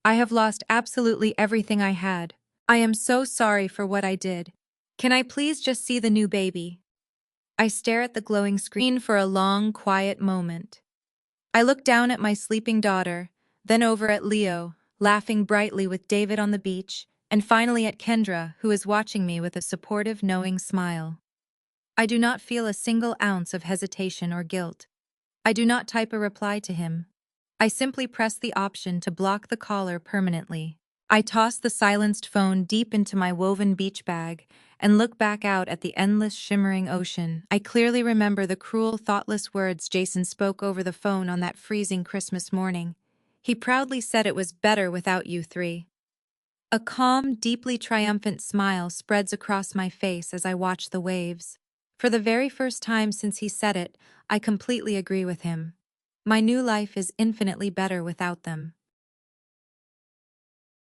I have lost absolutely everything I had. I am so sorry for what I did. Can I please just see the new baby?" I stare at the glowing screen for a long, quiet moment. I look down at my sleeping daughter, then over at Leo, laughing brightly with David on the beach, and finally at Kendra, who is watching me with a supportive, knowing smile. I do not feel a single ounce of hesitation or guilt. I do not type a reply to him. I simply press the option to block the caller permanently. I toss the silenced phone deep into my woven beach bag and look back out at the endless shimmering ocean. I clearly remember the cruel, thoughtless words Jason spoke over the phone on that freezing Christmas morning. He proudly said it was better without you three. A calm, deeply triumphant smile spreads across my face as I watch the waves. For the very first time since he said it, I completely agree with him. My new life is infinitely better without them.